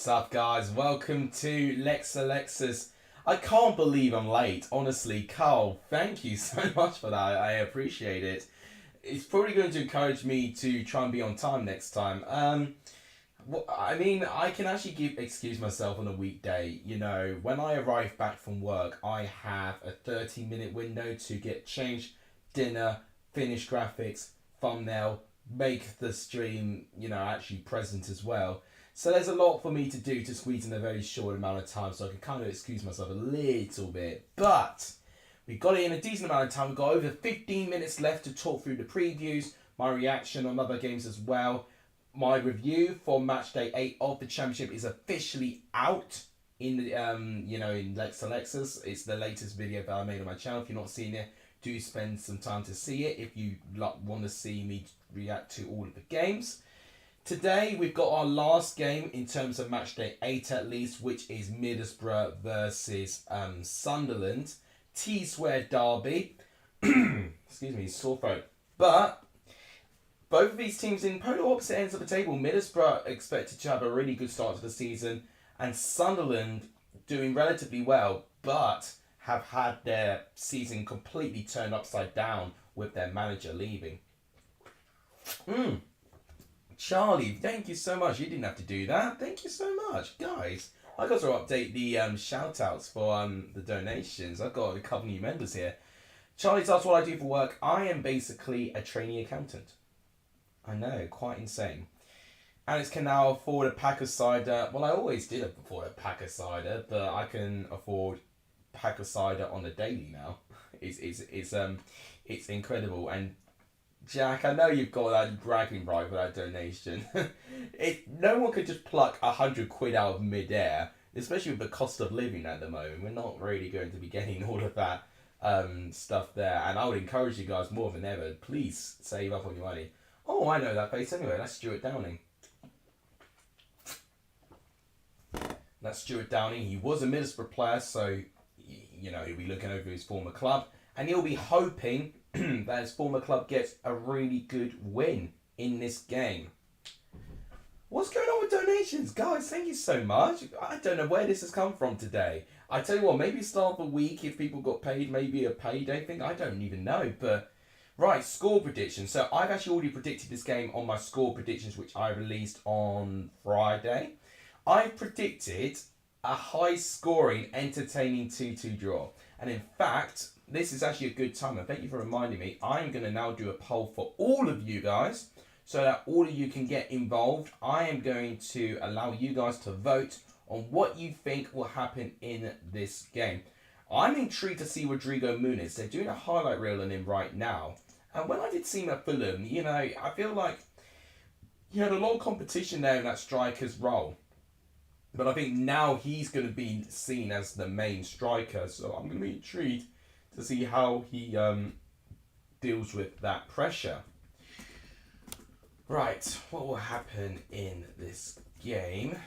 What's up, guys? Welcome to Lex Alexis. I can't believe I'm late. Honestly, Carl, thank you so much for that. I appreciate it. It's probably going to encourage me to try and be on time next time. I can actually excuse myself on a weekday. You know, when I arrive back from work, I have a 30-minute window to get changed, dinner, finish graphics, thumbnail, make the stream, actually present as well. So there's a lot for me to do to squeeze in a very short amount of time, so I can kind of excuse myself a little bit. But we got it in a decent amount of time. We've got over 15 minutes left to talk through the previews, my reaction on other games as well. My review for match day 8 of the championship is officially out in the in Lex Alexis. It's the latest video that I made on my channel. If you're not seeing it, do spend some time to see it if you want to see me react to all of the games. Today we've got our last game in terms of match day 8 at least, which is Middlesbrough versus Sunderland. T-Square derby. Excuse me, sore throat. But both of these teams in polar opposite ends of the table. Middlesbrough expected to have a really good start to the season, and Sunderland doing relatively well, but have had their season completely turned upside down with their manager leaving. Charlie, thank you so much. You didn't have to do that. Thank you so much. Guys, I got to update the shout-outs for the donations. I've got a couple new members here. Charlie's asked what I do for work. I am basically a trainee accountant. I know, quite insane. Alex can now afford a pack of cider. Well, I always did afford a pack of cider, but I can afford a pack of cider on the daily now. It's incredible. And Jack, I know you've got that bragging right for that donation. No one could just pluck 100 quid out of mid-air, especially with the cost of living at the moment. We're not really going to be getting all of that stuff there. And I would encourage you guys more than ever, please save up on your money. Oh, I know that face anyway. That's Stuart Downing. That's Stuart Downing. He was a Middlesbrough player, so, he'll be looking over his former club. And he'll be hoping that his former club gets a really good win in this game. What's going on with donations? Guys, thank you so much. I don't know where this has come from today. I tell you what, maybe start of the week if people got paid, maybe a payday thing. I don't even know, but... Right, score predictions. So I've actually already predicted this game on my score predictions, which I released on Friday. I predicted a high-scoring, entertaining 2-2 draw. And in fact, this is actually a good time. And thank you for reminding me. I'm going to now do a poll for all of you guys so that all of you can get involved. I am going to allow you guys to vote on what you think will happen in this game. I'm intrigued to see Rodrigo Muniz. They're doing a highlight reel on him right now. And when I did see him at Fulham, I feel like he had a lot of competition there in that striker's role. But I think now he's going to be seen as the main striker. So I'm going to be intrigued to see how he deals with that pressure. Right, what will happen in this game?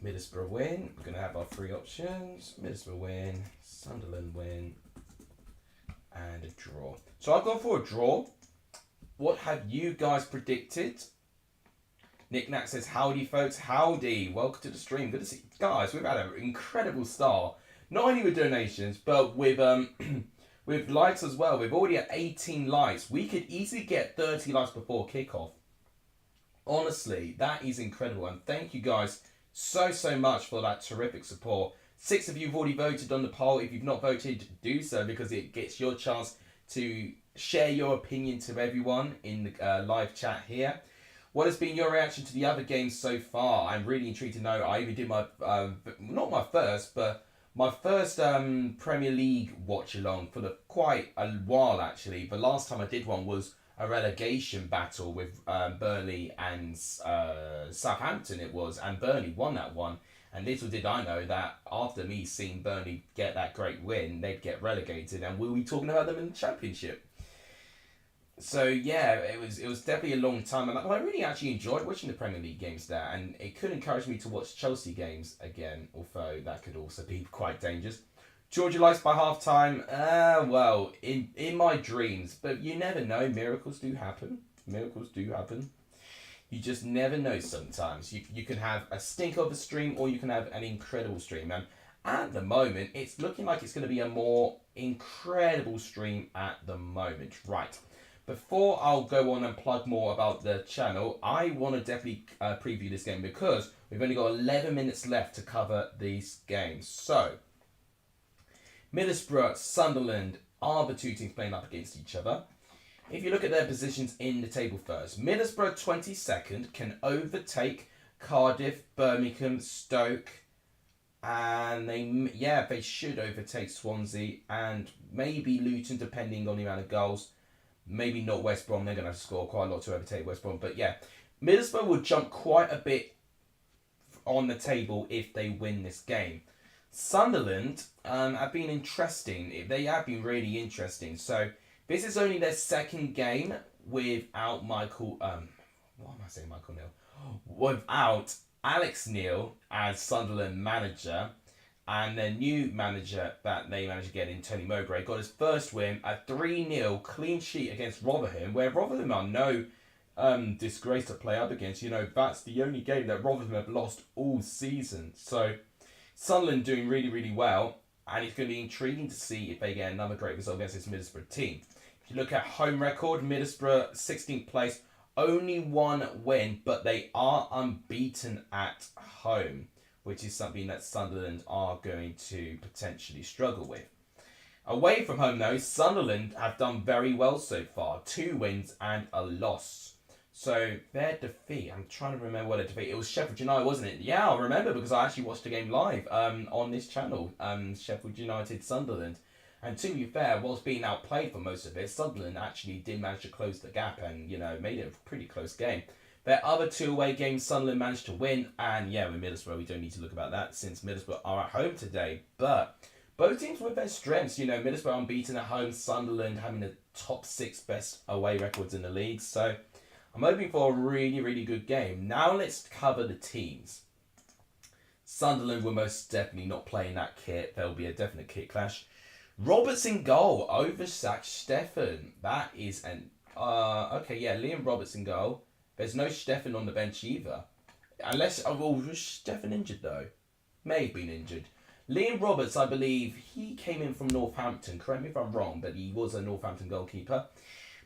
Middlesbrough win. We're going to have our three options. Middlesbrough win, Sunderland win, and a draw. So I've gone for a draw. What have you guys predicted? Nick Knack says, howdy folks, howdy. Welcome to the stream. Good to see you. Guys, we've had an incredible start. Not only with donations, but with with likes as well. We've already at 18 likes. We could easily get 30 likes before kickoff. Honestly, that is incredible. And thank you guys so much for that terrific support. 6 of you have already voted on the poll. If you've not voted, do so because it gets your chance to share your opinion to everyone in the live chat here. What has been your reaction to the other games so far? I'm really intrigued to know. I even did my, not my first, but my first Premier League watch-along for quite a while actually. The last time I did one was a relegation battle with Burnley and Southampton it was, and Burnley won that one. And little did I know that after me seeing Burnley get that great win, they'd get relegated, and we'll be talking about them in the Championship. So yeah, it was definitely a long time, and I really actually enjoyed watching the Premier League games there, and it could encourage me to watch Chelsea games again, although that could also be quite dangerous. Georgia Lights by half time. Well, in my dreams, but you never know. Miracles do happen. Miracles do happen. You just never know sometimes. You can have a stink of a stream or you can have an incredible stream. And at the moment, it's looking like it's going to be a more incredible stream at the moment. Right. Before I'll go on and plug more about the channel, I want to definitely preview this game because we've only got 11 minutes left to cover these games. So, Middlesbrough, Sunderland are the two teams playing up against each other. If you look at their positions in the table first, Middlesbrough 22nd can overtake Cardiff, Birmingham, Stoke, and they should overtake Swansea and maybe Luton depending on the amount of goals. Maybe not West Brom, they're going to have to score quite a lot to overtake West Brom. But yeah, Middlesbrough will jump quite a bit on the table if they win this game. Sunderland have been interesting. They have been really interesting. So this is only their second game without Michael... why am I saying Michael Neal? Without Alex Neil as Sunderland manager. And their new manager that they managed to get in, Tony Mowbray, got his first win, a 3-0 clean sheet against Rotherham, where Rotherham are no disgrace to play up against. You know, that's the only game that Rotherham have lost all season. So Sunderland doing really, really well, and it's going to be intriguing to see if they get another great result against this Middlesbrough team. If you look at home record, Middlesbrough 16th place, only one win, but they are unbeaten at home, which is something that Sunderland are going to potentially struggle with. Away from home though, Sunderland have done very well so far. 2 wins and a loss. So their defeat, I'm trying to remember what their defeat, it was Sheffield United, wasn't it? Yeah, I remember because I actually watched the game live on this channel, Sheffield United Sunderland. And to be fair, whilst being outplayed for most of it, Sunderland actually did manage to close the gap and, you know, made it a pretty close game. Their other 2 away games, Sunderland managed to win. And yeah, with Middlesbrough, we don't need to look about that since Middlesbrough are at home today. But both teams with their strengths, you know, Middlesbrough unbeaten at home, Sunderland having the top 6 best away records in the league. So I'm hoping for a really, really good game. Now let's cover the teams. Sunderland will most definitely not play in that kit. There will be a definite kit clash. Roberts in goal over Zach Steffen. That is an... okay, yeah, Liam Roberts in goal. There's no Steffen on the bench either. Unless... Oh, well, was Steffen injured though? May have been injured. Liam Roberts, I believe, he came in from Northampton. Correct me if I'm wrong, but he was a Northampton goalkeeper.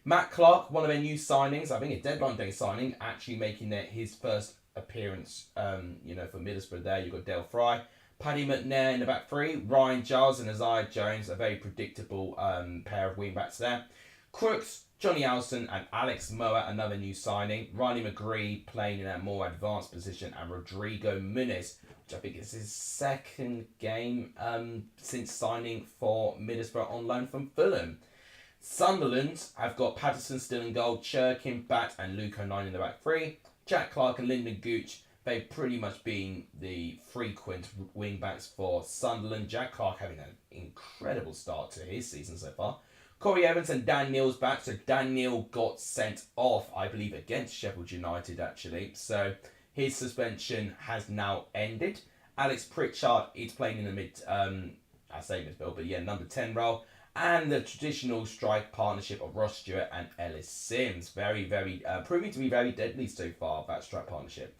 Matt Clark, one of their new signings. I think a deadline day signing, actually making his first appearance, you know, for Middlesbrough there. You've got Dale Fry. Paddy McNair in the back 3. Ryan Giles and Isaiah Jones, a very predictable pair of wing-backs there. Crooks, Johnny Alston and Alex Moa, another new signing. Riley McGree playing in a more advanced position. And Rodrigo Muniz, which I think is his second game since signing for Middlesbrough on loan from Fulham. Sunderland have got Patterson still in goal, Churkin, Bat and Luke O'Nien in the back 3. Jack Clark and Lyndon Gooch, they've pretty much been the frequent wing-backs for Sunderland. Jack Clark having an incredible start to his season so far. Corey Evans and Dan Neil's back. So Dan Neil got sent off, I believe, against Sheffield United, actually. So his suspension has now ended. Alex Pritchard is playing in the I say midfield, but yeah, number 10 role. And the traditional strike partnership of Ross Stewart and Ellis Sims. Very, very, proving to be very deadly so far, that strike partnership.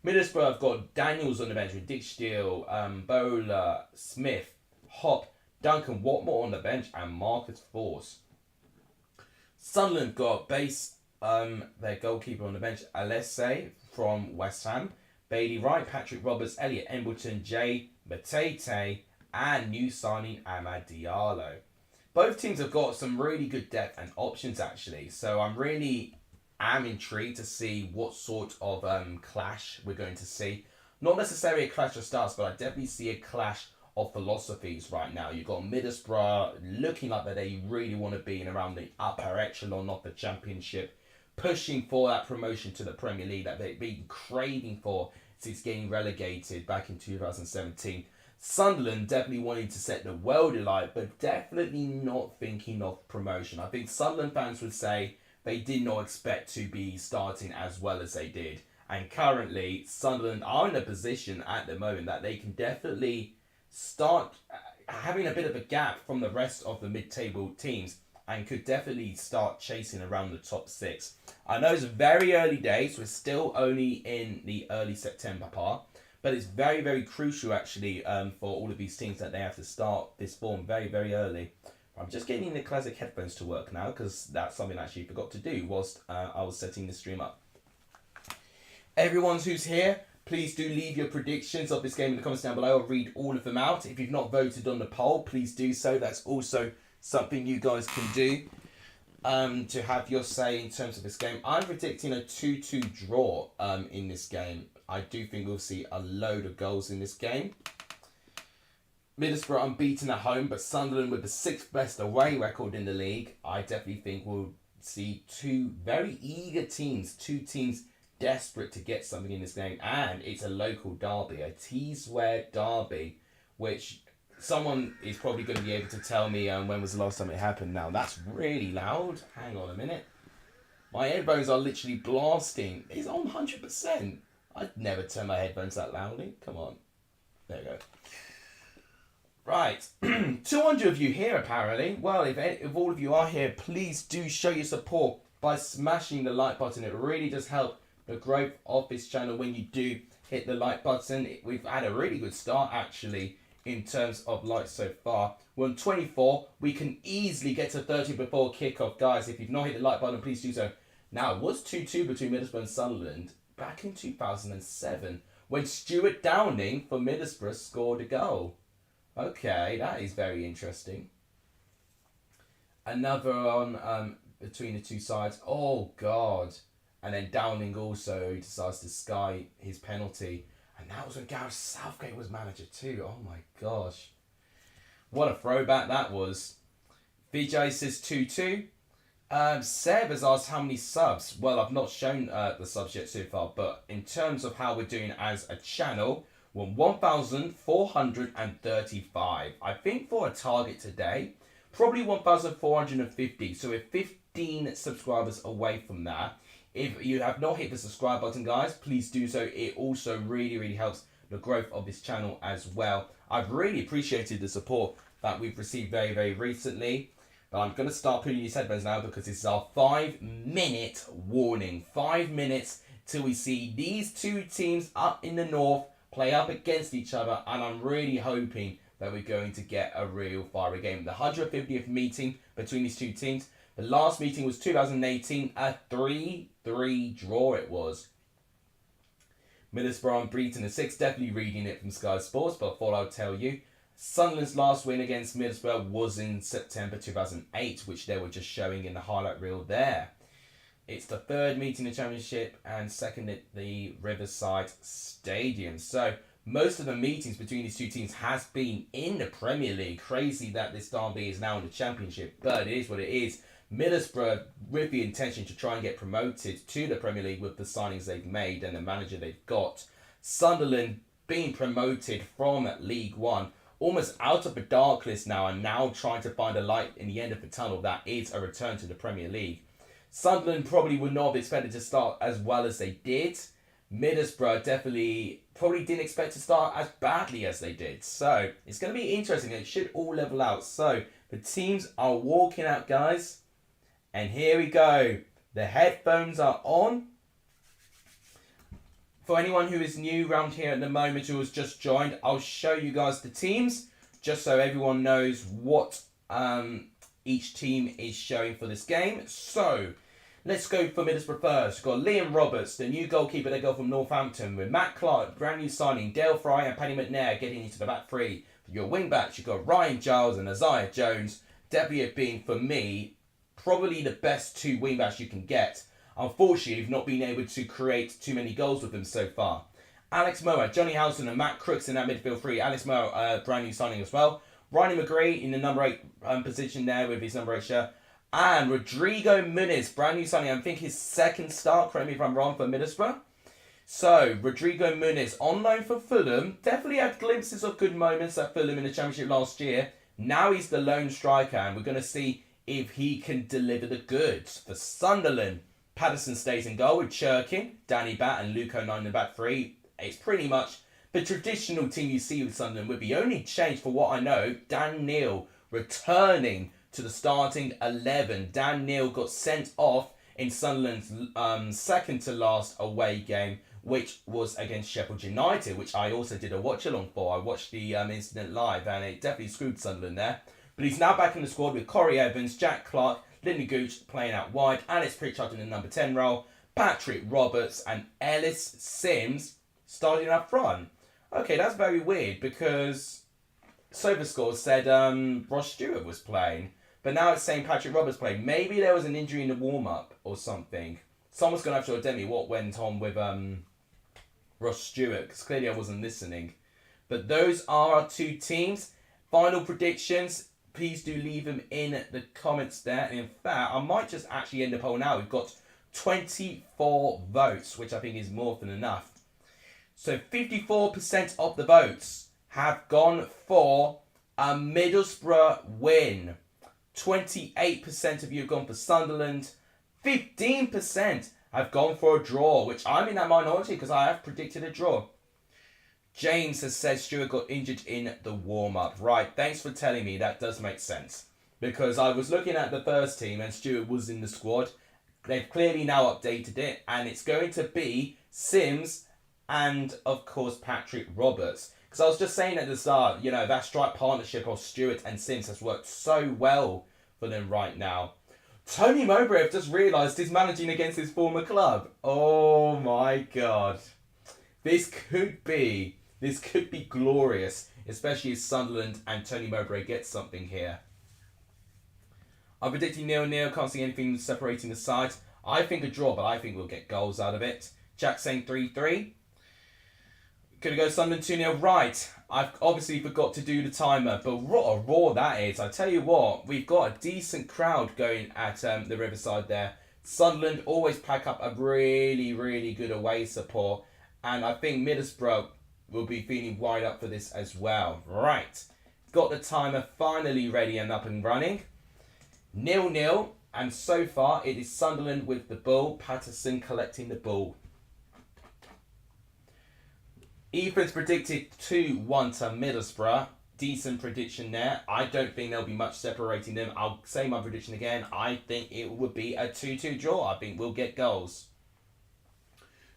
Middlesbrough have got Daniels on the bench with Dick Steele, Bowler, Smith, Hop, Duncan Watmore on the bench, and Marcus Force. Sunderland got Base, their goalkeeper on the bench, Alesse from West Ham, Bailey Wright, Patrick Roberts, Elliot Embleton, Jay Matete, and new signing Amad Diallo. Both teams have got some really good depth and options actually, so I'm intrigued to see what sort of clash we're going to see. Not necessarily a clash of styles, but I definitely see a clash of philosophies right now. You've got Middlesbrough looking like that they really want to be in around the upper echelon of the Championship, pushing for that promotion to the Premier League that they've been craving for since getting relegated back in 2017. Sunderland definitely wanting to set the world alight, but definitely not thinking of promotion. I think Sunderland fans would say they did not expect to be starting as well as they did. And currently, Sunderland are in a position at the moment that they can definitely start having a bit of a gap from the rest of the mid-table teams and could definitely start chasing around the top 6. I know it's very early days. We're still only in the early September part. But it's very, very crucial, actually, for all of these teams that they have to start this form very, very early. I'm just getting the classic headphones to work now, because that's something I actually forgot to do whilst I was setting the stream up. Everyone who's here, please do leave your predictions of this game in the comments down below. I'll read all of them out. If you've not voted on the poll, please do so. That's also something you guys can do to have your say in terms of this game. I'm predicting a 2-2 draw in this game. I do think we'll see a load of goals in this game. Middlesbrough unbeaten at home, but Sunderland with the 6th best away record in the league. I definitely think we'll see two very eager teams, two teams desperate to get something in this game. And it's a local derby, a Teesware derby, which someone is probably going to be able to tell me when was the last time it happened. Now, that's really loud. Hang on a minute. My headphones are literally blasting. It's on 100%. I'd never turn my headphones that loudly. Come on. There we go. Right. 200 of you here, apparently. Well, if all of you are here, please do show your support by smashing the like button. It really does help the growth of this channel when you do hit the like button. We've had a really good start, actually, in terms of likes so far. We're on 24. We can easily get to 30 before kickoff. Guys, if you've not hit the like button, please do so. Now, it was 2-2 between Middlesbrough and Sunderland back in 2007 when Stuart Downing for Middlesbrough scored a goal. Okay, that is very interesting. Another on between the two sides. Oh, God. And then Downing also decides to sky his penalty. And that was when Gareth Southgate was manager too. Oh, my gosh. What a throwback that was. Vijay says 2-2. Seb has asked how many subs. Well, I've not shown the subs yet so far, but in terms of how we're doing as a channel, we're 1,435. I think for a target today, probably 1,450. So we're 15 subscribers away from that. If you have not hit the subscribe button, guys, please do so. It also really, really helps the growth of this channel as well. I've really appreciated the support that we've received very, very recently. But I'm going to start putting these headphones now because this is our 5-minute warning. 5 minutes till we see these two teams up in the north play up against each other. And I'm really hoping that we're going to get a real fiery game. The 150th meeting between these two teams. The last meeting was 2018, a 3-3 draw it was. Middlesbrough unbeaten at 6, definitely reading it from Sky Sports, but I thought I'd tell you. Sunderland's last win against Middlesbrough was in September 2008, which they were just showing in the highlight reel there. It's the 3rd meeting in the Championship and 2nd at the Riverside Stadium. So most of the meetings between these two teams has been in the Premier League. Crazy that this derby is now in the Championship, but it is what it is. Middlesbrough with the intention to try and get promoted to the Premier League with the signings they've made and the manager they've got. Sunderland being promoted from League One, almost out of the dark list now, and now trying to find a light in the end of the tunnel that is a return to the Premier League. Sunderland probably would not have expected to start as well as they did. Middlesbrough probably didn't expect to start as badly as they did. So it's going to be interesting. It should all level out. So the teams are walking out, guys. And here we go. The headphones are on. For anyone who is new around here at the moment who has just joined, I'll show you guys the teams just so everyone knows what each team is showing for this game. So let's go for Middlesbrough first. We've got Liam Roberts, the new goalkeeper they got from Northampton, with Matt Clark, brand new signing, Dale Fry and Paddy McNair getting into the back three. For your wing backs, you've got Ryan Giles and Isaiah Jones. Definitely have been, for me, probably the best two wing backs you can get. Unfortunately, you've not been able to create too many goals with them so far. Alex Moa, Johnny Howson and Matt Crooks in that midfield three. Alex Moa, brand new signing as well. Ronnie McGree in the number 8 position there with his number 8 shirt. And Rodrigo Muniz, brand new signing. I think his second start, correct me if I'm wrong, for Middlesbrough. So, Rodrigo Muniz, on loan for Fulham. Definitely had glimpses of good moments at Fulham in the Championship last year. Now he's the lone striker, and we're going to see if he can deliver the goods. For Sunderland, Patterson stays in goal with Churkin, Danny Batt and Luke O'Neill in the back three. It's pretty much the traditional team you see with Sunderland, with the only change, for what I know, Dan Neil returning to the starting 11. Dan Neil got sent off in Sunderland's second to last away game, which was against Sheffield United, which I also did a watch-along for. I watched the incident live, and it definitely screwed Sunderland there. But he's now back in the squad with Corey Evans, Jack Clark, Lyndon Gooch playing out wide, Alex Pritchard in the number 10 role, Patrick Roberts and Ellis Sims starting up front. Okay, that's very weird because SofaScore said Ross Stewart was playing, but now it's saying Patrick Roberts played. Maybe there was an injury in the warm-up or something. Someone's going to have to identify what went on with Ross Stewart, because clearly I wasn't listening. But those are our two teams. Final predictions, please do leave them in the comments there. And in fact, I might just actually end the poll now. We've got 24 votes, which I think is more than enough. So 54% of the votes have gone for a Middlesbrough win. 28% of you have gone for Sunderland. 15% have gone for a draw, which I'm in that minority because I have predicted a draw. James has said Stewart got injured in the warm-up. Right, thanks for telling me. That does make sense. Because I was looking at the first team and Stewart was in the squad. They've clearly now updated it. And it's going to be Sims and, of course, Patrick Roberts. Because I was just saying at the start, you know, that strike partnership of Stewart and Sims has worked so well for them right now. Tony Mowbray, I've just realised, is managing against his former club. Oh my God. This could be glorious, especially if Sunderland and Tony Mowbray get something here. I'm predicting 0-0, can't see anything separating the sides. I think a draw, but I think we'll get goals out of it. Jack saying 3-3. Gonna go Sunderland 2-0. Right, I've obviously forgot to do the timer, but what a roar that is. I tell you what, we've got a decent crowd going at the Riverside there. Sunderland always pack up a really, really good away support. And I think Middlesbrough will be feeling wired up for this as well. Right, got the timer finally ready and up and running. 0-0, and so far it is Sunderland with the ball. Patterson collecting the ball. Ethan's predicted 2-1 to Middlesbrough. Decent prediction there. I don't think there'll be much separating them. I'll say my prediction again. I think it would be a 2-2 draw. I think we'll get goals.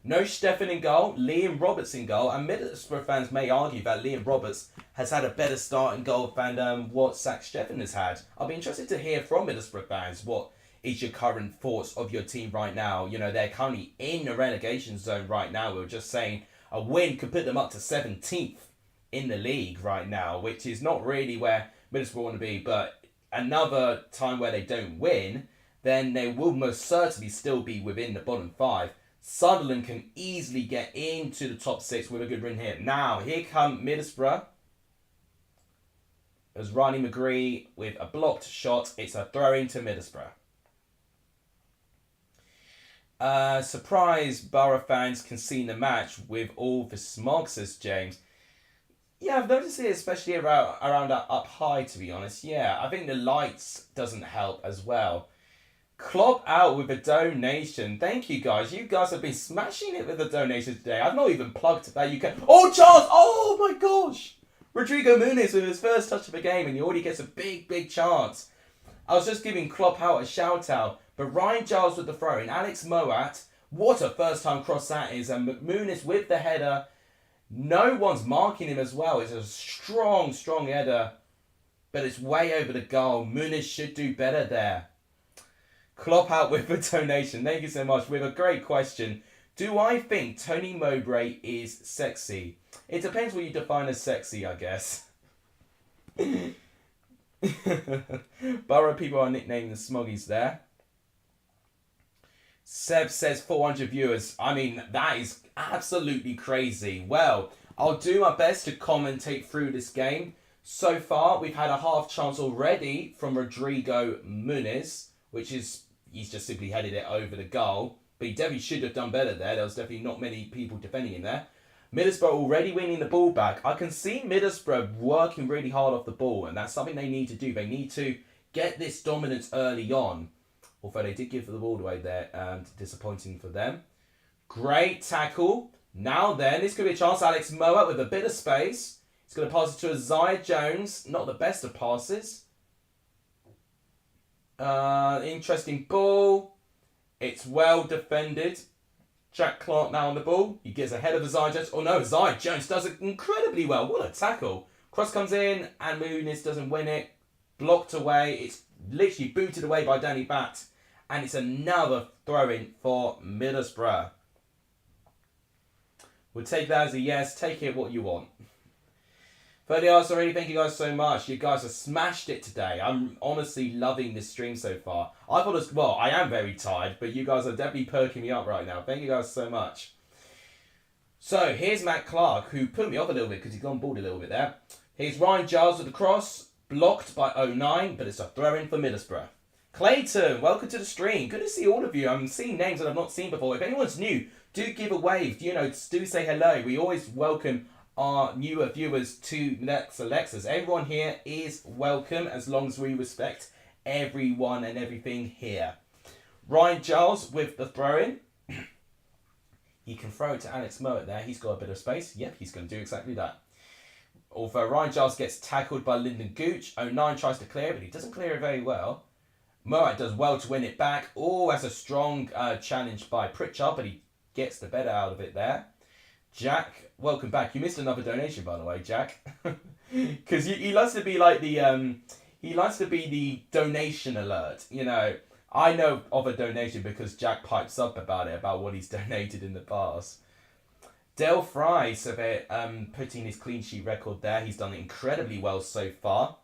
No Stefan in goal, Liam Roberts in goal, and Middlesbrough fans may argue that Liam Roberts has had a better start in goal than what Zach Steffen has had. I'll be interested to hear from Middlesbrough fans what is your current thoughts of your team right now. You know, they're currently in the relegation zone right now. We were just saying a win could put them up to 17th in the league right now, which is not really where Middlesbrough want to be, but another time where they don't win, then they will most certainly still be within the bottom 5. Sunderland can easily get into the top 6 with a good win here. Now, here come Middlesbrough. As Ronnie McGree with a blocked shot. It's a throw-in to Middlesbrough. Surprise Borough fans can see the match with all the smog, says James. Yeah, I've noticed it especially around up high, to be honest. Yeah, I think the lights doesn't help as well. Klopp out with a donation. Thank you, guys. You guys have been smashing it with the donations today. I've not even plugged that you can... Oh, Charles! Oh, my gosh! Rodrigo Muniz with his first touch of the game, and he already gets a big, big chance. I was just giving Klopp out a shout-out, but Ryan Giles with the throw-in. Alex Moat, what a first-time cross that is. And Muniz with the header. No one's marking him as well. It's a strong, strong header, but it's way over the goal. Muniz should do better there. Klopp out with a donation. Thank you so much. With a great question. Do I think Tony Mowbray is sexy? It depends what you define as sexy, I guess. Borough people are nicknamed the Smoggies there. Seb says 400 viewers. I mean, that is absolutely crazy. Well, I'll do my best to commentate through this game. So far, we've had a half chance already from Rodrigo Muniz, which is... He's just simply headed it over the goal. But he definitely should have done better there. There was definitely not many people defending him there. Middlesbrough already winning the ball back. I can see Middlesbrough working really hard off the ball. And that's something they need to do. They need to get this dominance early on. Although they did give the ball away there. Disappointing for them. Great tackle. Now then, this could be a chance. Alex Moat with a bit of space. He's going to pass it to Isaiah Jones. Not the best of passes. Interesting ball. It's well defended. Jack Clark now on the ball. He gets ahead of Isaiah Jones. Oh no, Isaiah Jones does it incredibly well. What a tackle. Cross comes in and Muniz doesn't win it. Blocked away. It's literally booted away by Danny Batt. And it's another throw-in for Middlesbrough. We'll take that as a yes. Take it what you want. 30 hours already. Thank you guys so much. You guys have smashed it today. I'm honestly loving this stream so far. I thought it was, well, I am very tired, but you guys are definitely perking me up right now. Thank you guys so much. So here's Matt Clark, who put me off a little bit because he's gone bald a little bit there. Here's Ryan Giles with the cross, blocked by 09, but it's a throw-in for Middlesbrough. Clayton, welcome to the stream. Good to see all of you. I'm seeing names that I've not seen before. If anyone's new, do give a wave. You know, do say hello. We always welcome our newer viewers to Next Alexas. Everyone here is welcome as long as we respect everyone and everything here. Ryan Giles with the throw-in. He can throw it to Alex Mowat there. He's got a bit of space. Yep, he's going to do exactly that. Although Ryan Giles gets tackled by Lyndon Gooch. 09 tries to clear it, but he doesn't clear it very well. Mowat does well to win it back. Oh, that's a strong challenge by Pritchard, but he gets the better out of it there. Jack, welcome back. You missed another donation, by the way, Jack, because he likes to be like the donation alert. You know, I know of a donation because Jack pipes up about it, about what he's donated in the past. Del Fry, so they're putting his clean sheet record there. He's done incredibly well so far.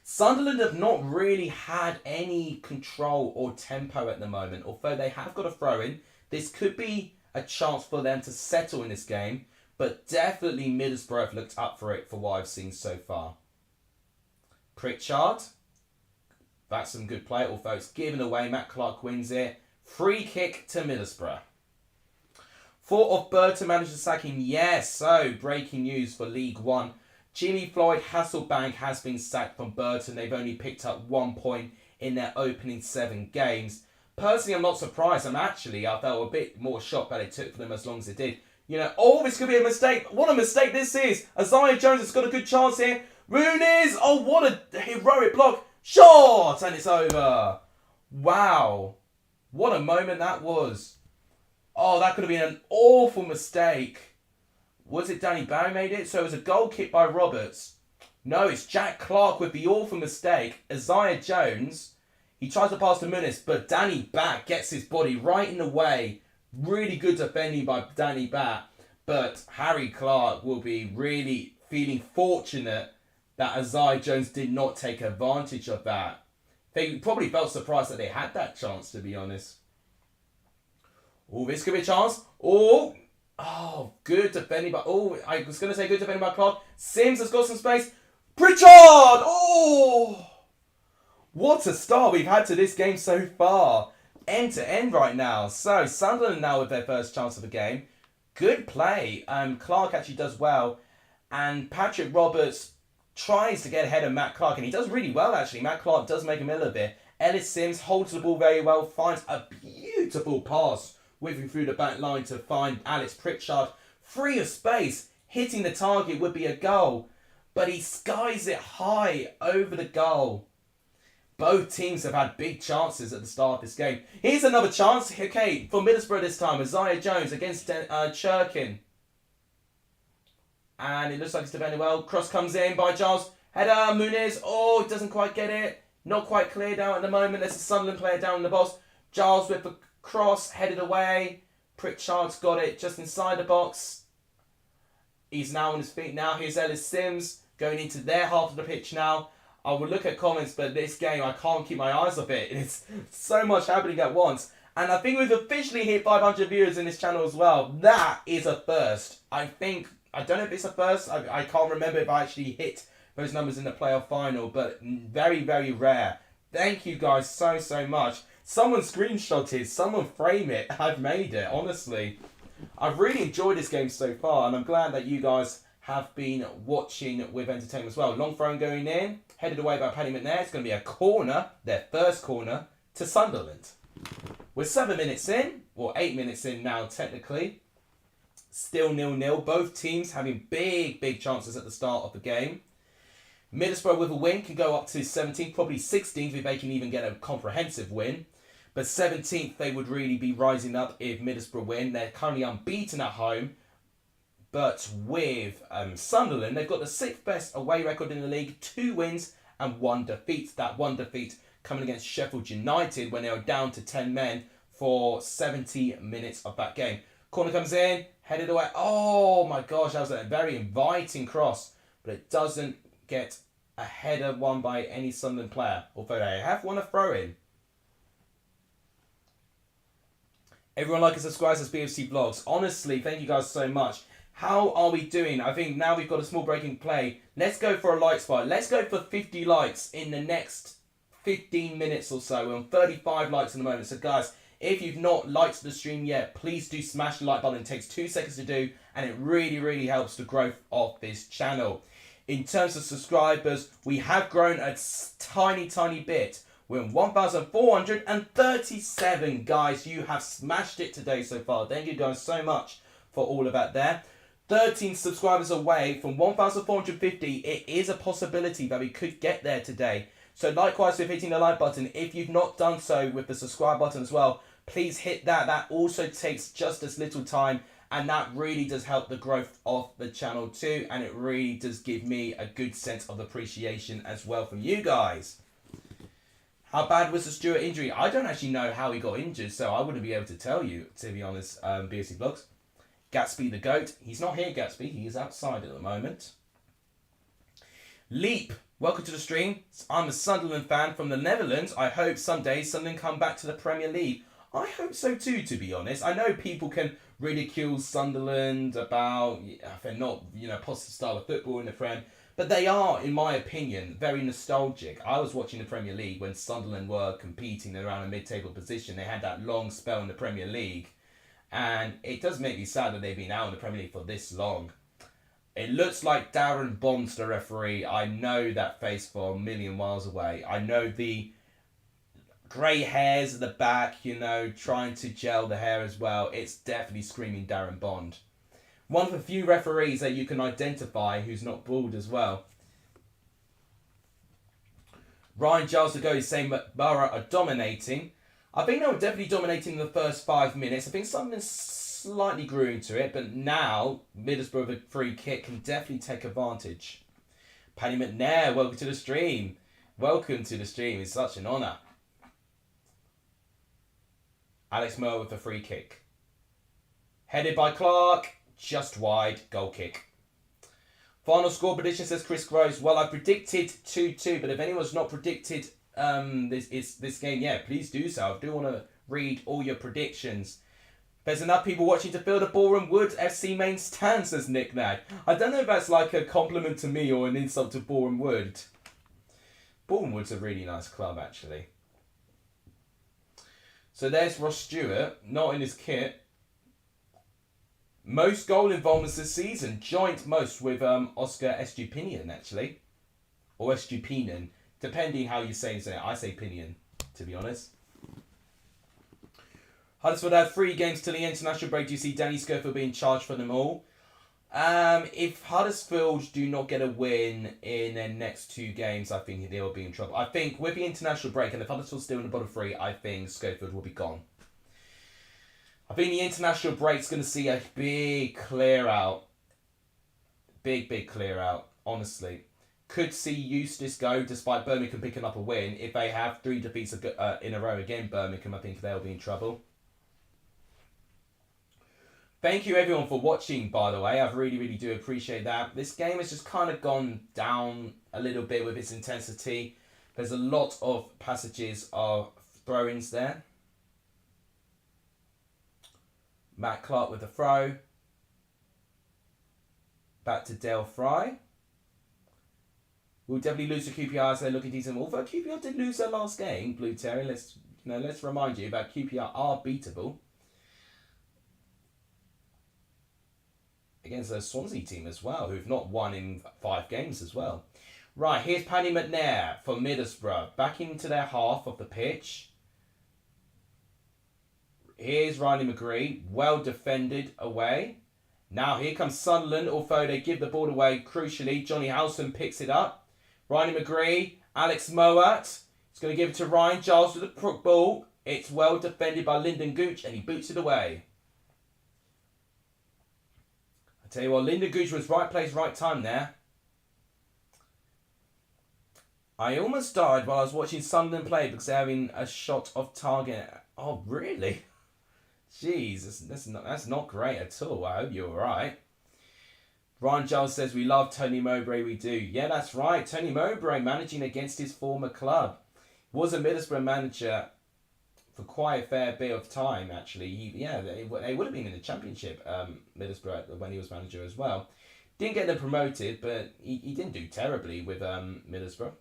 Sunderland have not really had any control or tempo at the moment, although they have got a throw-in. This could be a chance for them to settle in this game, but definitely Middlesbrough have looked up for it for what I've seen so far. Pritchard, that's some good play, although it's given away. Matt Clark wins it. Free kick to Middlesbrough. Thought of Burton managed to sack him? Yes, so breaking news for League One. Jimmy Floyd Hasselbank has been sacked from Burton. They've only picked up 1 point in their opening 7 games. Personally, I'm not surprised. I felt a bit more shocked that it took for them as long as it did. You know, oh, this could be a mistake. What a mistake this is. Isaiah Jones has got a good chance here. Muniz, oh, what a heroic block. Shot, and it's over. Wow. What a moment that was. Oh, that could have been an awful mistake. Was it Danny Barry made it? So it was a goal kick by Roberts. No, it's Jack Clark with the awful mistake. Isaiah Jones, he tries to pass to Muniz, but Danny Bat gets his body right in the way. Really good defending by Danny Bat. But Harry Clark will be really feeling fortunate that Isaiah Jones did not take advantage of that. They probably felt surprised that they had that chance, to be honest. Oh, this could be a chance. Oh, good defending by... Oh, I was going to say good defending by Clark. Sims has got some space. Pritchard! Oh! What a start we've had to this game so far. End to end right now. So, Sunderland now with their first chance of the game. Good play. Clark actually does well. And Patrick Roberts tries to get ahead of Matt Clark. And he does really well, actually. Matt Clark does make a middle of it. Ellis Sims holds the ball very well. Finds a beautiful pass whipping through the back line to find Alex Pritchard. Free of space. Hitting the target would be a goal. But he skies it high over the goal. Both teams have had big chances at the start of this game. Here's another chance. Okay, for Middlesbrough this time. Isaiah Jones against Churkin. And it looks like it's defended well. Cross comes in by Giles. Header, Muniz. Oh, doesn't quite get it. Not quite cleared out at the moment. There's a Sunderland player down in the box. Giles with the cross, headed away. Pritchard's got it just inside the box. He's now on his feet now. Here's Ellis Sims going into their half of the pitch now. I will look at comments, but this game, I can't keep my eyes off it. It's so much happening at once. And I think we've officially hit 500 viewers in this channel as well. That is a first. I don't know if it's a first. I can't remember if I actually hit those numbers in the playoff final, but very, very rare. Thank you guys so much. Someone screenshot it. Someone frame it. I've made it, honestly. I've really enjoyed this game so far, and I'm glad that you guys have been watching with entertainment as well. Long throw going in. Headed away by Paddy McNair. It's going to be a corner, their first corner, to Sunderland. We're 7 minutes in, or 8 minutes in now technically. Still 0-0. Both teams having big chances at the start of the game. Middlesbrough with a win can go up to 17th, probably 16th if they can even get a comprehensive win. But 17th, they would really be rising up if Middlesbrough win. They're currently unbeaten at home. But with Sunderland, they've got the 6th best away record in the league. 2 wins and 1 defeat. That 1 defeat coming against Sheffield United when they were down to 10 men for 70 minutes of that game. Corner comes in, headed away. Oh my gosh, that was a very inviting cross. But it doesn't get a header won by any Sunderland player. Although they have won a throw-in. Everyone like and subscribe to BFC Vlogs. Honestly, thank you guys so much. How are we doing? I think now we've got a small break in play. Let's go for a like spot. Let's go for 50 likes in the next 15 minutes or so. We're on 35 likes at the moment. So guys, if you've not liked the stream yet, please do smash the like button. It takes 2 seconds to do, and it really, really helps the growth of this channel. In terms of subscribers, we have grown a tiny, tiny bit. We're on 1,437, guys. You have smashed it today so far. Thank you guys so much for all of that there. 13 subscribers away from 1,450. It is a possibility that we could get there today. So likewise with hitting the like button, if you've not done so with the subscribe button as well, please hit that. That also takes just as little time, and that really does help the growth of the channel too, and it really does give me a good sense of appreciation as well from you guys. How bad was the Stewart injury? I don't actually know how he got injured, so I wouldn't be able to tell you, to be honest, BSC Vlogs. Gatsby the GOAT. He's not here, Gatsby. He is outside at the moment. Leap. Welcome to the stream. I'm a Sunderland fan from the Netherlands. I hope someday Sunderland come back to the Premier League. I hope so too, to be honest. I know people can ridicule Sunderland about if they're not, positive style of football in the Prem. But they are, in my opinion, very nostalgic. I was watching the Premier League when Sunderland were competing around a mid-table position. They had that long spell in the Premier League. And it does make me sad that they've been out in the Premier League for this long. It looks like Darren Bond's the referee. I know that face for a million miles away. I know the grey hairs at the back, trying to gel the hair as well. It's definitely screaming Darren Bond. One of the few referees that you can identify who's not bald as well. Ryan Giles to go is saying that Borough are dominating. I think they were definitely dominating in the first 5 minutes. I think something slightly grew into it, but now Middlesbrough with a free kick can definitely take advantage. Paddy McNair, welcome to the stream. Welcome to the stream. It's such an honour. Alex Moore with a free kick. Headed by Clark. Just wide. Goal kick. Final score prediction, says Chris Groves. Well, I predicted 2-2, but if anyone's not predicted this game, yeah, please do so. I do want to read all your predictions. There's enough people watching to fill the Boreham Wood FC main stand, says Nick Nag. I don't know if that's like a compliment to me or an insult to Boreham Wood. Boreham Wood's a really nice club, actually. So there's Ross Stewart, not in his kit. Most goal involvements this season, joint most with Oscar Estupinian, actually. Or Estupinian, depending how you say it. I say Pinion, to be honest. Huddersfield had 3 games till the international break. Do you see Danny Schofield being charged for them all? If Huddersfield do not get a win in their next 2 games, I think they will be in trouble. I think with the international break, and if Huddersfield's still in the bottom 3, I think Schofield will be gone. I think the international break's going to see a big clear out. Big clear out, honestly. Could see Eustace go, despite Birmingham picking up a win. If they have 3 defeats in a row again, Birmingham, I think they'll be in trouble. Thank you everyone for watching, by the way. I really do appreciate that. This game has just kind of gone down a little bit with its intensity. There's a lot of passages of throw-ins there. Matt Clark with a throw. Back to Dale Fry. We'll definitely lose to QPR as they're looking decent. Although QPR did lose their last game, Blue Terry. Let's remind you that QPR are beatable. Against a Swansea team as well, who've not won in 5 games as well. Right, here's Paddy McNair for Middlesbrough. Back into their half of the pitch. Here's Riley McGree. Well defended away. Now here comes Sunderland, although they give the ball away crucially. Johnny Howson picks it up. Ryan McGree, Alex Moat. He's going to give it to Ryan Giles with the crook ball. It's well defended by Lyndon Gooch and he boots it away. I tell you what, Lyndon Gooch was right place, right time there. I almost died while I was watching Sunderland play because they're having a shot off target. Oh, really? Jeez, that's not great at all. I hope you're alright. Ryan Giles says, we love Tony Mowbray, we do. Yeah, that's right. Tony Mowbray managing against his former club. Was a Middlesbrough manager for quite a fair bit of time, actually. They would have been in the Championship, Middlesbrough, when he was manager as well. Didn't get them promoted, but he didn't do terribly with Middlesbrough.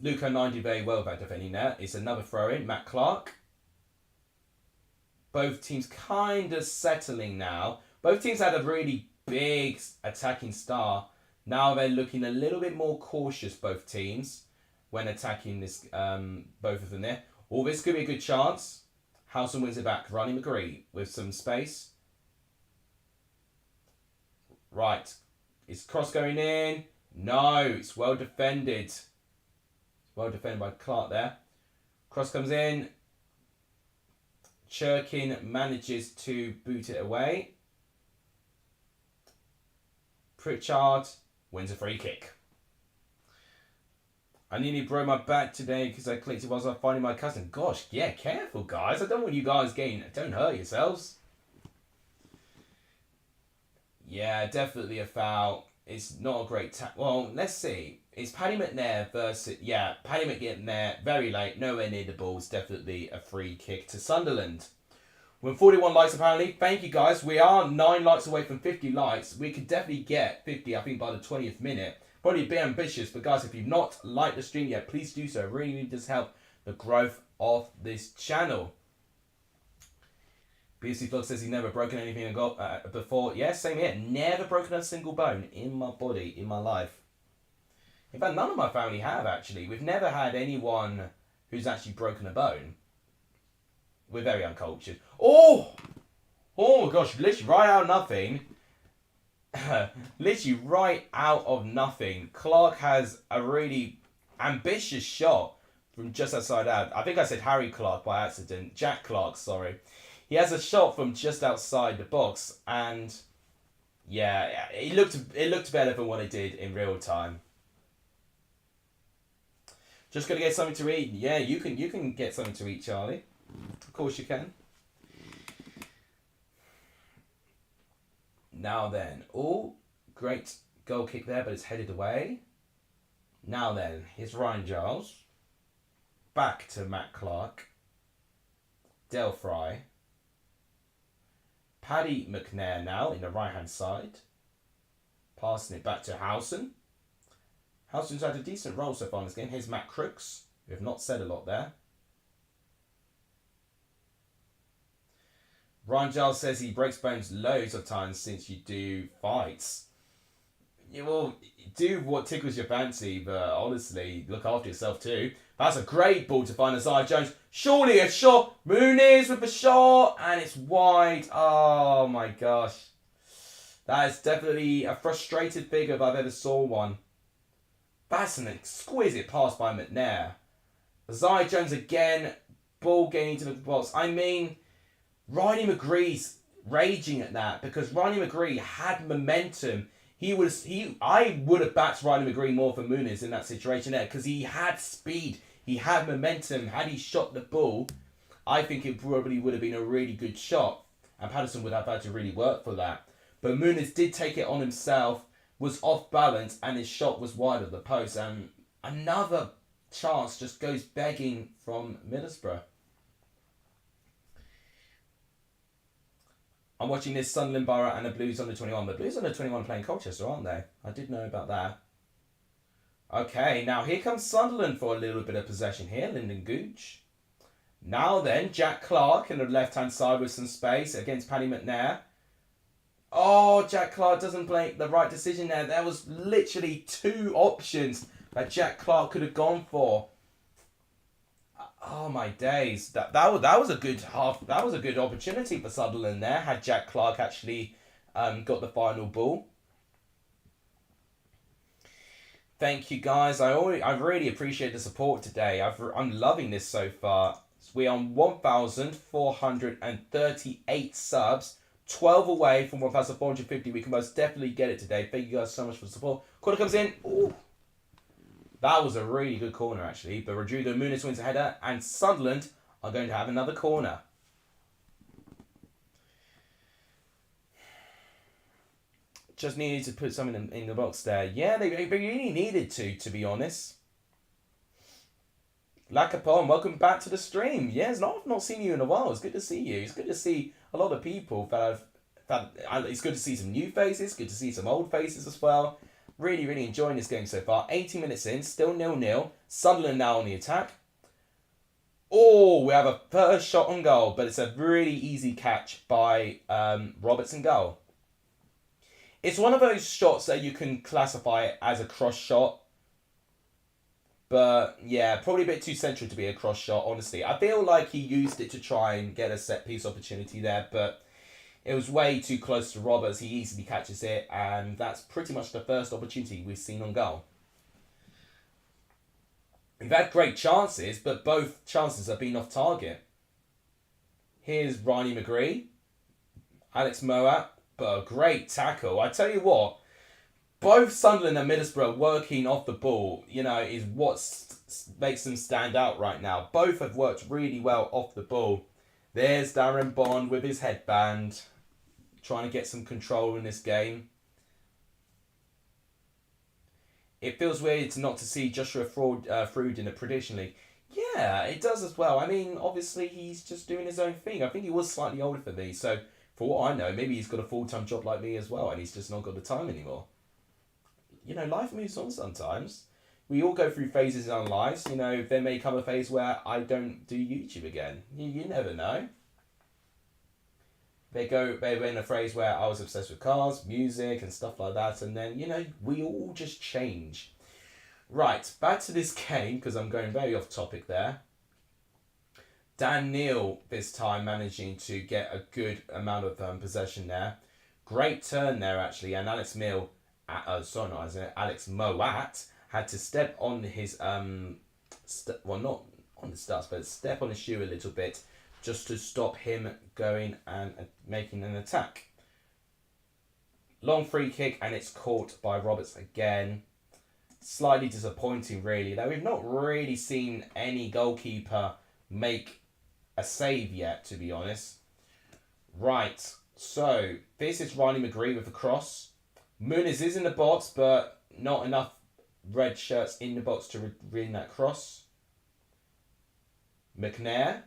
Luca 90 very well back defending that. It's another throw in. Matt Clark. Both teams kind of settling now. Both teams had a really big attacking star. Now they're looking a little bit more cautious, both teams, when attacking this. Both of them there. Oh, this could be a good chance. Howson wins it back. Ronnie McGree with some space. Right. Is cross going in? No, it's well defended. Well defended by Clark there. Cross comes in. Churkin manages to boot it away. Pritchard wins a free kick. I nearly broke my back today because I clicked it whilst I was finding my cousin. Gosh, yeah, careful guys. I don't want you guys don't hurt yourselves. Yeah, definitely a foul. It's not a great well, let's see. It's Paddy McNair versus... Yeah, Paddy McNair, very late, nowhere near the ball. It's definitely a free kick to Sunderland. We're 41 likes apparently. Thank you guys. We are 9 likes away from 50 likes. We could definitely get 50, I think, by the 20th minute. Probably a bit ambitious, but guys, if you've not liked the stream yet, please do so. It really does help the growth of this channel. BC Vlog says he's never broken anything before. Yeah, same here. Never broken a single bone in my body, in my life. In fact, none of my family have, actually. We've never had anyone who's actually broken a bone. We're very uncultured. Oh my gosh, literally right out of nothing. Literally right out of nothing. Clark has a really ambitious shot from just outside out. I think I said Harry Clark by accident. Jack Clark, sorry. He has a shot from just outside the box, and yeah, it looked better than what it did in real time. Just gonna get something to eat. Yeah, you can get something to eat, Charlie. Of course you can. Now then, oh, great goal kick there, but it's headed away. Now then, here's Ryan Giles. Back to Matt Clark. Del Fry. Paddy McNair now in the right-hand side. Passing it back to Howson. Howson's had a decent role so far in this game. Here's Matt Crooks. We have not said a lot there. Ryan Giles says he breaks bones loads of times since you do fights. You will do what tickles your fancy, but honestly, look after yourself too. That's a great ball to find Isaiah Jones. Surely a shot. Muniz with a shot, and it's wide. Oh my gosh. That is definitely a frustrated figure if I've ever saw one. That's an exquisite pass by McNair. Isaiah Jones again. Ball getting into the box. I mean, Ronnie McGree's raging at that because Ronnie McGree had momentum. I would have backed Ronnie McGree more for Muniz in that situation there because he had speed, he had momentum. Had he shot the ball, I think it probably would have been a really good shot, and Patterson would have had to really work for that. But Muniz did take it on himself, was off balance, and his shot was wide of the post. And another chance just goes begging from Middlesbrough. I'm watching this Sunderland Borough and the Blues under 21. The Blues under 21 playing Colchester, aren't they? I did know about that. Okay, now here comes Sunderland for a little bit of possession here. Lyndon Gooch. Now then, Jack Clark in the left-hand side with some space against Paddy McNair. Oh, Jack Clark doesn't make the right decision there. There was literally 2 options that Jack Clark could have gone for. Oh my days! That was a good half. That was a good opportunity for Sunderland there. Had Jack Clark actually got the final ball. Thank you guys. I really appreciate the support today. I'm loving this so far. We're on 1,438 subs. 12 away from 1,450. We can most definitely get it today. Thank you guys so much for the support. Corner comes in. Ooh. That was a really good corner, actually. But Rodrigo Muniz wins a header. And Sunderland are going to have another corner. Just needed to put something in the box there. Yeah, they really needed to be honest. Lacapon, welcome back to the stream. Yeah, I've not seen you in a while. It's good to see you. It's good to see a lot of people it's good to see some new faces. Good to see some old faces as well. Really, really enjoying this game so far. 80 minutes in, still 0-0. Sunderland now on the attack. Oh, we have a first shot on goal, but it's a really easy catch by Robertson goal. It's one of those shots that you can classify as a cross shot. But, yeah, probably a bit too central to be a cross shot, honestly. I feel like he used it to try and get a set-piece opportunity there, but it was way too close to Roberts. He easily catches it, and that's pretty much the first opportunity we've seen on goal. We've had great chances, but both chances have been off target. Here's Ronnie McGree. Alex Moat. But a great tackle. I tell you what, both Sunderland and Middlesbrough working off the ball, is what makes them stand out right now. Both have worked really well off the ball. There's Darren Bond with his headband, trying to get some control in this game. It feels weird not to see Joshua Frood in the Prediction League. Yeah, it does as well. I mean, obviously he's just doing his own thing. I think he was slightly older for me, so for what I know, maybe he's got a full-time job like me as well, and he's just not got the time anymore. Life moves on sometimes. We all go through phases in our lives. There may come a phase where I don't do YouTube again. You never know. They were in a phase where I was obsessed with cars, music, and stuff like that, and then, we all just change. Right, back to this game, because I'm going very off topic there. Dan Neal this time managing to get a good amount of possession there. Great turn there actually, and Alex Moat had to step on his not on the studs, but step on his shoe a little bit just to stop him going and making an attack. Long free kick, and it's caught by Roberts again. Slightly disappointing really. Now we've not really seen any goalkeeper make a save yet, to be honest. Right, so this is Ronnie McGree with a cross. Muniz is in the box, but not enough red shirts in the box to win that cross. McNair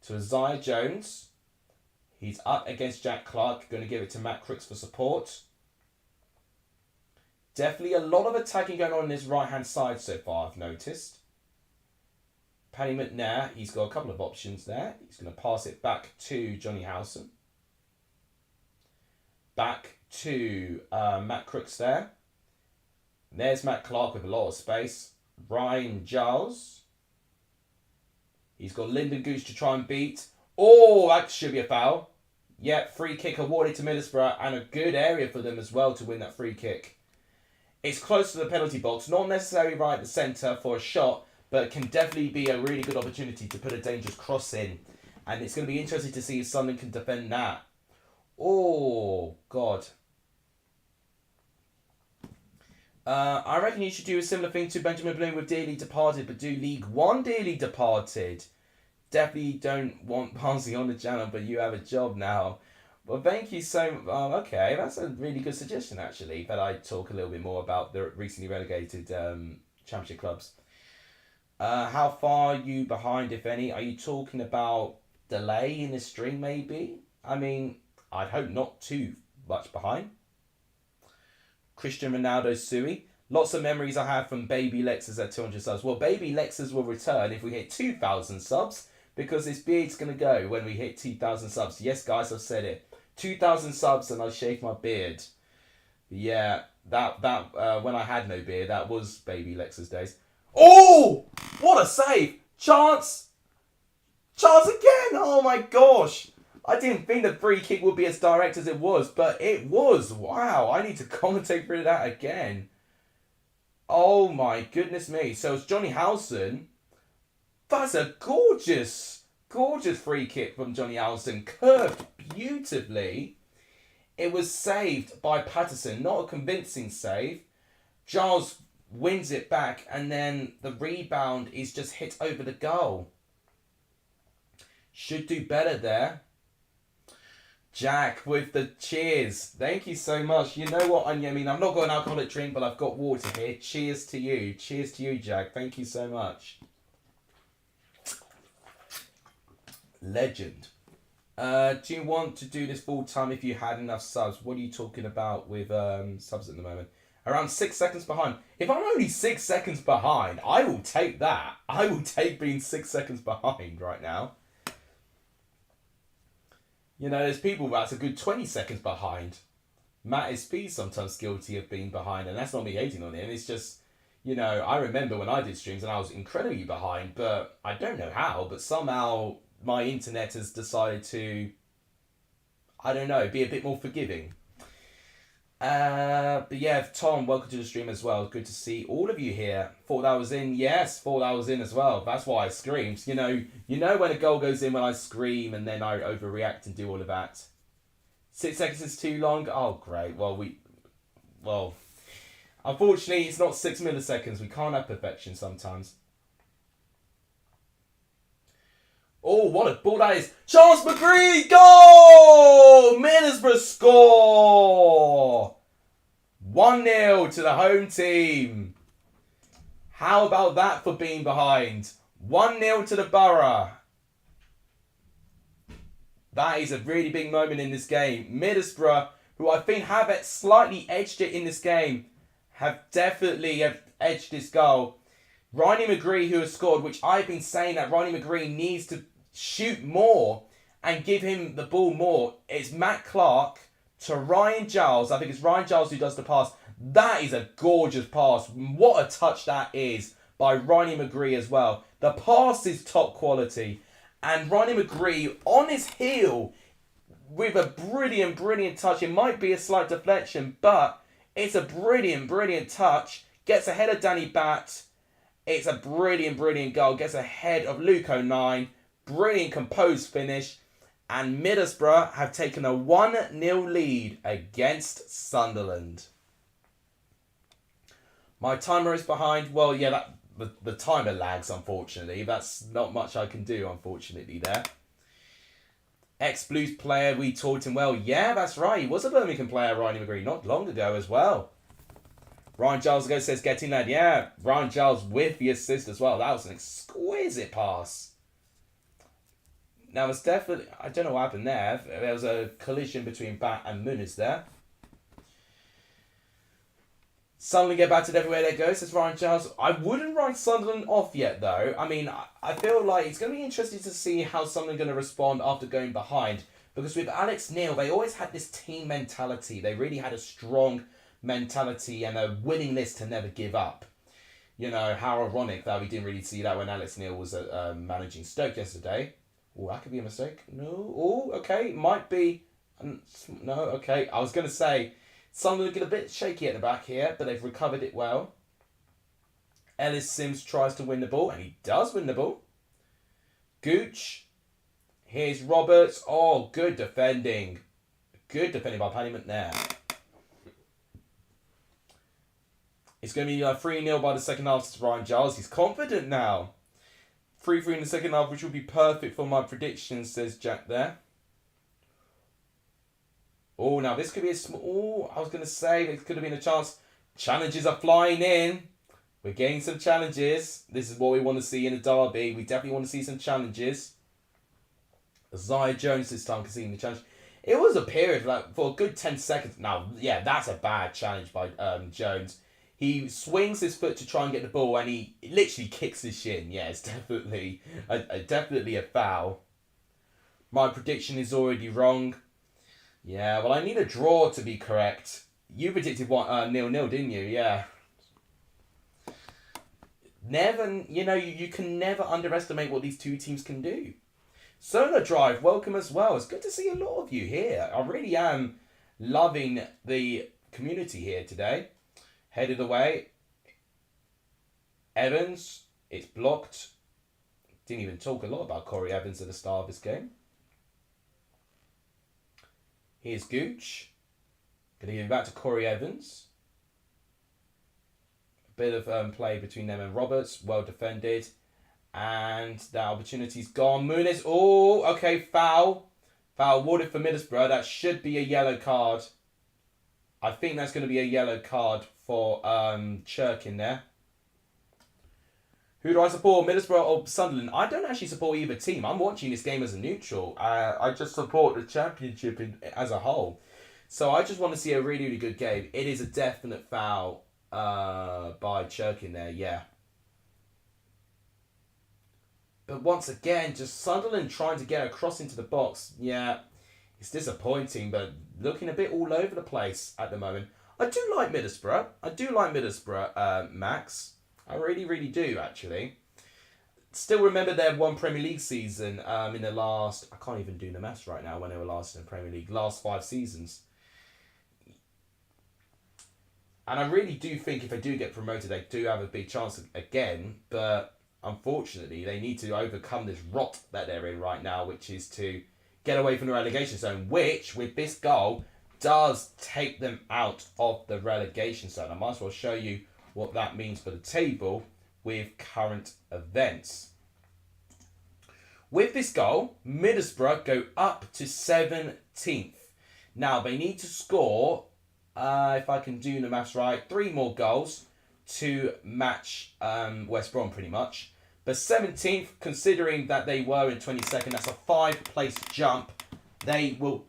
to Isaiah Jones. He's up against Jack Clark, going to give it to Matt Crooks for support. Definitely a lot of attacking going on this right-hand side so far, I've noticed. Paddy McNair, he's got a couple of options there. He's going to pass it back to Johnny Howson. Back to Matt Crooks there. There's Matt Clark with a lot of space. Ryan Giles. He's got Lyndon Gooch to try and beat. Oh, that should be a foul. Yep, free kick awarded to Middlesbrough, and a good area for them as well to win that free kick. It's close to the penalty box, not necessarily right at the centre for a shot, but it can definitely be a really good opportunity to put a dangerous cross in. And it's going to be interesting to see if Sunderland can defend that. Oh, God. I reckon you should do a similar thing to Benjamin Bloom with Dearly Departed, but do League One Dearly Departed. Definitely don't want Barnsley on the channel, but you have a job now. Well, thank you so much. Okay, that's a really good suggestion, actually, that I talk a little bit more about the recently relegated Championship clubs. How far are you behind, if any? Are you talking about delay in the stream, maybe? I mean, I'd hope not too much behind. Christian Ronaldo Sui. Lots of memories I have from Baby Lexus at 200 subs. Well, Baby Lexus will return if we hit 2,000 subs, because this beard's going to go when we hit 2,000 subs. Yes, guys, I've said it. 2,000 subs and I shave my beard. Yeah, that when I had no beard, that was Baby Lexus days. Oh! What a save! Chance! Chance again! Oh my gosh! I didn't think the free kick would be as direct as it was, but it was. Wow, I need to commentate through that again. Oh my goodness me. So it's Johnny Howson. That's a gorgeous, gorgeous free kick from Johnny Howson. Curved beautifully. It was saved by Patterson. Not a convincing save. Giles wins it back, and then the rebound is just hit over the goal. Should do better there. Jack with the cheers. Thank you so much. You know what? I mean, I've not got an alcoholic drink, but I've got water here. Cheers to you. Cheers to you, Jack. Thank you so much. Legend. Do you want to do this full time if you had enough subs? What are you talking about with subs at the moment? Around 6 seconds behind. If I'm only 6 seconds behind, I will take that. I will take being 6 seconds behind right now. You know, there's people that's a good 20 seconds behind. Matt is sometimes guilty of being behind, and that's not me hating on him. It's just, you know, I remember when I did streams and I was incredibly behind, but I don't know how, but somehow my internet has decided to, I don't know, be a bit more forgiving. But yeah, Tom, welcome to the stream as well. Good to see all of you here. Thought that was in. Yes, thought that was in as well. That's why I screamed. You know when a goal goes in when I scream and then I overreact and do all of that. 6 seconds is too long. Oh, great. Well, unfortunately, it's not 6 milliseconds. We can't have perfection sometimes. Oh, what a ball that is. Charles McGree, goal! Middlesbrough score! 1-0 to the home team. How about that for being behind? 1-0 to the Borough. That is a really big moment in this game. Middlesbrough, who I think have slightly edged it in this game, have edged this goal. Ronnie McGree, who has scored, which I've been saying that Ronnie McGree needs to shoot more and give him the ball more. It's Matt Clark to Ryan Giles. I think it's Ryan Giles who does the pass. That is a gorgeous pass. What a touch that is by Ronnie McGree as well. The pass is top quality. And Ronnie McGree on his heel with a brilliant, brilliant touch. It might be a slight deflection, but it's a brilliant, brilliant touch. Gets ahead of Danny Batt. It's a brilliant, brilliant goal. Gets ahead of Luke O'Nien. Brilliant composed finish. And Middlesbrough have taken a 1-0 lead against Sunderland. My timer is behind. Well, yeah, the timer lags, unfortunately. That's not much I can do, unfortunately, there. Ex-Blues player, we taught him well. Yeah, that's right. He was a Birmingham player, Ryan McGree, not long ago as well. Ryan Giles ago says, getting that. Yeah, Ryan Giles with the assist as well. That was an exquisite pass. Now, it's definitely, I don't know what happened there. There was a collision between Bat and Muniz there. Sunderland get battered everywhere they go, says Ryan Giles. I wouldn't write Sunderland off yet, though. I mean, I feel like it's going to be interesting to see how Sunderland are going to respond after going behind. Because with Alex Neil, they always had this team mentality. They really had a strong mentality and a willingness to never give up. You know, how ironic that we didn't really see that when Alex Neil was managing Stoke yesterday. Oh, that could be a mistake. No. Oh, okay. Might be. No, okay. I was going to say, Sunderland get a bit shaky at the back here, but they've recovered it well. Ellis Sims tries to win the ball, and he does win the ball. Gooch. Here's Roberts. Oh, good defending. Good defending by Panniman there. It's going to be 3-0 by the second half to Ryan Giles. He's confident now. 3-3 in the second half, which will be perfect for my predictions, says Jack there. Oh, now this could be a small... I was going to say there could have been a chance. Challenges are flying in. We're getting some challenges. This is what we want to see in a derby. We definitely want to see some challenges. Isaiah Jones this time conceding the challenge. It was a period for a good 10 seconds. Now, yeah, that's a bad challenge by Jones. He swings his foot to try and get the ball, and he literally kicks his shin. Yeah, it's definitely a foul. My prediction is already wrong. Yeah, well, I need a draw to be correct. You predicted 0-0, didn't you? Yeah. Never, you can never underestimate what these two teams can do. Solar Drive, welcome as well. It's good to see a lot of you here. I really am loving the community here today. Headed away. Evans, it's blocked. Didn't even talk a lot about Corey Evans at the start of this game. Here's Gooch. Going to give it back to Corey Evans. A bit of play between them and Roberts. Well defended. And that opportunity's gone. Muniz. Oh, okay, foul. Foul awarded for Middlesbrough. That should be a yellow card. I think that's going to be a yellow card for Churkin there. Who do I support, Middlesbrough or Sunderland? I don't actually support either team. I'm watching this game as a neutral. I just support the championship as a whole. So I just want to see a really, really good game. It is a definite foul by Churkin there, yeah. But once again, just Sunderland trying to get across into the box. Yeah, it's disappointing, but looking a bit all over the place at the moment. I do like Middlesbrough. Max. I really, really do, actually. Still remember their one Premier League season in the last... I can't even do the maths right now when they were last in the Premier League. Last 5 seasons. And I really do think if they do get promoted, they do have a big chance again. But unfortunately, they need to overcome this rot that they're in right now, which is to get away from the relegation zone, which, with this goal, does take them out of the relegation zone. I might as well show you what that means for the table with current events. With this goal, Middlesbrough go up to 17th. Now, they need to score, if I can do the maths right, 3 more goals to match West Brom pretty much. But 17th, considering that they were in 22nd, that's a 5-place jump. They will...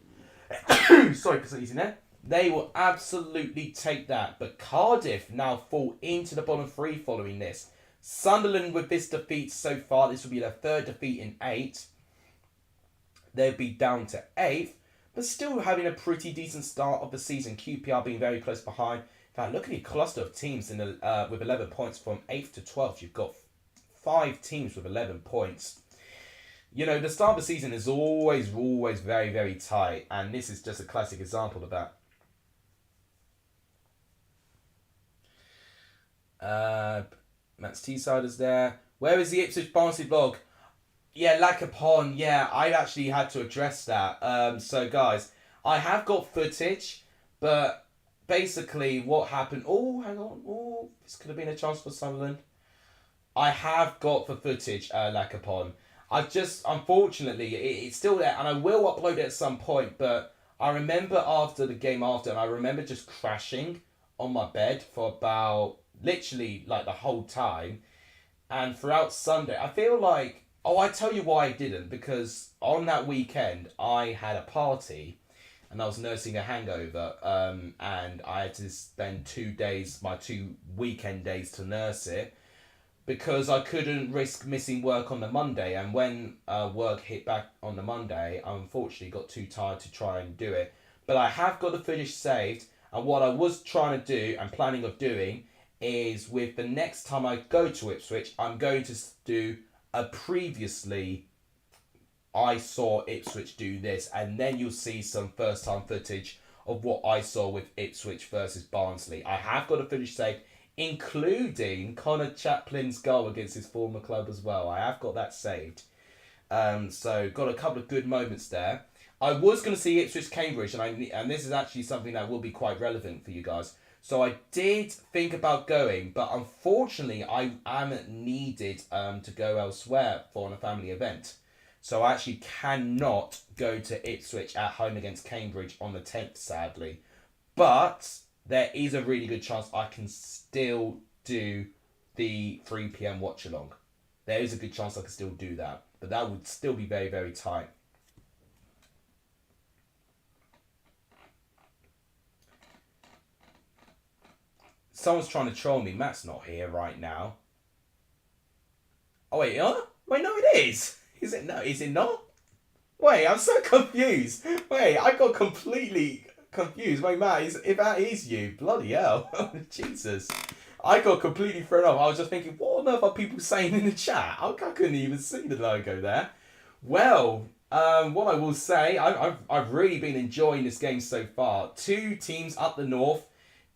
Sorry for sneezing there. They will absolutely take that. But Cardiff now fall into the bottom 3 following this. Sunderland, with this defeat so far, this will be their 3rd defeat in 8. They'll be down to 8th, but still having a pretty decent start of the season. QPR being very close behind. In fact, look at the cluster of teams in the with 11 points from 8th to 12th. You've got 5 teams with 11 points. You know, the start of the season is always very, very tight, and this is just a classic example of that. Matt's Teesider's there. Where is the Ipswich Barnsley vlog? Yeah, lack upon. Yeah, I actually had to address that. So guys, I have got footage, but basically what happened... Oh, hang on. Oh, this could have been a chance for Sunderland. I have got the footage, lack upon. I've just, unfortunately, it's still there, and I will upload it at some point, but I remember after the game after, and I remember just crashing on my bed for about... literally like the whole time, and throughout Sunday I feel like, I tell you why I didn't, because on that weekend I had a party and I was nursing a hangover, and I had to spend 2 days, my 2 weekend days, to nurse it, because I couldn't risk missing work on the Monday. And when work hit back on the Monday, I unfortunately got too tired to try and do it. But I have got the footage saved, and what I was trying to do and planning of doing is, with the next time I go to Ipswich, I'm going to do a previously I saw Ipswich do this, and then you'll see some first time footage of what I saw with Ipswich versus Barnsley. I have got a footage saved, including Connor Chaplin's goal against his former club as well. I have got that saved. So got a couple of good moments there. I was going to see Ipswich Cambridge, and this is actually something that will be quite relevant for you guys. So I did think about going, but unfortunately I am needed to go elsewhere for a family event. So I actually cannot go to Ipswich at home against Cambridge on the 10th, sadly. But there is a really good chance I can still do the 3 p.m. watch-along. There is a good chance I can still do that. But that would still be very, very tight. Someone's trying to troll me. Matt's not here right now. Oh, wait, huh? Wait, no, it is. Is it? No, is it not? Wait, I'm so confused. Wait, I got completely confused. Wait, Matt, if that is you, bloody hell. Jesus. I got completely thrown off. I was just thinking, what on earth are people saying in the chat? I couldn't even see the logo there. Well, what I will say, I've really been enjoying this game so far. 2 teams up the north,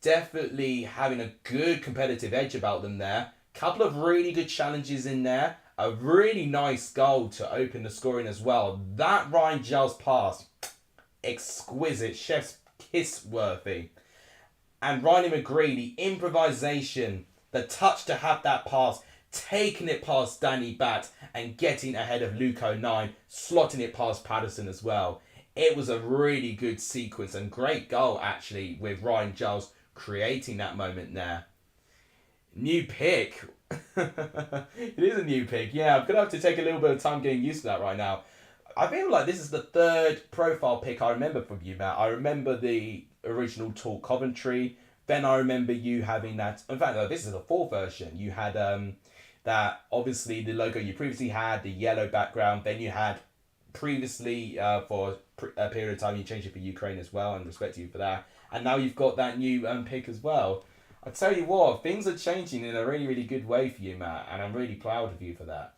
definitely having a good competitive edge about them there. Couple of really good challenges in there. A really nice goal to open the scoring as well. That Ryan Giles pass, exquisite, chef's kiss worthy. And Riley McGree, the improvisation, the touch to have that pass, taking it past Danny Batt and getting ahead of Luke 09, slotting it past Patterson as well. It was a really good sequence and great goal actually with Ryan Giles creating that moment there. New pick. It is a new pick. Yeah, I'm going to have to take a little bit of time getting used to that right now. I feel like this is the third profile pick I remember from you, Matt. I remember the original Talk Coventry. Then I remember you having that. In fact, no, this is the fourth version. You had that, obviously, the logo you previously had, the yellow background. Then you had previously, for a period of time, you changed it for Ukraine as well, and respect to you for that. And now you've got that new pick as well. I tell you what, things are changing in a really, really good way for you, Matt, and I'm really proud of you for that.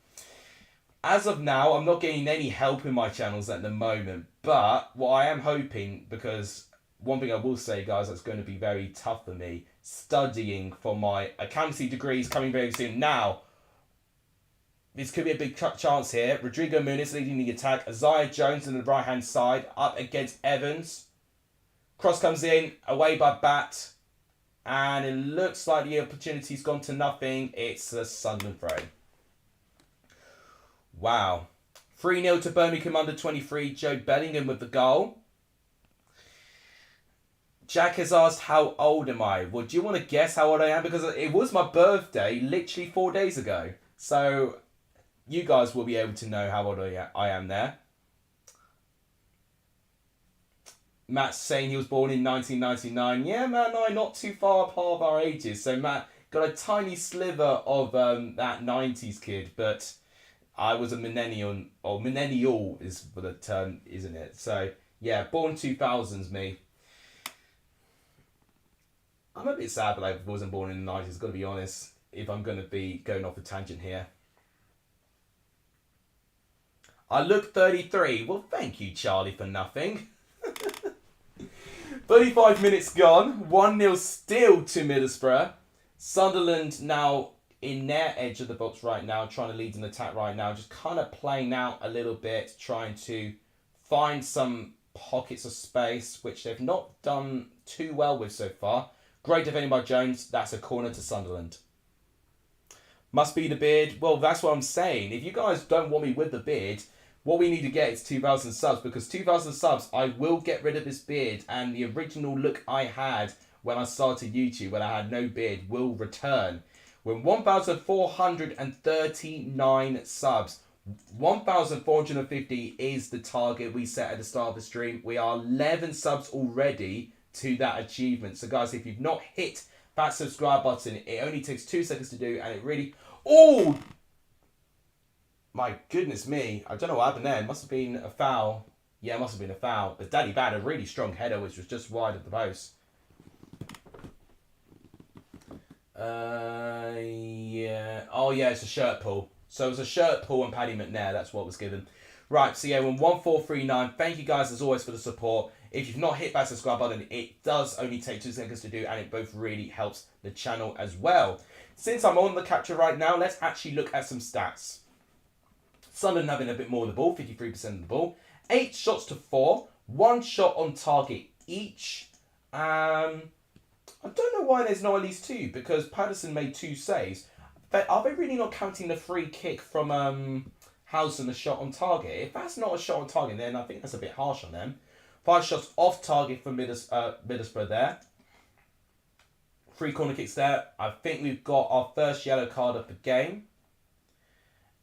As of now, I'm not getting any help in my channels at the moment, but what I am hoping, because one thing I will say, guys, that's going to be very tough for me, studying for my accountancy degrees coming very soon. Now, this could be a big chance here. Rodrigo Muniz leading the attack. Isaiah Jones on the right-hand side, up against Evans. Cross comes in, away by Batt. And it looks like the opportunity's gone to nothing. It's a Sunderland throw. Wow. 3-0 to Birmingham under 23. Joe Bellingham with the goal. Jack has asked, how old am I? Well, do you want to guess how old I am? Because it was my birthday literally 4 days ago. So you guys will be able to know how old I am there. Matt's saying he was born in 1999. Yeah, Matt and I not too far apart of our ages. So Matt got a tiny sliver of that 90s kid. But I was a millennial, or millennial is for the term, isn't it? So yeah, born 2000s me. I'm a bit sad that I wasn't born in the 90s, got to be honest, if I'm going to be going off a tangent here. I look 33. Well, thank you, Charlie, for nothing. 35 minutes gone. 1-0 still to Middlesbrough. Sunderland now in their edge of the box right now, trying to lead an attack right now, just kind of playing out a little bit, trying to find some pockets of space, which they've not done too well with so far. Great defending by Jones. That's a corner to Sunderland. Must be the beard. Well, that's what I'm saying. If you guys don't want me with the beard, what we need to get is 2,000 subs, because 2,000 subs, I will get rid of this beard, and the original look I had when I started YouTube, when I had no beard, will return. When 1,439 subs, 1,450 is the target we set at the start of the stream. We are 11 subs already to that achievement. So guys, if you've not hit that subscribe button, it only takes 2 seconds to do, and it really... Oh! My goodness me. I don't know what happened there. It must have been a foul. Yeah, it must have been a foul. But Daddy Bad, a really strong header, which was just wide of the post. Yeah. Oh, yeah, it's a shirt pull. So it was a shirt pull and Paddy McNair. That's what was given. Right, so yeah, we're 1,439. Thank you guys, as always, for the support. If you've not hit that subscribe button, it does only take 2 seconds to do, and it both really helps the channel as well. Since I'm on the capture right now, let's actually look at some stats. Sunderland having a bit more of the ball, 53% of the ball. 8 shots to 4. 1 shot on target each. I don't know why there's not at least 2, because Patterson made 2 saves. But are they really not counting the free kick from Howson, a shot on target? If that's not a shot on target, then I think that's a bit harsh on them. 5 shots off target for Middlesbrough there. 3 corner kicks there. I think we've got our first yellow card of the game.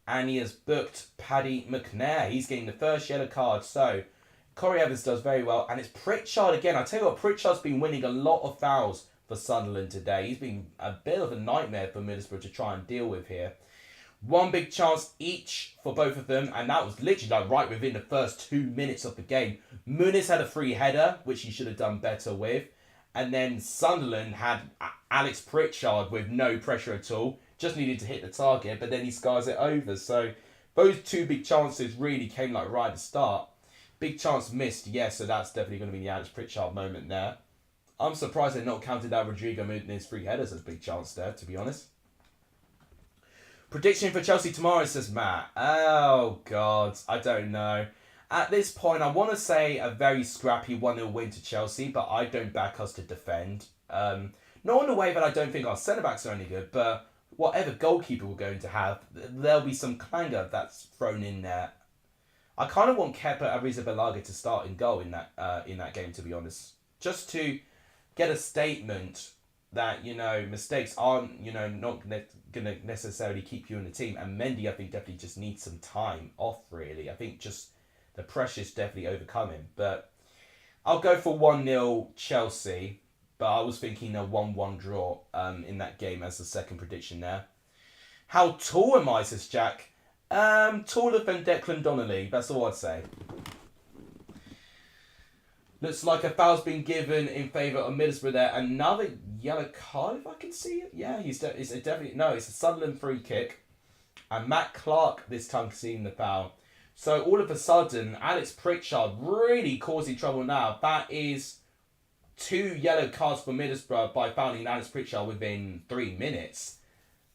And he has booked Paddy McNair. He's getting the first yellow card. So, Corey Evans does very well. And it's Pritchard again. I tell you what, Pritchard's been winning a lot of fouls for Sunderland today. He's been a bit of a nightmare for Middlesbrough to try and deal with here. 1 big chance each for both of them. And that was literally like right within the first 2 minutes of the game. Muniz had a free header, which he should have done better with. And then Sunderland had Alex Pritchard with no pressure at all. Just needed to hit the target, but then he scars it over. So those 2 big chances really came like right at the start. Big chance missed, yes, so that's definitely going to be the Alex Pritchard moment there. I'm surprised they've not counted out Rodrigo Muniz free headers as big chance there, to be honest. Prediction for Chelsea tomorrow, says Matt. Oh, God. I don't know. At this point, I want to say a very scrappy 1-0 win to Chelsea, but I don't back us to defend. Not in a way that I don't think our centre-backs are any good, but whatever goalkeeper we're going to have, there'll be some clanger that's thrown in there. I kind of want Kepa Arrizabalaga to start in goal in that game, to be honest. Just to get a statement that, mistakes aren't, not going to necessarily keep you in the team. And Mendy, I think, definitely just needs some time off, really. I think just the pressure's definitely overcome him. But I'll go for 1-0 Chelsea. But I was thinking a 1-1 draw in that game as the second prediction there. How tall am I, says Jack? Taller than Declan Donnelly. That's all I'd say. Looks like a foul's been given in favour of Middlesbrough there. Another yellow card, if I can see it. Yeah, it's definitely... No, it's a Sunderland free kick. And Matt Clark this time seeing the foul. So all of a sudden, Alex Pritchard really causing trouble now. That is 2 yellow cards for Middlesbrough by fouling Alex Pritchard within 3 minutes.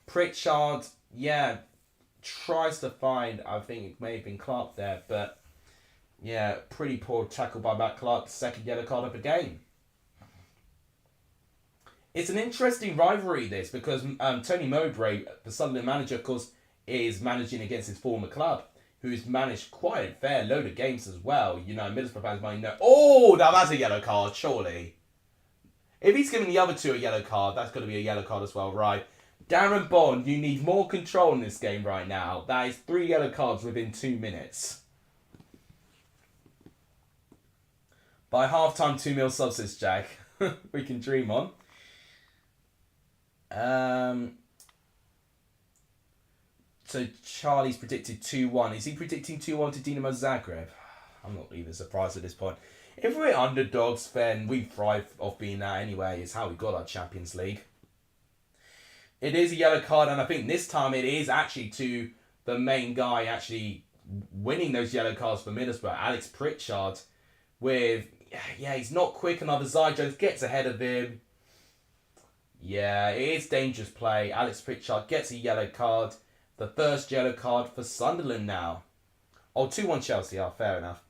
Pritchard, yeah, tries to find... I think it may have been Clark there, but... Yeah, pretty poor tackle by Matt Clark. Second yellow card of the game. It's an interesting rivalry, this, because Tony Mowbray, the Sunderland manager, of course, is managing against his former club, who's managed quite a fair load of games as well. Middlesbrough fans might know. Oh, now that's a yellow card, surely. If he's giving the other 2 a yellow card, that's going to be a yellow card as well, right? Darren Bond, you need more control in this game right now. That is 3 yellow cards within 2 minutes. By half-time, 2-0 subs, says Jack. We can dream on. So Charlie's predicted 2-1. Is he predicting 2-1 to Dinamo Zagreb? I'm not even surprised at this point. If we're underdogs, then we thrive off being that anyway. It's how we got our Champions League. It is a yellow card, and I think this time it is actually to the main guy actually winning those yellow cards for Middlesbrough, Alex Pritchard, with... Yeah, he's not quick enough. Zai Jones gets ahead of him. Yeah, it is dangerous play. Alex Pritchard gets a yellow card. The first yellow card for Sunderland now. Oh, 2-1 Chelsea. Oh, fair enough.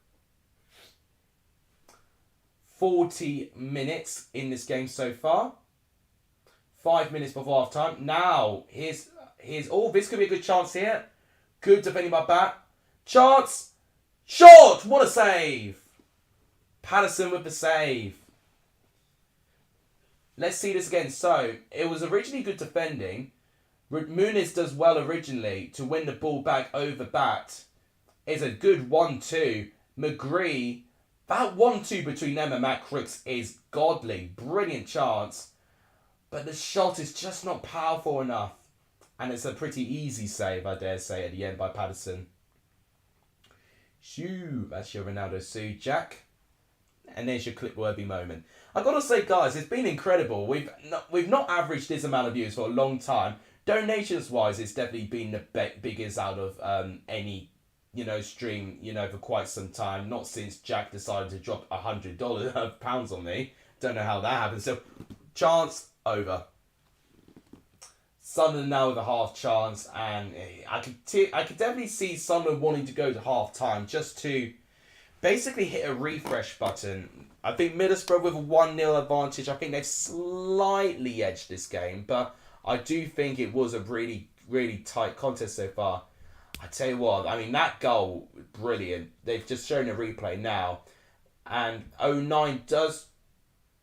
40 minutes in this game so far. 5 minutes before half time. Now, here's oh, this could be a good chance here. Good defending by Bat. Chance. Shot. What a save. Patterson with the save. Let's see this again. So, it was originally good defending. Muniz does well originally to win the ball back over Bat. It's a good 1-2. McGree, that 1-2 between them and Matt Crooks is godly. Brilliant chance. But the shot is just not powerful enough. And it's a pretty easy save, I dare say, at the end by Patterson. Shoo, that's your Ronaldo Sue, Jack. And there's your clip-worthy moment. I've got to say, guys, it's been incredible. We've not averaged this amount of views for a long time. Donations-wise, it's definitely been the biggest out of any, stream, for quite some time. Not since Jack decided to drop $100 pounds on me. Don't know how that happened. So, chance over. Sunderland now with a half chance, and I could definitely see Sunderland wanting to go to half time just to basically hit a refresh button. I think Middlesbrough with a 1-0 advantage. I think they've slightly edged this game, but I do think it was a really, really tight contest so far. I tell you what, I mean, that goal, brilliant. They've just shown a replay now, and 09 does...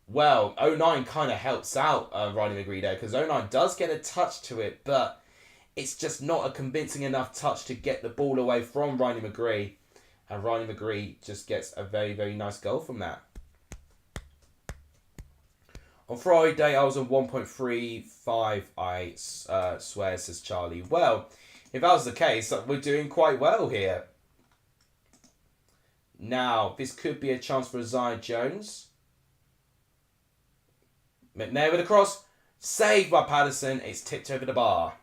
Well, 09 kind of helps out Riley McGree there, because 09 does get a touch to it, but it's just not a convincing enough touch to get the ball away from Riley McGree. And Riley McGree just gets a very, very nice goal from that. On Friday, I was on 1.35, I swear, says Charlie. Well, if that was the case, we're doing quite well here. Now, this could be a chance for Zai Jones. McNair with a cross. Saved by Patterson. It's tipped over the bar.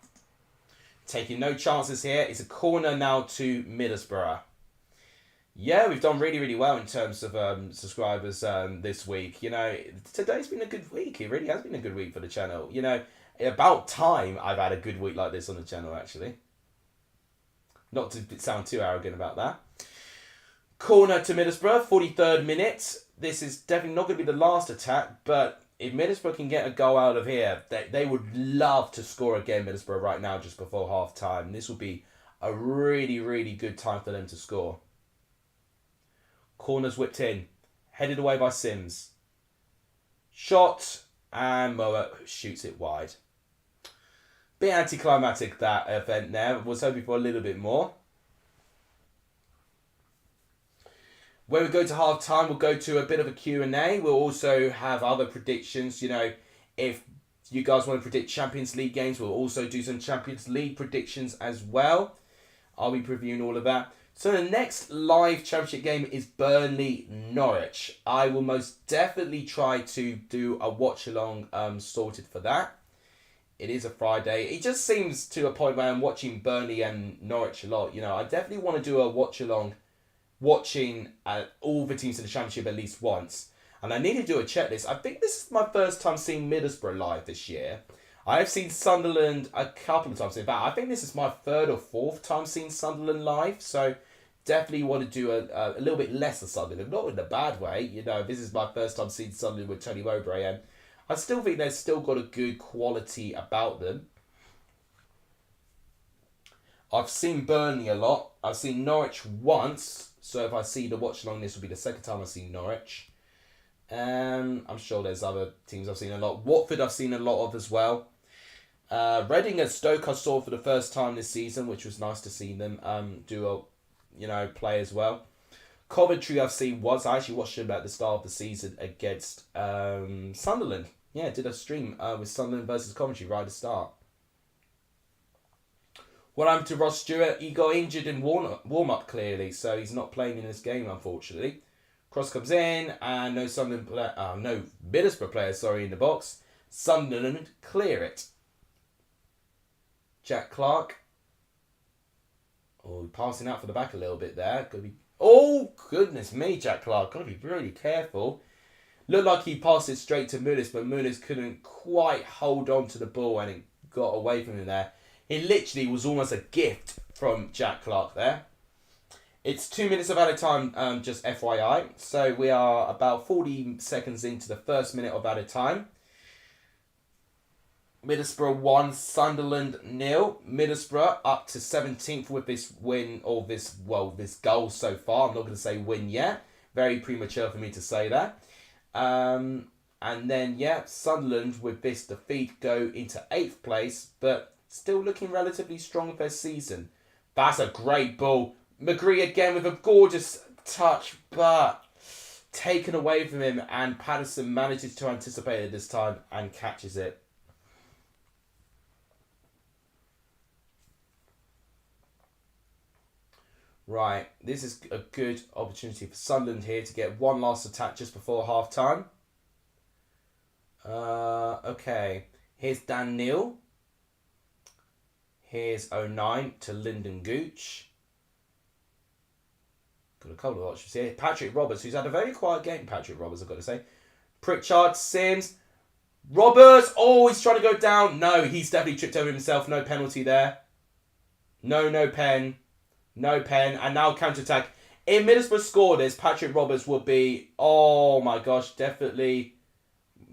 Taking no chances here. It's a corner now to Middlesbrough. Yeah, we've done really, really well in terms of subscribers this week. Today's been a good week. It really has been a good week for the channel. About time I've had a good week like this on the channel, actually. Not to sound too arrogant about that. Corner to Middlesbrough, 43rd minute. This is definitely not going to be the last attack, but if Middlesbrough can get a goal out of here, they would love to score again, Middlesbrough, right now, just before half-time. This would be a really, really good time for them to score. Corner's whipped in. Headed away by Sims. Shot, and Moa shoots it wide. Bit anticlimactic, that event there. Was hoping for a little bit more. When we go to half time, we'll go to a bit of a Q&A. We'll also have other predictions. You know, if you guys want to predict Champions League games, we'll also do some Champions League predictions as well. I'll be previewing all of that. So the next live championship game is Burnley-Norwich. I will most definitely try to do a watch-along sorted for that. It is a Friday. It just seems to a point where I'm watching Burnley and Norwich a lot. You know, I definitely want to do a watch-along, watching all the teams in the Championship at least once. And I need to do a checklist. I think this is my first time seeing Middlesbrough live this year. I have seen Sunderland a couple of times. In fact, I think this is my third or fourth time seeing Sunderland live. So definitely want to do a little bit less of Sunderland. Not in a bad way. You know, this is my first time seeing Sunderland with Tony Mowbray. And I still think they've still got a good quality about them. I've seen Burnley a lot. I've seen Norwich once. So if I see the watch along, this will be the second time I've seen Norwich. I'm sure there's other teams I've seen a lot. Watford I've seen a lot of as well. Reading and Stoke I saw for the first time this season, which was nice to see them play as well. Coventry I've seen once. I actually watched them at the start of the season against Sunderland. Yeah, did a stream with Sunderland versus Coventry right at the start. What happened to Ross Stewart? He got injured in warm-up clearly, so he's not playing in this game, unfortunately. Cross comes in, and no Middlesbrough players, in the box. Sunderland clear it. Jack Clark. Oh, passing out for the back a little bit there. Oh, goodness me, Jack Clark. Got to be really careful. Looked like he passed it straight to Muniz, but Muniz couldn't quite hold on to the ball, and it got away from him there. It literally was almost a gift from Jack Clark there. It's 2 minutes of added time, just FYI. So we are about 40 seconds into the first minute of added time. Middlesbrough 1, Sunderland 0. Middlesbrough up to 17th with this win, or this goal so far. I'm not going to say win yet. Very premature for me to say that. And then, Sunderland with this defeat go into 8th place, but still looking relatively strong for their season. That's a great ball. McGree again with a gorgeous touch, but taken away from him, and Patterson manages to anticipate it this time and catches it. Right, this is a good opportunity for Sunderland here to get one last attack just before half-time. Okay, here's Dan Neal. Here's 09 to Lyndon Gooch. Got a couple of options here. Patrick Roberts, who's had a very quiet game, Patrick Roberts, I've got to say. Pritchard, Sims. Roberts, he's trying to go down. No, he's definitely tripped over himself. No penalty there. No pen. No pen. And now counter-attack. If Middlesbrough score this, Patrick Roberts will be, oh my gosh, definitely.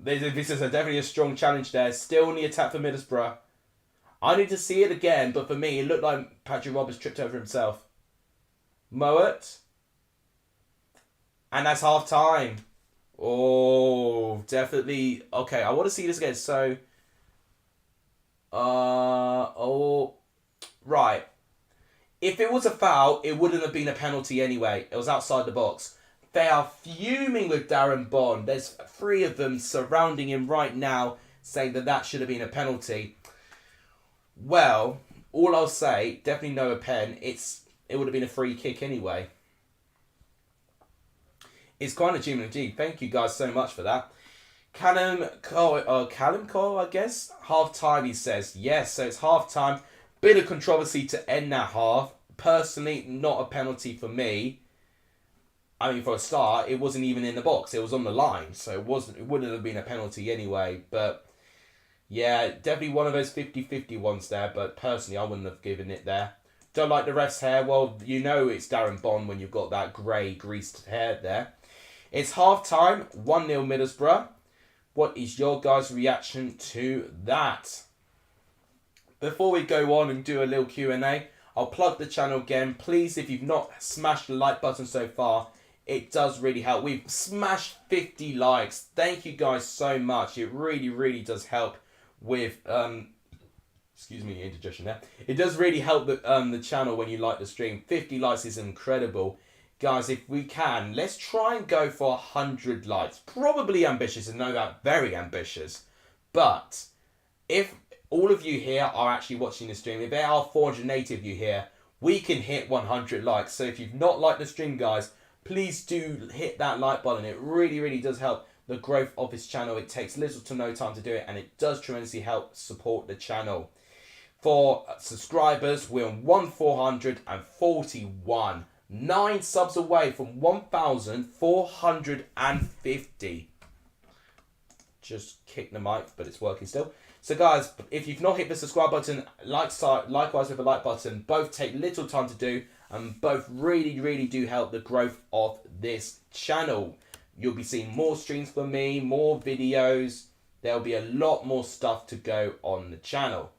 This is definitely a strong challenge there. Still on the attack for Middlesbrough. I need to see it again, but for me, it looked like Patrick Roberts tripped over himself. Mowat. And that's half time. Oh, definitely. Okay, I want to see this again. So, right. If it was a foul, it wouldn't have been a penalty anyway. It was outside the box. They are fuming with Darren Bond. There's 3 of them surrounding him right now, saying that should have been a penalty. Well, all I'll say, definitely no pen. It would have been a free kick anyway. It's quite achievement indeed. Thank you guys so much for that. Callum Cole, I guess. Half time, he says. Yes, so it's half time. Bit of controversy to end that half. Personally, not a penalty for me. I mean, for a start, it wasn't even in the box. It was on the line, so it wouldn't have been a penalty anyway. But Yeah, definitely one of those 50-50 ones there, but personally I wouldn't have given it there. Don't like the ref's hair? Well, you know it's Darren Bond when you've got that grey, greased hair there. It's half-time, 1-0 Middlesbrough. What is your guys' reaction to that? Before we go on and do a little Q&A, I'll plug the channel again. Please, if you've not smashed the like button so far, it does really help. We've smashed 50 likes. Thank you guys so much. It really, really does help with... excuse me, indigestion there. It does really help the channel when you like the stream. 50 likes is incredible. Guys, if we can, let's try and go for 100 likes. Probably ambitious, and no doubt very ambitious. But if all of you here are actually watching the stream, if there are 480 of you here, we can hit 100 likes. So if you've not liked the stream, guys, please do hit that like button. It really, really does help the growth of this channel. It takes little to no time to do it, and it does tremendously help support the channel. For subscribers, we're on 1,441. 9 subs away from 1,450. Just kick the mic, but it's working still. So guys, if you've not hit the subscribe button, likewise with the like button, both take little time to do, and both really, really do help the growth of this channel. You'll be seeing more streams from me, more videos. There'll be a lot more stuff to go on the channel.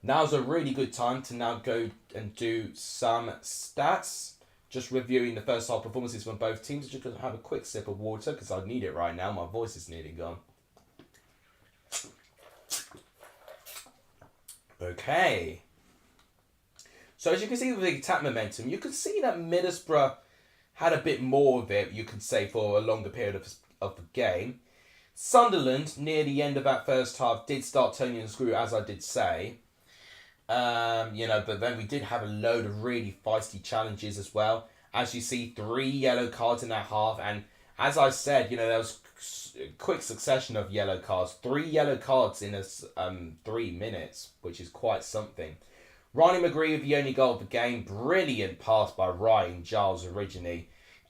Now's a really good time to now go and do some stats. Just reviewing the first half performances from both teams. Just going to have a quick sip of water because I need it right now. My voice is nearly gone. Okay. So as you can see with the attack momentum, you can see that Middlesbrough had a bit more of it, you could say, for a longer period of the game. Sunderland, near the end of that first half, did start turning the screw, as I did say. But then we did have a load of really feisty challenges as well. As you see, 3 yellow cards in that half. And as I said, there was a quick succession of yellow cards. 3 yellow cards in 3 minutes, which is quite something. Ronnie McGree with the only goal of the game. Brilliant pass by Ryan Giles originally.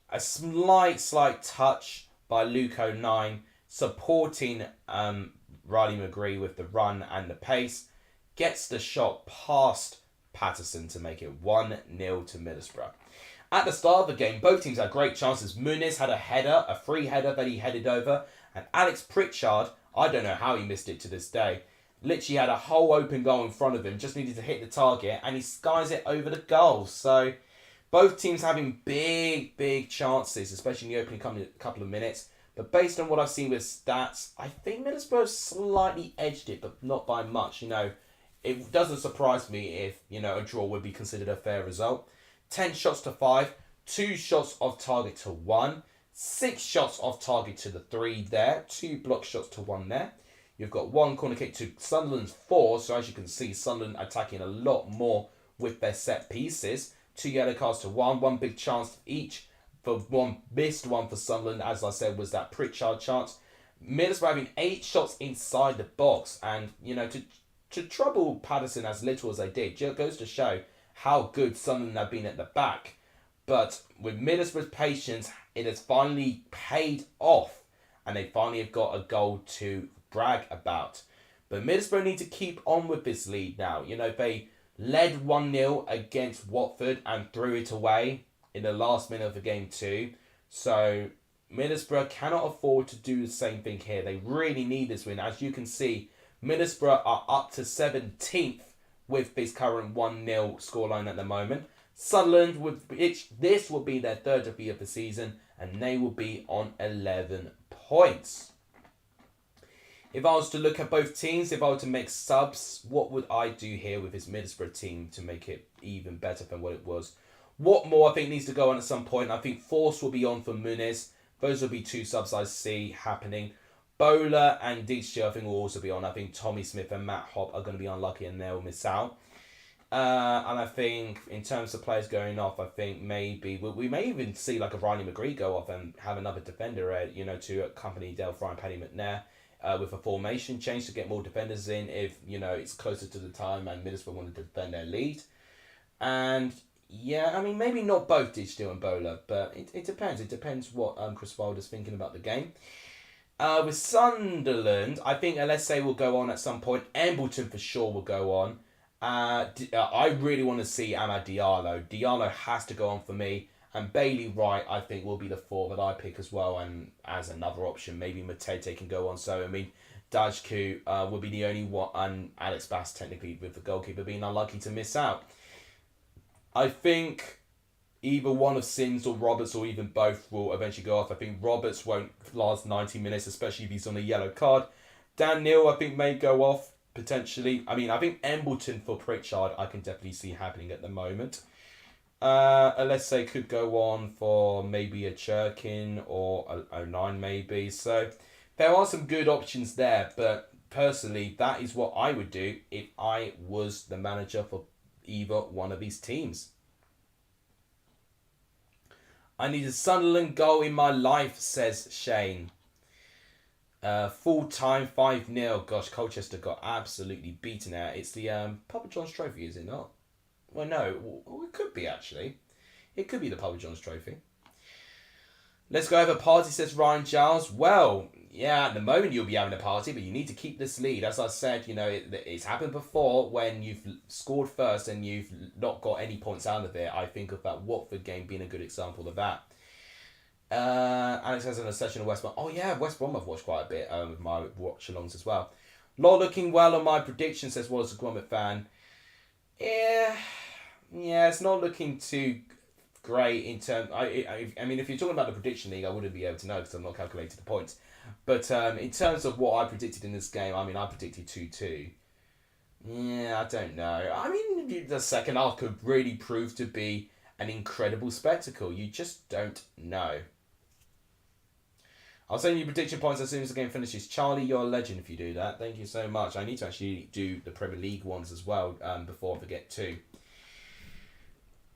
A slight touch by Luke O'Nien, supporting Riley McGree with the run and the pace. Gets the shot past Patterson to make it 1-0 to Middlesbrough. At the start of the game, both teams had great chances. Muniz had a header, a free header that he headed over. And Alex Pritchard, I don't know how he missed it to this day, literally had a whole open goal in front of him, just needed to hit the target, and he skies it over the goal. So both teams having big chances, especially in the opening couple of minutes. But based on what I've seen with stats, I think Middlesbrough slightly edged it, but not by much. It doesn't surprise me if, a draw would be considered a fair result. 10 shots to 5, 2 shots off target to 1, 6 shots off target to the 3 there, 2 block shots to 1 there. You've got 1 corner kick to Sunderland's 4, so as you can see, Sunderland attacking a lot more with their set pieces. 2 yellow cards to 1 big chance each. For 1 missed one for Sunderland, as I said, was that Pritchard chance. Middlesbrough having 8 shots inside the box, and, to trouble Patterson as little as they did, it goes to show how good Sunderland have been at the back. But with Middlesbrough's patience, it has finally paid off, and they finally have got a goal to brag about. But Middlesbrough need to keep on with this lead now. They led 1-0 against Watford and threw it away in the last minute of the game too. So Middlesbrough cannot afford to do the same thing here. They really need this win. As you can see, Middlesbrough are up to 17th with this current 1-0 scoreline at the moment. Sunderland, this will be their 3rd defeat of the season, and they will be on 11 points. If I was to look at both teams, if I were to make subs, what would I do here with this Middlesbrough team to make it even better than what it was? What more I think needs to go on at some point. I think Force will be on for Muniz. Those will be 2 subs I see happening. Bowler and Dijkstra I think will also be on. I think Tommy Smith and Matt Hopp are going to be unlucky and they'll miss out. And I think in terms of players going off, I think maybe we may even see like a Riley McGree go off and have another defender, to accompany Del Fry and Paddy McNair with a formation change to get more defenders in if, it's closer to the time and Middlesbrough wanted to defend their lead. And yeah, I mean, maybe not both Dijkstra and Bowler, but it depends. It depends what Chris Wilder's thinking about the game. With Sunderland, I think LSA will go on at some point. Embleton for sure will go on. I really want to see Amad Diallo. Diallo has to go on for me. And Bailey Wright, I think, will be the four that I pick as well. And as another option, maybe Matete can go on. So, I mean, Dajku will be the only one. And Alex Bass, technically, with the goalkeeper being unlucky to miss out. I think either one of Sims or Roberts or even both will eventually go off. I think Roberts won't last 90 minutes, especially if he's on a yellow card. Dan Neil, I think, may go off, potentially. I mean, I think Embleton for Pritchard, I can definitely see happening at the moment. Alesse could go on for maybe a Churkin or a 09 maybe. So there are some good options there, but personally, that is what I would do if I was the manager for either one of these teams. I need a Sunderland goal in my life, says Shane. Full time 5-0. Gosh, Colchester got absolutely beaten out. It's the Papa John's Trophy, is it not? Well, no, it could be actually. It could be the Papa John's Trophy. Let's go have a party, says Ryan Giles. Well, yeah, at the moment you'll be having a party, but you need to keep this lead. As I said, you know, it's happened before when you've scored first and you've not got any points out of it. I think of that Watford game being a good example of that. Alex has an session of West Brom. Oh yeah, West Brom I've watched quite a bit with my watch-alongs as well. Not looking well on my prediction, says Wallace, a Gromit fan. Yeah, it's not looking too great in terms. I mean, if you're talking about the prediction league, I wouldn't be able to know because I've not calculated the points. But in terms of what I predicted in this game, I mean, I predicted 2-2. Yeah, I don't know. I mean, the second half could really prove to be an incredible spectacle. You just don't know. I'll send you prediction points as soon as the game finishes. Charlie, you're a legend if you do that. Thank you so much. I need to actually do the Premier League ones as well before I forget too.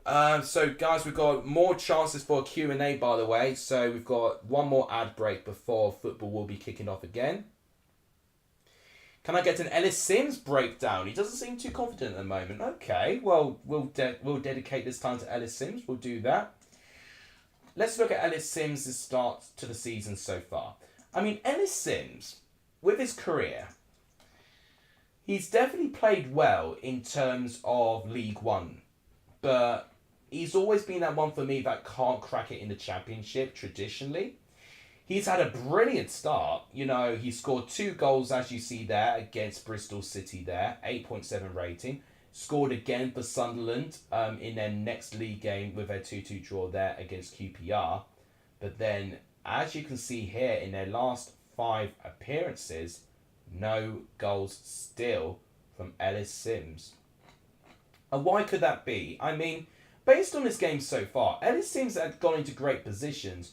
So guys, we've got more chances for a Q&A, by the way. So we've got one more ad break before football will be kicking off again. Can I get an Ellis Sims breakdown? He doesn't seem too confident at the moment. Okay, well, we'll dedicate this time to Ellis Sims. We'll do that. Let's look at Ellis Sims' start to the season so far. I mean, Ellis Sims, with his career, he's definitely played well in terms of League One. But he's always been that one for me that can't crack it in the Championship traditionally. He's had a brilliant start. You know, he scored 2 goals, as you see there, against Bristol City there. 8.7 rating. Scored again for Sunderland in their next league game with their 2-2 draw there against QPR. But then, as you can see here, in their last 5 appearances, no goals still from Ellis Sims. And why could that be? I mean, based on this game so far, Ellis Sims has gone into great positions,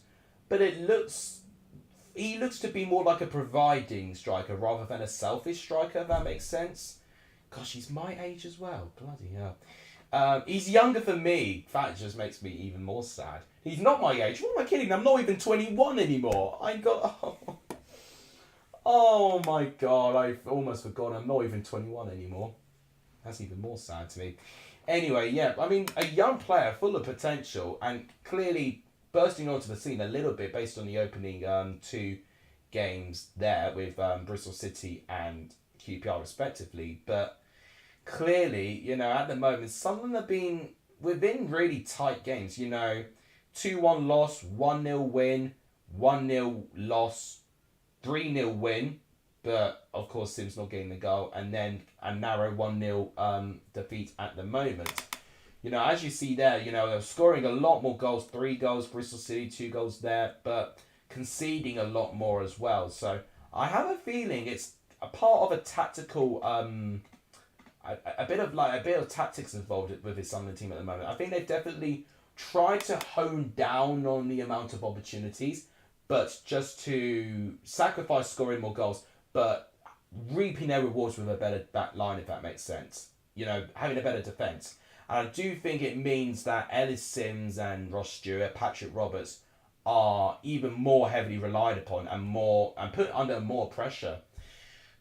but he looks to be more like a providing striker rather than a selfish striker, if that makes sense. Gosh, he's my age as well. Bloody hell. He's younger than me. That just makes me even more sad. He's not my age. What am I kidding? I'm not even 21 anymore. Oh my god, I've almost forgotten. I'm not even 21 anymore. That's even more sad to me. Anyway, yeah, I mean, a young player full of potential and clearly bursting onto the scene a little bit based on the opening 2 games there with Bristol City and QPR respectively. But clearly, you know, at the moment, Sunderland have been within really tight games. You know, 2-1 loss, 1-0 win, 1-0 loss, 3-0 win. But, of course, Sims not getting the goal. And then a narrow 1-0 defeat at the moment. You know, as you see there, you know, they're scoring a lot more goals. 3 goals, Bristol City, 2 goals there. But conceding a lot more as well. So, I have a feeling it's a part of a tactical... a bit of tactics involved with this Sunderland team at the moment. I think they've definitely tried to hone down on the amount of opportunities. But just to sacrifice scoring more goals... but reaping their rewards with a better back line, if that makes sense. You know, having a better defence. And I do think it means that Ellis Sims and Ross Stewart, Patrick Roberts, are even more heavily relied upon and put under more pressure.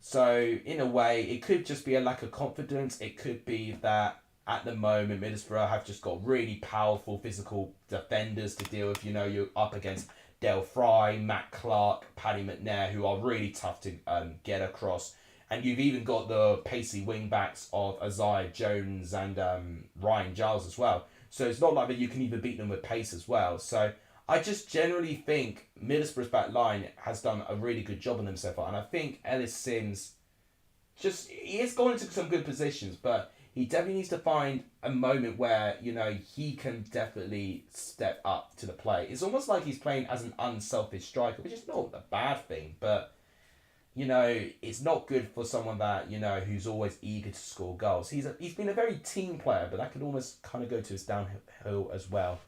So, in a way, it could just be a lack of confidence. It could be that, at the moment, Middlesbrough have just got really powerful physical defenders to deal with. You know, you're up against Dale Fry, Matt Clark, Paddy McNair, who are really tough to get across. And you've even got the pacey wing backs of Isaiah Jones and Ryan Giles as well. So it's not like that you can even beat them with pace as well. So I just generally think Middlesbrough's back line has done a really good job on them so far. And I think Ellis Sims he has gone into some good positions, but he definitely needs to find a moment where, he can definitely step up to the plate. It's almost like he's playing as an unselfish striker, which is not a bad thing, but, it's not good for someone that, who's always eager to score goals. He's been a very team player, but that could almost kind of go to his downhill as well.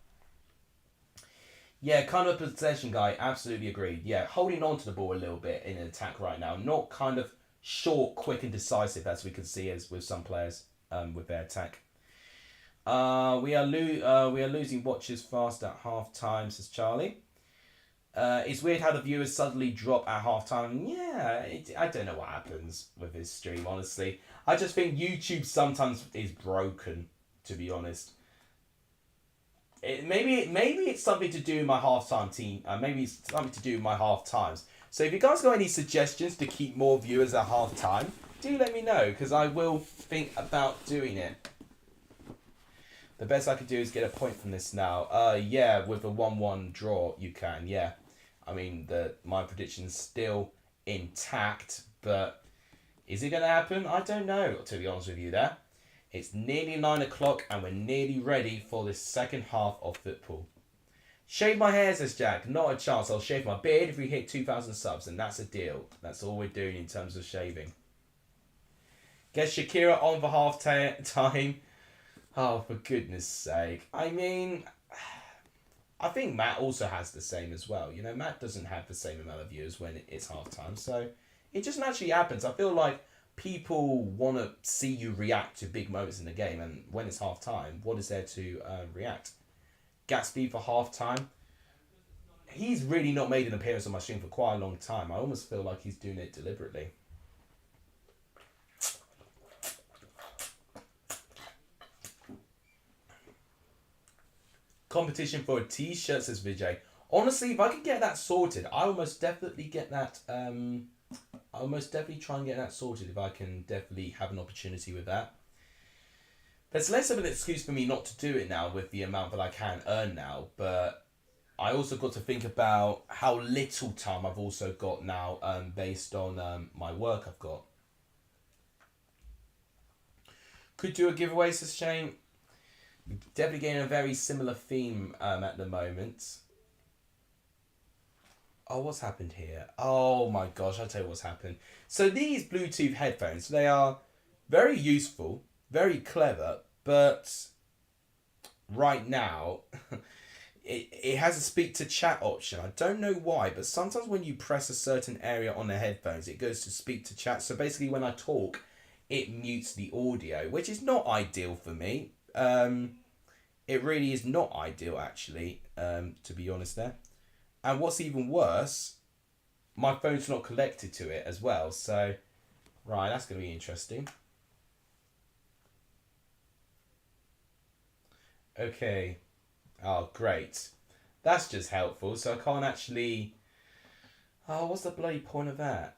Yeah, kind of a possession guy, absolutely agreed. Yeah, holding on to the ball a little bit in an attack right now, not kind of short, quick and decisive as we can see as with some players with their attack. We are losing watches fast at half time, says Charlie. It's weird how the viewers suddenly drop at half time. Yeah, I don't know what happens with this stream, honestly. I just think YouTube sometimes is broken, to be honest. Maybe it's something to do with my halftime team. Maybe it's something to do with my half times. So if you guys got any suggestions to keep more viewers at half time, do let me know, because I will think about doing it. The best I could do is get a point from this now. Yeah, with a 1-1 draw, you can, yeah. I mean, my prediction's still intact, but is it going to happen? I don't know, to be honest with you there. It's nearly 9 o'clock and we're nearly ready for this second half of football. Shave my hair, says Jack. Not a chance. I'll shave my beard if we hit 2,000 subs, and that's a deal. That's all we're doing in terms of shaving. Get Shakira on for half time. Oh, for goodness sake. I mean, I think Matt also has the same as well. Matt doesn't have the same amount of viewers when it's half time, so it just naturally happens. I feel like people want to see you react to big moments in the game, and when it's half time, what is there to react? Gatsby for half time. He's really not made an appearance on my stream for quite a long time. I almost feel like he's doing it deliberately. Competition for a t-shirt, says Vijay. Honestly, if I could get that sorted, I almost definitely get that. I'll most definitely try and get that sorted if I can definitely have an opportunity with that. There's less of an excuse for me not to do it now with the amount that I can earn now, but I also got to think about how little time I've also got now based on my work I've got. Could do a giveaway, says Shane. Definitely getting a very similar theme at the moment. Oh, what's happened here? Oh my gosh, I'll tell you what's happened. So these Bluetooth headphones, they are very useful, very clever, but right now it has a speak to chat option. I don't know why, but sometimes when you press a certain area on the headphones, it goes to speak to chat. So basically when I talk, it mutes the audio, which is not ideal for me. It really is not ideal, actually, to be honest there. And what's even worse, my phone's not connected to it as well. So, right, that's going to be interesting. Okay. Oh, great. That's just helpful. So I can't actually... Oh, what's the bloody point of that?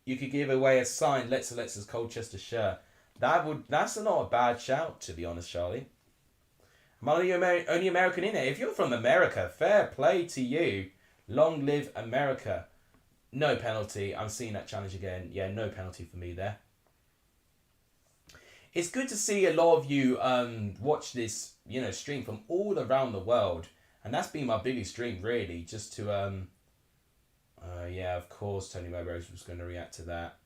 You could give away a signed Let's Alexa's Colchester shirt. That's not a bad shout, to be honest, Charlie. I'm only American in it. If you're from America, fair play to you. Long live America. No penalty. I'm seeing that challenge again. Yeah, no penalty for me there. It's good to see a lot of you watch this, stream from all around the world. And that's been my biggest dream, really. Just to, yeah, of course, Tony Mowbray was going to react to that.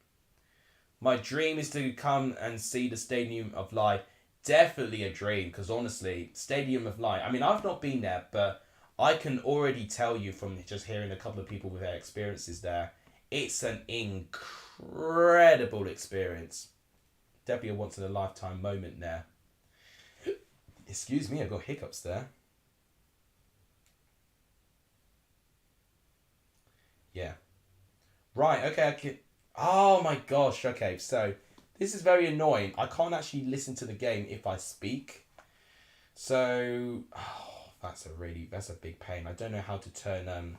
My dream is to come and see the Stadium of Light. Definitely a dream, because honestly, Stadium of Light, I mean, I've not been there, but I can already tell you from just hearing a couple of people with their experiences there, it's an incredible experience. Definitely a once-in-a-lifetime moment there. Excuse me, I've got hiccups there. Yeah. Right, okay. Oh my gosh, okay, so this is very annoying. I can't actually listen to the game if I speak. So, That's a big pain. I don't know how to turn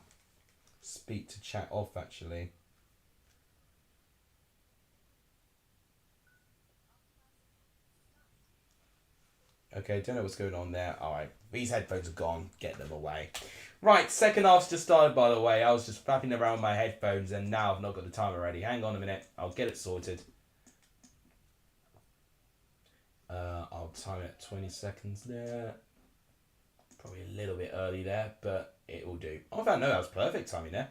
speak to chat off actually. Okay, don't know what's going on there. Alright, these headphones are gone. Get them away. Right, second half's just started, by the way. I was just flapping around my headphones and now I've not got the timer ready. Hang on a minute. I'll get it sorted. I'll time it at 20 seconds there. Probably a little bit early there, but it will do. Oh, I found no, that was perfect timing there.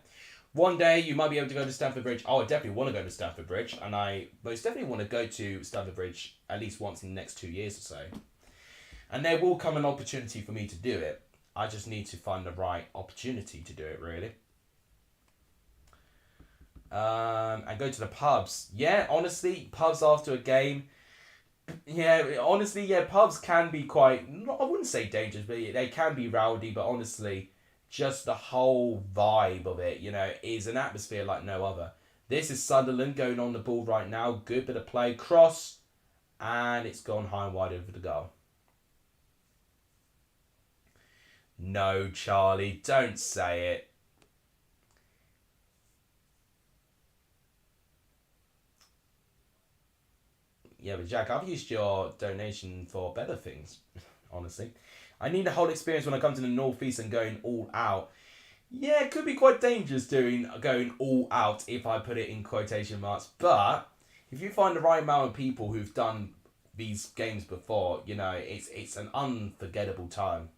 One day you might be able to go to Stamford Bridge. Oh, I definitely want to go to Stamford Bridge, and I most definitely want to go to Stamford Bridge at least once in the next 2 years or so. And there will come an opportunity for me to do it. I just need to find the right opportunity to do it, really. And go to the pubs. Yeah, honestly, pubs after a game. Yeah, honestly, yeah, pubs can be quite, I wouldn't say dangerous, but they can be rowdy, but honestly, just the whole vibe of it, is an atmosphere like no other. This is Sunderland going on the ball right now. Good bit of play. Cross. And it's gone high and wide over the goal. No, Charlie, don't say it. Yeah, but Jack, I've used your donation for better things, honestly. I need the whole experience when I come to the Northeast and going all out. Yeah, it could be quite dangerous going all out if I put it in quotation marks. But if you find the right amount of people who've done these games before, it's an unforgettable time.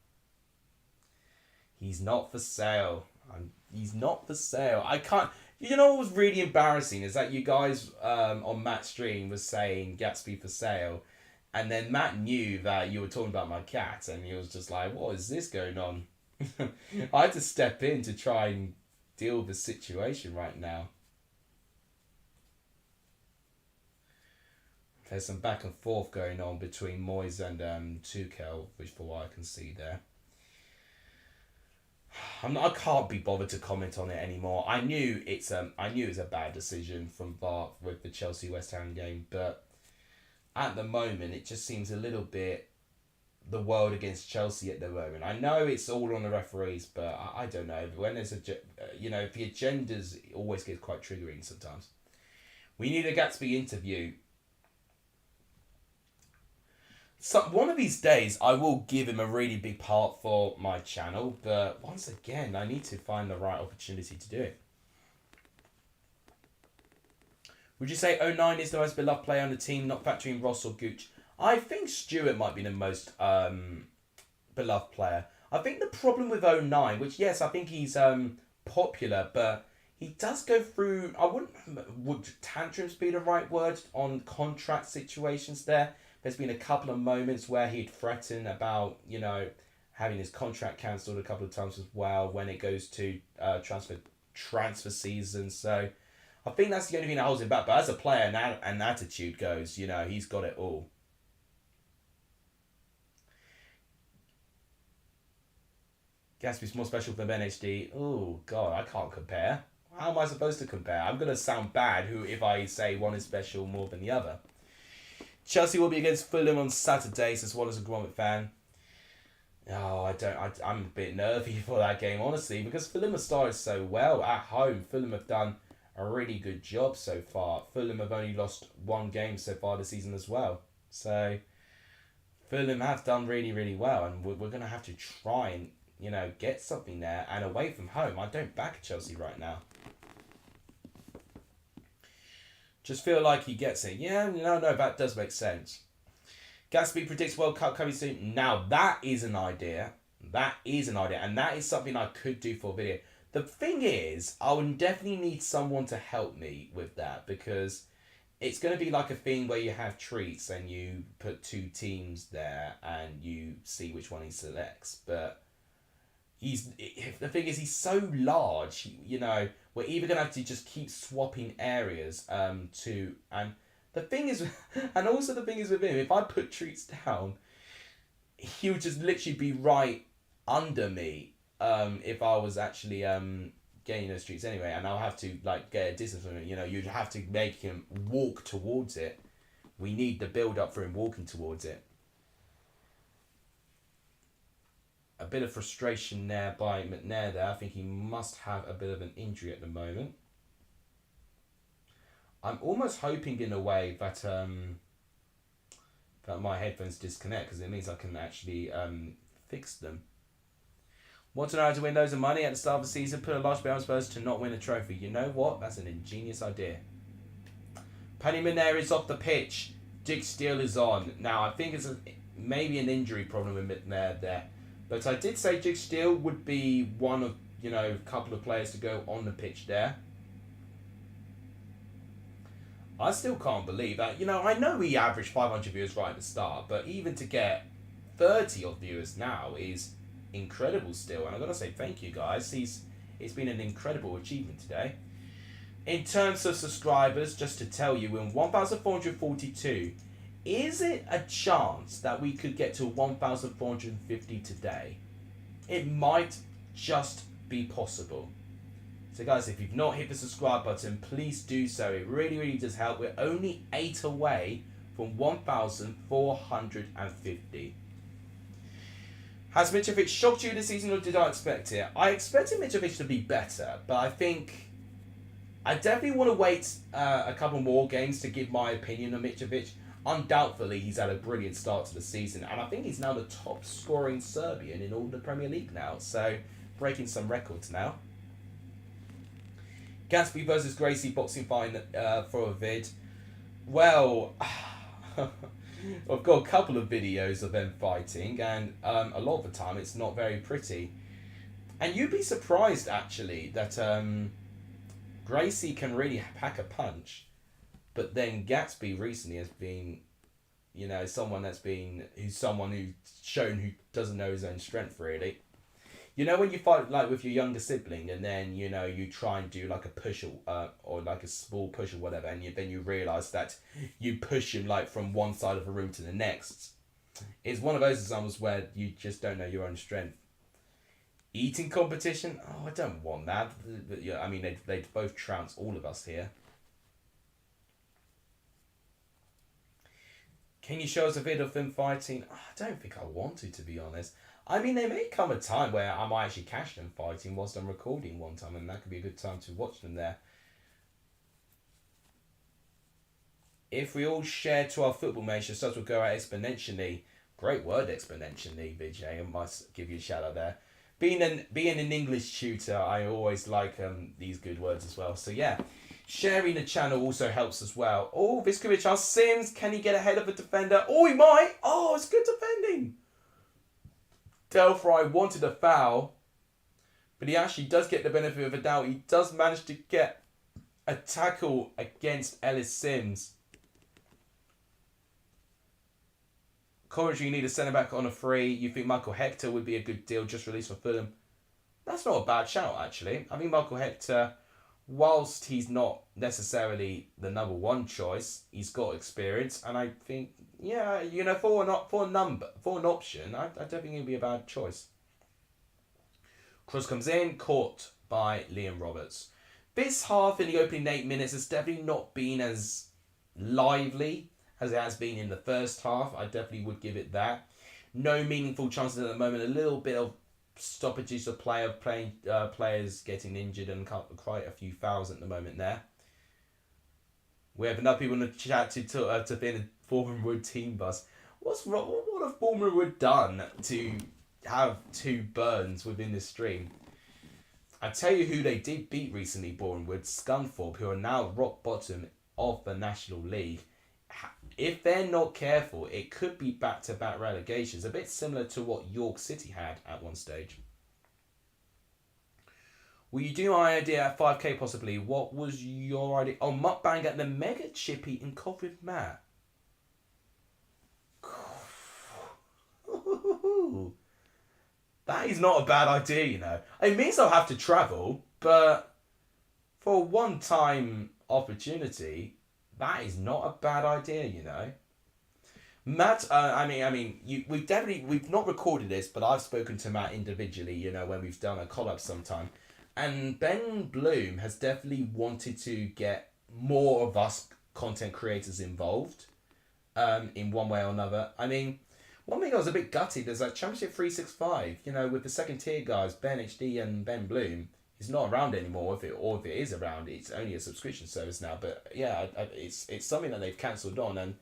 He's not for sale. He's not for sale. I can't. You know what was really embarrassing is that you guys on Matt's stream was saying Gatsby for sale, and then Matt knew that you were talking about my cat, and he was just like, "What is this going on?" I had to step in to try and deal with the situation right now. There's some back and forth going on between Moyes and Tuchel, which for what I can see there. I can't be bothered to comment on it anymore. I knew it was a bad decision from Bart with the Chelsea West Ham game, but at the moment it just seems a little bit the world against Chelsea at the moment. I know it's all on the referees, but I don't know. When there's the agendas always get quite triggering sometimes. We need a Gatsby interview. So one of these days, I will give him a really big part for my channel, but once again, I need to find the right opportunity to do it. Would you say 09 is the most beloved player on the team, not factoring Ross or Gooch? I think Stewart might be the most beloved player. I think the problem with 09, which yes, I think he's popular, but he does go through, would tantrums be the right word on contract situations there? There's been a couple of moments where he'd threaten about, having his contract cancelled a couple of times as well when it goes to transfer season. So I think that's the only thing that holds him back. But as a player and attitude goes, he's got it all. Gatsby's more special than Ben HD. Oh, God, I can't compare. How am I supposed to compare? I'm going to sound bad if I say one is special more than the other. Chelsea will be against Fulham on Saturdays as well as a Gromit fan. Oh, I'm a bit nervy for that game, honestly, because Fulham have started so well at home. Fulham have done a really good job so far. Fulham have only lost one game so far this season as well. So Fulham have done really, really well, and we're going to have to try and, get something there. And away from home, I don't back Chelsea right now. Just feel like he gets it. Yeah, no, that does make sense. Gatsby predicts World Cup coming soon. Now, that is an idea. That is an idea. And that is something I could do for a video. The thing is, I would definitely need someone to help me with that. Because it's going to be like a thing where you have treats and you put two teams there and you see which one he selects. But the thing is, he's so large, we're either going to have to just keep swapping areas and the thing is, and also the thing is with him, if I put treats down, he would just literally be right under me if I was actually getting those treats anyway, and I'll have to get a distance from him. You'd have to make him walk towards it. We need the build up for him walking towards it. A bit of frustration there by McNair there. I think he must have a bit of an injury at the moment. I'm almost hoping in a way that that my headphones disconnect, because it means I can actually fix them. Want to know how to win loads of money at the start of the season? Put a large bet on Spurs to not win a trophy. You know what? That's an ingenious idea. Paddy McNair is off the pitch. Dick Steele is on. Now, I think it's maybe an injury problem with McNair there. But I did say Dick Steele would be one of, a couple of players to go on the pitch there. I still can't believe that. I know he averaged 500 viewers right at the start, but even to get 30 odd viewers now is incredible still. And I've got to say thank you, guys. It's been an incredible achievement today. In terms of subscribers, just to tell you, we're on 1,442. Is it a chance that we could get to 1,450 today? It might just be possible. So guys, if you've not hit the subscribe button, please do so. It really, really does help. We're only 8 away from 1,450. Has Mitrovic shocked you this season, or did I expect it? I expected Mitrovic to be better, but I think I definitely want to wait a couple more games to give my opinion on Mitrovic. Undoubtedly, he's had a brilliant start to the season, and I think he's now the top scoring Serbian in all the Premier League now, so breaking some records now. Gatsby versus Gracie boxing fight for a vid. Well, I've got a couple of videos of them fighting, and a lot of the time it's not very pretty. And you'd be surprised, actually, that Gracie can really pack a punch. But then Gatsby recently has been, someone who's shown who doesn't know his own strength, really. When you fight like with your younger sibling, and then you try and do like a push or like a small push or whatever, and then you realise that you push him like from one side of the room to the next. It's one of those examples where you just don't know your own strength. Eating competition? Oh, I don't want that. Yeah, I mean they'd both trounce all of us here. Can you show us a video of them fighting? I don't think I want to be honest. I mean, there may come a time where I might actually catch them fighting whilst I'm recording one time, and that could be a good time to watch them there. If we all share to our football mates, your subs will go out exponentially. Great word, exponentially, Vijay. I must give you a shout out there. Being an English tutor, I always like these good words as well. So yeah, sharing the channel also helps as well. Oh, Viskovic, our Sims, can he get ahead of a defender? Oh, he might. Oh, it's good defending. Delfry wanted a foul, but he actually does get the benefit of the doubt. He does manage to get a tackle against Ellis Sims. Coventry, you need a centre-back on a free. You think Michael Hector would be a good deal, just released for Fulham? That's not a bad shout, actually. I think Michael Hector, whilst he's not necessarily the number one choice, he's got experience, and I think, yeah, for an option, I don't think it'd be a bad choice. Cross comes in, caught by Liam Roberts. This half in the opening 8 minutes has definitely not been as lively as it has been in the first half. I definitely would give it that. No meaningful chances at the moment. A little bit of stoppages of players getting injured, and quite a few fouls at the moment there. We have enough people in the chat to be in a Bournemouth Wood team bus. What's wrong? What have Bournemouth Wood done to have 2 burns within this stream? I tell you who they did beat recently, Bournemouth Wood, Scunthorpe, who are now rock bottom of the National League. If they're not careful, it could be back-to-back relegations, a bit similar to what York City had at one stage. Will you do my idea at 5k possibly? What was your idea? Oh, mukbang at the Mega Chip Eating Coffee with Matt. That is not a bad idea, It means I'll have to travel, but for a one-time opportunity, that is not a bad idea, Matt, we've not recorded this, but I've spoken to Matt individually, when we've done a collab sometime. And Ben Bloom has definitely wanted to get more of us content creators involved, in one way or another. I mean, One thing I was a bit gutted is that Championship 365, you know, with the second tier guys, Ben HD and Ben Bloom, is not around anymore. If it is around, it's only a subscription service now. But yeah, it's something that they've cancelled on. And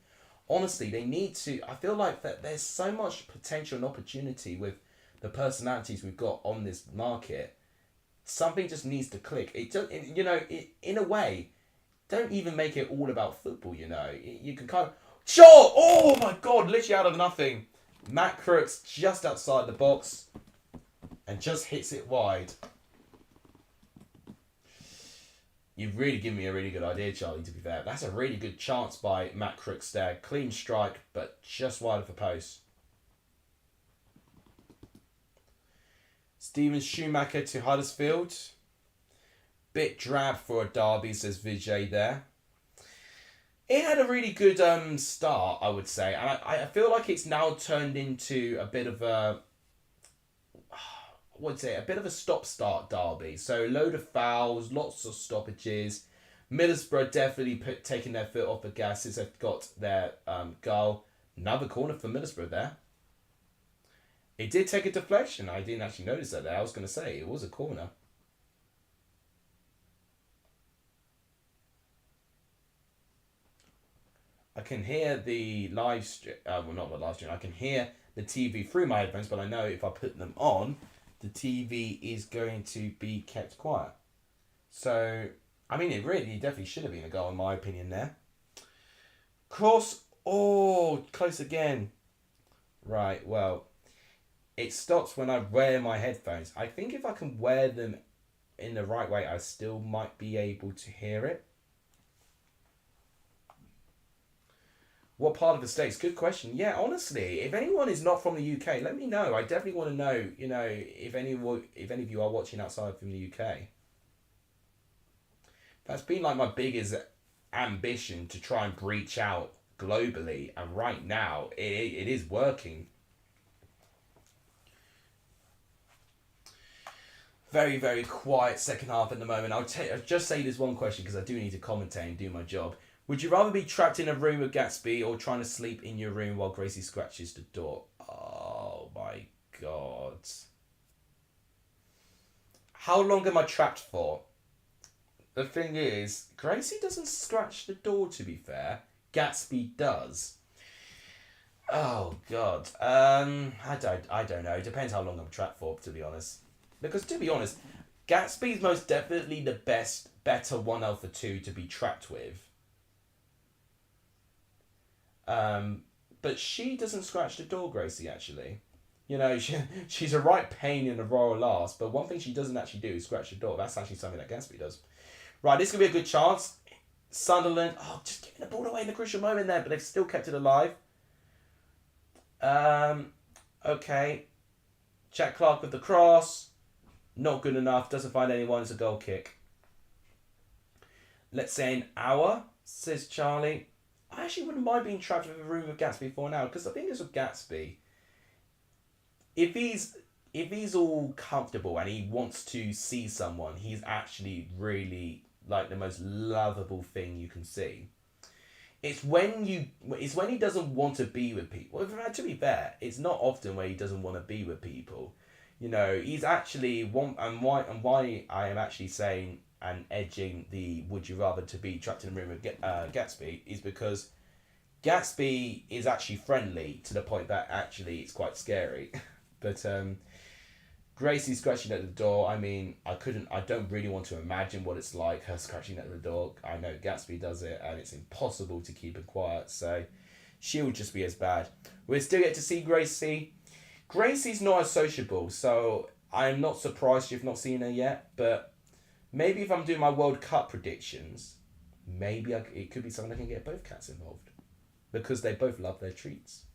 honestly, they need to. I feel like that there's so much potential and opportunity with the personalities we've got on this market. Something just needs to click. It just, you know, in a way, don't even make it all about football. You know, you can kind of sure. Oh my God! Literally out of nothing, Matt Crooks just outside the box, and just hits it wide. You've really given me a really good idea, Charlie, to be fair. That's a really good chance by Matt Crooks there. Clean strike, but just wide of the post. Steven Schumacher to Huddersfield. Bit drab for a derby, says Vijay there. It had a really good start, I would say. And I feel like it's now turned into a bit of a... a bit of a stop-start derby. So, load of fouls, lots of stoppages. Middlesbrough definitely taking their foot off the gas since they've got their goal. Another corner for Middlesbrough there. It did take a deflection. I didn't actually notice that there. I was going to say, it was a corner. I can hear the live stream. Well, not the live stream. I can hear the TV through my headphones, but I know if I put them on, the TV is going to be kept quiet. So, I mean, it definitely should have been a goal in my opinion there. Cross, close again. Right, well, it stops when I wear my headphones. I think if I can wear them in the right way, I still might be able to hear it. What part of the States? Good question. Yeah, honestly, if anyone is not from the UK, let me know. I definitely want to know, you know, if any of you are watching outside from the UK. That's been like my biggest ambition, to try and breach out globally. And right now, it is working. Very, very quiet second half at the moment. I'll just say this one question because I do need to commentate and do my job. Would you rather be trapped in a room with Gatsby or trying to sleep in your room while Gracie scratches the door? Oh my God. How long am I trapped for? The thing is, Gracie doesn't scratch the door, to be fair. Gatsby does. Oh God. I don't know. It depends how long I'm trapped for, to be honest. Because to be honest, Gatsby's most definitely the better 1 alpha 2 to be trapped with. But she doesn't scratch the door, Gracie, actually. You know, she's a right pain in the royal last, but one thing she doesn't actually do is scratch the door. That's actually something that Gatsby does. Right, this is going to be a good chance. Sunderland, just giving the ball away in the crucial moment there, but they've still kept it alive. Okay. Jack Clark with the cross. Not good enough, doesn't find anyone, it's a goal kick. Let's say an hour, says Charlie. I actually wouldn't mind being trapped in a room with Gatsby for an hour, because the thing is with Gatsby, if he's all comfortable and he wants to see someone, he's actually really like the most lovable thing you can see. It's when he doesn't want to be with people. To be fair, it's not often where he doesn't want to be with people. You know, he's actually why I am actually saying and edging the would you rather to be trapped in a room with Gatsby is because Gatsby is actually friendly to the point that actually it's quite scary. But Gracie scratching at the door, I mean, I don't really want to imagine what it's like, her scratching at the door. I know Gatsby does it and it's impossible to keep it quiet, so she'll just be as bad. We'll still get to see Gracie. Gracie's not as sociable, so I'm not surprised you've not seen her yet, but maybe if I'm doing my World Cup predictions, maybe it could be something I can get both cats involved, because they both love their treats.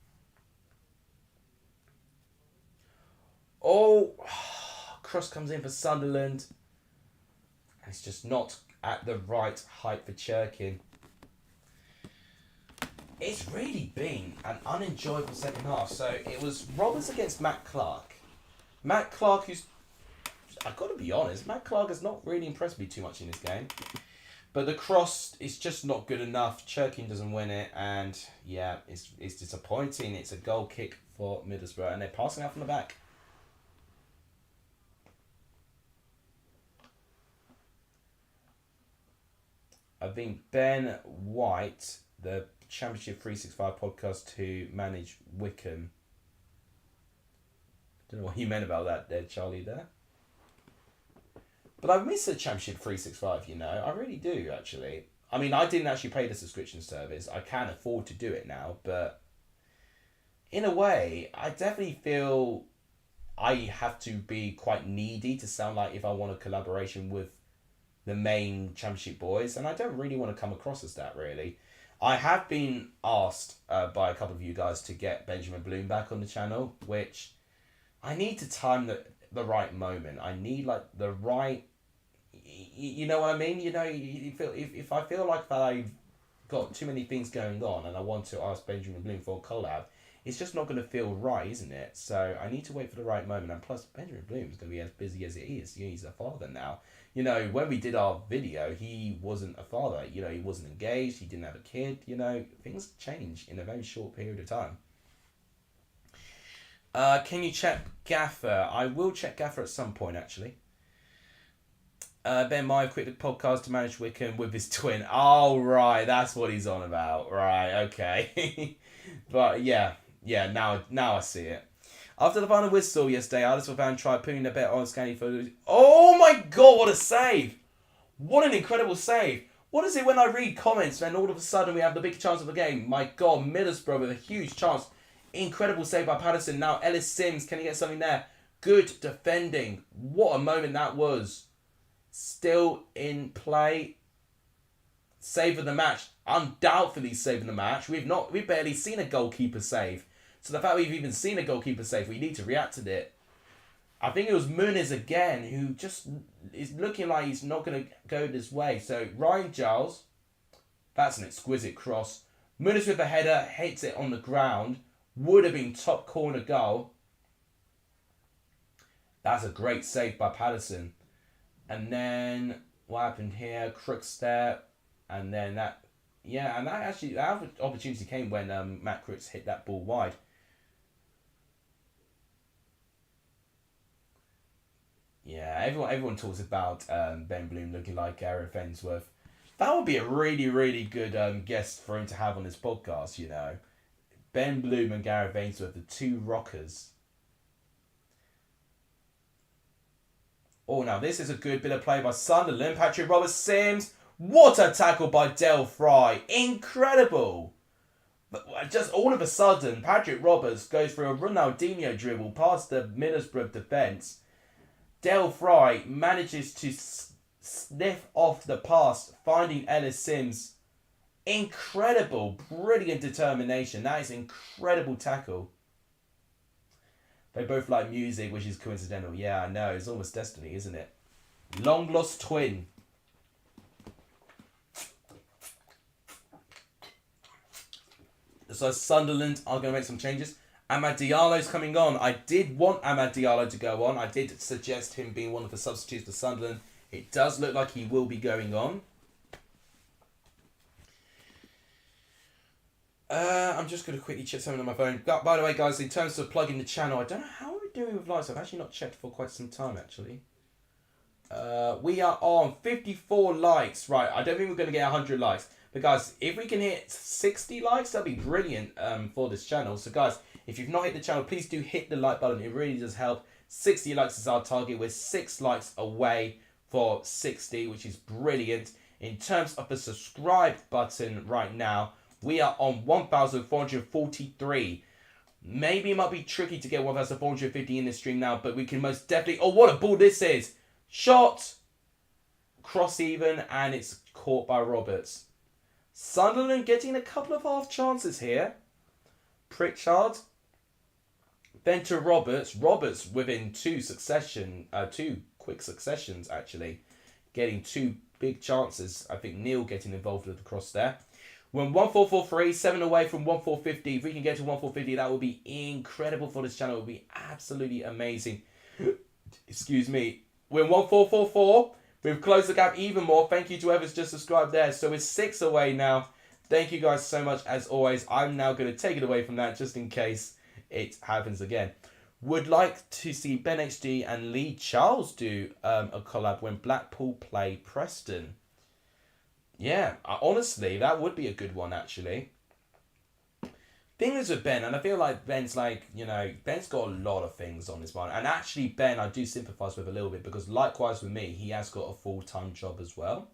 Cross comes in for Sunderland. It's just not at the right height for Churkin. It's really been an unenjoyable second half. So it was Roberts against Matt Clark. Matt Clark, I've got to be honest, Matt Clark has not really impressed me too much in this game. But the cross is just not good enough. Churkin doesn't win it, and yeah, it's disappointing. It's a goal kick for Middlesbrough, and they're passing out from the back. I've been Ben White, the Championship 365 podcast who managed Wickham. Don't know what you meant about that there, Charlie, there. But I miss the Championship 365, you know. I really do, actually. I mean, I didn't actually pay the subscription service. I can afford to do it now, but in a way, I definitely feel I have to be quite needy to sound like if I want a collaboration with the main Championship boys, and I don't really want to come across as that, really. I have been asked by a couple of you guys to get Benjamin Bloom back on the channel, which I need to time the right moment. I need like the right, you know what I mean? You know, you feel if I feel like that I've got too many things going on and I want to ask Benjamin Bloom for a collab, it's just not going to feel right, isn't it? So I need to wait for the right moment. And plus, Benjamin Bloom is going to be as busy as he is. You know, he's a father now. You know, when we did our video, he wasn't a father. You know, he wasn't engaged. He didn't have a kid. You know, things change in a very short period of time. Can you check Gaffer? I will check Gaffer at some point, actually. Ben Meyer quit the podcast to manage Wickham with his twin. Oh, right. That's what he's on about. Right, okay. But, yeah, now I see it. After the final whistle yesterday, Huddersfield fan tried putting the bet on scanning photos. Oh my god, what a save! What an incredible save! What is it when I read comments and all of a sudden we have the big chance of the game? My god, Middlesbrough with a huge chance. Incredible save by Patterson. Now Ellis Sims, can he get something there? Good defending. What a moment that was. Still in play. Save of the match. Undoubtedly saving the match. We've barely seen a goalkeeper save. So the fact we've even seen a goalkeeper save, we need to react to it. I think it was Muniz again who just is looking like he's not going to go this way. So Ryan Giles, that's an exquisite cross. Muniz with the header, hits it on the ground. Would have been top corner goal. That's a great save by Patterson. And then what happened here? Crooks there. And then that opportunity came when Matt Crooks hit that ball wide. Yeah, everyone talks about Ben Bloom looking like Gareth Ainsworth. That would be a really, really good guest for him to have on his podcast, you know. Ben Bloom and Gareth Ainsworth, the two rockers. Oh, now this is a good bit of play by Sunderland. Patrick Roberts-Sims. What a tackle by Del Fry. Incredible. But just all of a sudden, Patrick Roberts goes for a Ronaldinho dribble past the Middlesbrough defence. Del Fry manages to sniff off the pass, finding Ellis Sims. Incredible, brilliant determination. That is an incredible tackle. They both like music, which is coincidental. Yeah, I know. It's almost destiny, isn't it? Long lost twin. So Sunderland are going to make some changes. Amad Diallo's coming on. I did want Amad Diallo to go on. I did suggest him being one of the substitutes for Sunderland. It does look like he will be going on. I'm just going to quickly check something on my phone. By the way, guys, in terms of plugging the channel, I don't know how we're doing with likes. I've actually not checked for quite some time, actually. We are on 54 likes. Right, I don't think we're going to get 100 likes. But, guys, if we can hit 60 likes, that'd be brilliant for this channel. So, guys, if you've not hit the channel, please do hit the like button. It really does help. 60 likes is our target. We're 6 likes away for 60, which is brilliant. In terms of the subscribe button right now, we are on 1,443. Maybe it might be tricky to get 1,450 in this stream now, but we can most definitely... Oh, what a ball this is! Shot! Cross even, and it's caught by Roberts. Sunderland getting a couple of half chances here. Pritchard. Then to Roberts. Roberts within two quick successions, actually. Getting 2 big chances. I think Neil getting involved with the cross there. We're 1,443, 7 away from 1,450. If we can get to 1,450, that would be incredible for this channel. It would be absolutely amazing. Excuse me. We're 1,444. We've closed the gap even more. Thank you to whoever's just subscribed there. So we're 6 away now. Thank you guys so much as always. I'm now going to take it away from that just in case it happens again. Would like to see Ben HD and Lee Charles do a collab when Blackpool play Preston. Yeah, honestly, that would be a good one actually. Thing is with Ben, and I feel like Ben's like, Ben's got a lot of things on his mind. And actually, Ben, I do sympathise with a little bit because likewise with me, he has got a full-time job as well.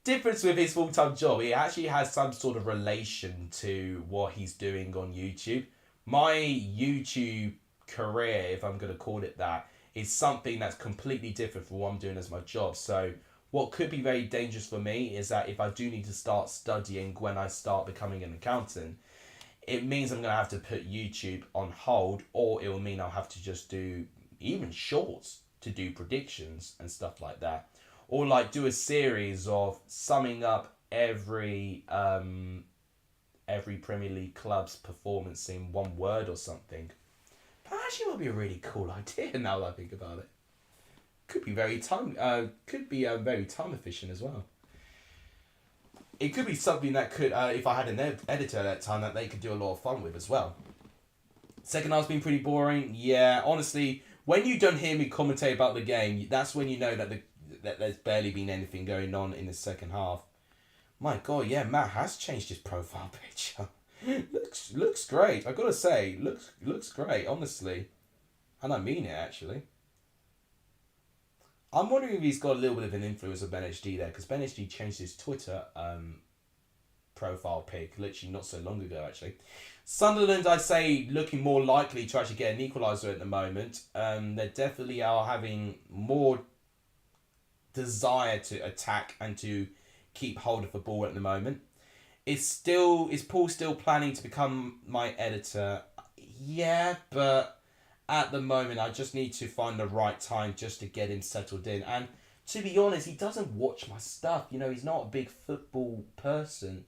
Difference with his full-time job, he actually has some sort of relation to what he's doing on YouTube. My YouTube career, if I'm going to call it that, is something that's completely different from what I'm doing as my job. So what could be very dangerous for me is that if I do need to start studying when I start becoming an accountant, it means I'm going to have to put YouTube on hold, or it will mean I'll have to just do even shorts to do predictions and stuff like that. Or like do a series of summing up every Premier League club's performance in one word or something. That actually would be a really cool idea now that I think about it. Could be very time efficient as well. It could be something that could, if I had an editor at that time, that they could do a lot of fun with as well. Second half's been pretty boring. Yeah, honestly, when you don't hear me commentate about the game, that's when you know that there's barely been anything going on in the second half. My God, yeah, Matt has changed his profile picture. looks great. I gotta say, looks great. Honestly, and I mean it actually. I'm wondering if he's got a little bit of an influence of Ben HD there, because Ben HD changed his Twitter profile pic literally not so long ago, actually. Sunderland, I say, looking more likely to actually get an equaliser at the moment. They definitely are having more desire to attack and to keep hold of the ball at the moment. Is Paul still planning to become my editor? Yeah, but at the moment, I just need to find the right time just to get him settled in. And to be honest, he doesn't watch my stuff. He's not a big football person.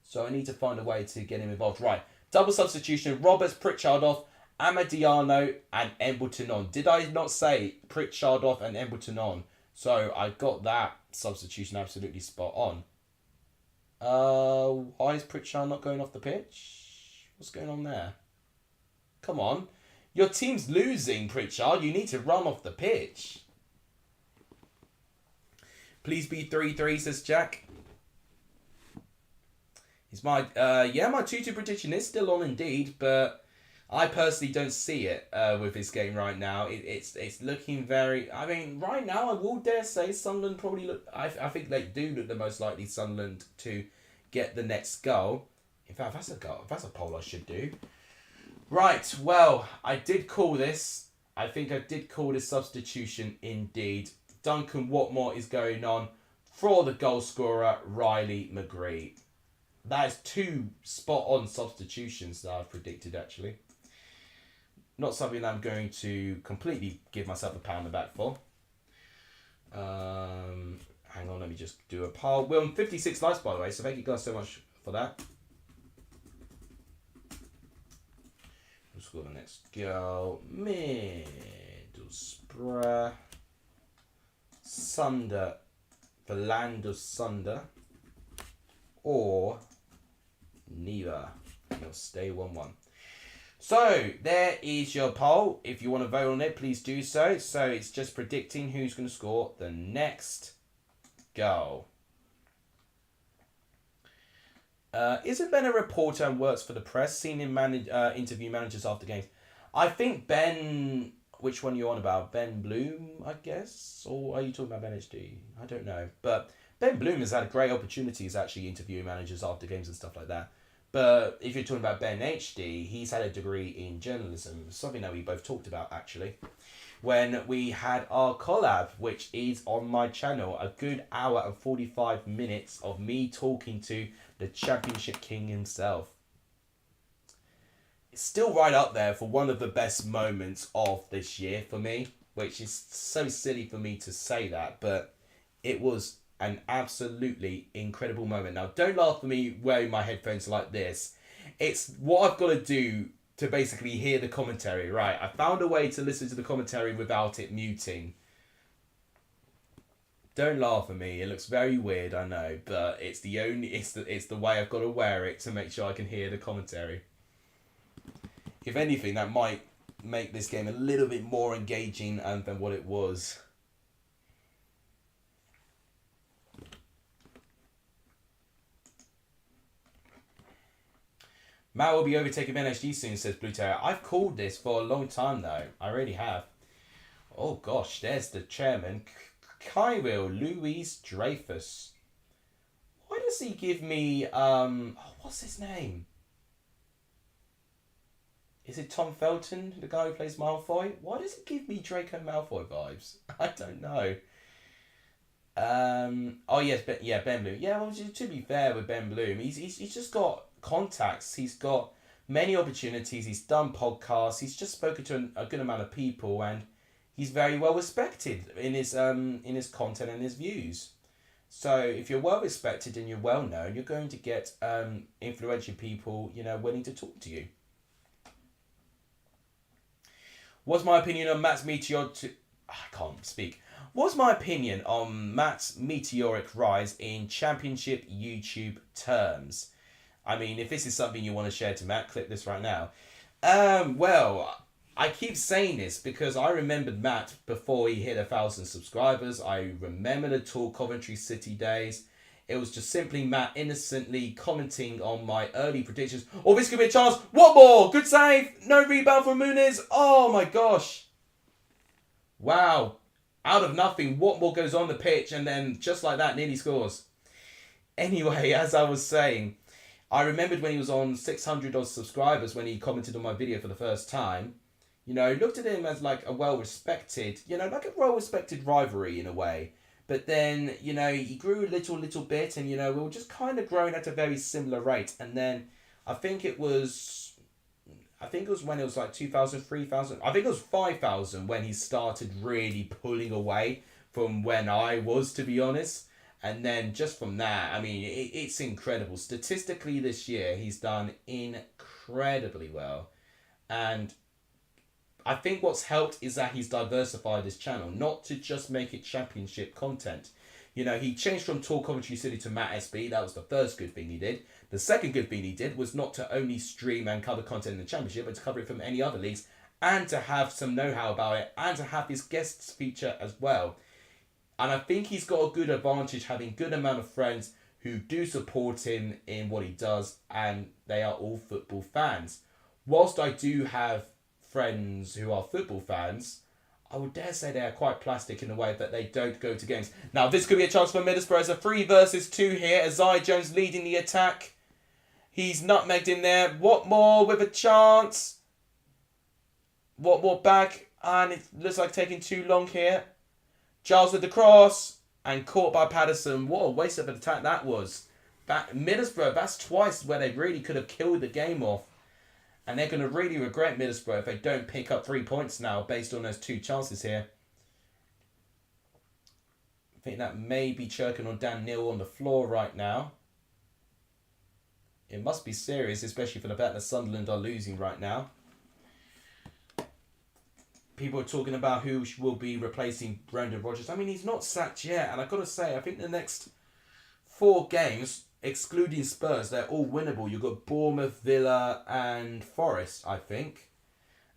So I need to find a way to get him involved. Right, double substitution. Roberts, Pritchard off, Amadiano and Embleton on. Did I not say Pritchard off and Embleton on? So I got that substitution absolutely spot on. Why is Pritchard not going off the pitch? What's going on there? Come on. Your team's losing, Pritchard. You need to run off the pitch. Please be 3-3, says Jack. It's my 2-2 prediction is still on indeed, but I personally don't see it with this game right now. It's looking very... I mean, right now I will dare say Sunderland probably look... I think they do look the most likely Sunderland to get the next goal. In fact, if that's a poll I should do. Right, well, I did call this. I think I did call this substitution indeed. Duncan Watmore is going on for the goal scorer, Riley McGree. That is 2 spot-on substitutions that I've predicted, actually. Not something that I'm going to completely give myself a pat on the back for. Hang on, let me just do a poll. We're on 56 likes, by the way, so thank you guys so much for that. We'll score the next goal. Middlesbrough. Sunder. Verlander Sunder. Or neither. It'll stay 1-1. So, there is your poll. If you want to vote on it, please do so. So, it's just predicting who's going to score the next goal. Isn't Ben a reporter and works for the press? Seen him interview managers after games. I think Ben... Which one are you on about? Ben Bloom, I guess? Or are you talking about Ben HD? I don't know. But Ben Bloom has had great opportunities actually interviewing managers after games and stuff like that. But if you're talking about Ben HD, he's had a degree in journalism. Something that we both talked about actually. When we had our collab, which is on my channel. A good hour and 45 minutes of me talking to the Championship King himself. It's still right up there for one of the best moments of this year for me. Which is so silly for me to say that. But it was an absolutely incredible moment. Now, don't laugh at me wearing my headphones like this. It's what I've got to do to basically hear the commentary. Right, I found a way to listen to the commentary without it muting. Don't laugh at me. It looks very weird, I know, but it's the way I've got to wear it to make sure I can hear the commentary. If anything, that might make this game a little bit more engaging than what it was. Matt will be overtaking NSG soon, says Blue Terror. I've called this for a long time though. I really have. Oh gosh, there's the chairman. Kyril Louis Dreyfus. Why does he give me what's his name? Is it Tom Felton, the guy who plays Malfoy? Why does it give me Draco Malfoy vibes? I don't know. Oh yes, Ben Bloom. Yeah, well, to be fair with Ben Bloom, he's just got contacts. He's got many opportunities. He's done podcasts. He's just spoken to a good amount of people, and he's very well respected in his content and his views. So if you're well respected and you're well known, you're going to get influential people, willing to talk to you. What's my opinion on Matt's What's my opinion on Matt's meteoric rise in Championship YouTube terms? I mean, if this is something you want to share to Matt, click this right now. Well, I keep saying this because I remembered Matt before he hit 1,000 subscribers. I remember the Tall Coventry City days. It was just simply Matt innocently commenting on my early predictions. Oh, this could be a chance. What more? Good save. No rebound from Muniz. Oh my gosh. Wow. Out of nothing, Watmore goes on the pitch and then just like that nearly scores. Anyway, as I was saying, I remembered when he was on 600 odd subscribers when he commented on my video for the first time. Looked at him as like a well-respected, like a well-respected rivalry in a way. But then, he grew a little bit and, we were just kind of growing at a very similar rate. And then I think it was when it was like 2,000, 3,000. I think it was 5,000 when he started really pulling away from when I was, to be honest. And then just from that, I mean, it's incredible. Statistically this year, he's done incredibly well. And I think what's helped is that he's diversified his channel, not to just make it championship content. He changed from Tall Coventry City to Matt SB. That was the first good thing he did. The second good thing he did was not to only stream and cover content in the championship, but to cover it from any other leagues and to have some know-how about it and to have his guests feature as well. And I think he's got a good advantage having a good amount of friends who do support him in what he does, and they are all football fans. Whilst I do have friends who are football fans, I would dare say they are quite plastic in the way that they don't go to games. Now, this could be a chance for Middlesbrough. It's a 3 versus 2 here. Azai Jones leading the attack. He's nutmegged in there. Watmore with a chance. Watmore back. And it looks like taking too long here. Giles with the cross. And caught by Patterson. What a waste of an attack that was. Middlesbrough, that's twice where they really could have killed the game off. And they're going to really regret Middlesbrough if they don't pick up 3 points now based on those 2 chances here. I think that may be choking on Dan Neil on the floor right now. It must be serious, especially for the fact that Sunderland are losing right now. People are talking about who will be replacing Brendan Rodgers. I mean, he's not sacked yet. And I've got to say, I think the next 4 games, excluding Spurs, they're all winnable. You've got Bournemouth, Villa and Forest, I think.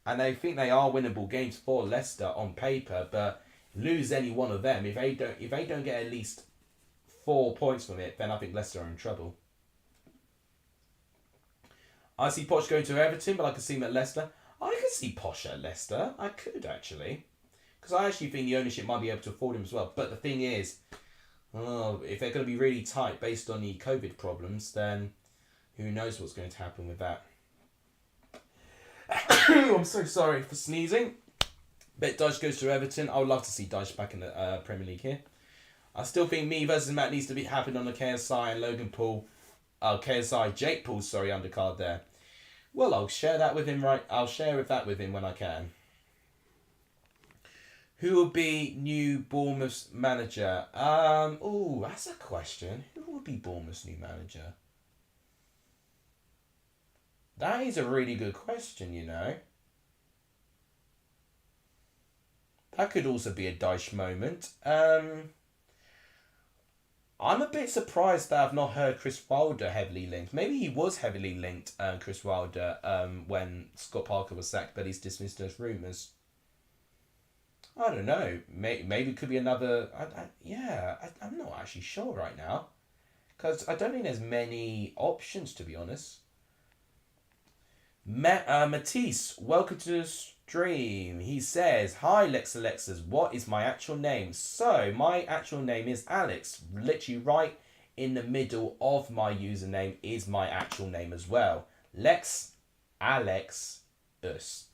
And I think they are winnable games for Leicester on paper, but lose any one of them. If they don't get at least 4 points from it, then I think Leicester are in trouble. I see Poch going to Everton, but I can see him at Leicester. I could see Poch at Leicester. I could, actually. Because I actually think the ownership might be able to afford him as well. But the thing is, if they're going to be really tight based on the COVID problems, then who knows what's going to happen with that. I'm so sorry for sneezing. Bet Dyche goes to Everton. I would love to see Dyche back in the Premier League here. I still think me versus Matt needs to be happening on the KSI and Logan Paul. KSI Jake Paul, undercard there. Well, I'll share that with him I'll share that with him when I can. Who will be new Bournemouth's manager? That's a question. Who will be Bournemouth's new manager? That is a really good question, That could also be a Dyche moment. I'm a bit surprised that I've not heard Chris Wilder heavily linked. Maybe he was heavily linked, Chris Wilder, when Scott Parker was sacked, but he's dismissed those rumours. I don't know. Maybe it could be another... I'm not actually sure right now. Because I don't think there's many options, to be honest. Matisse, welcome to the stream. He says, "Hi Lex Alexas, what is my actual name?" So, my actual name is Alex. Literally right in the middle of my username is my actual name as well. Lex Alex Us.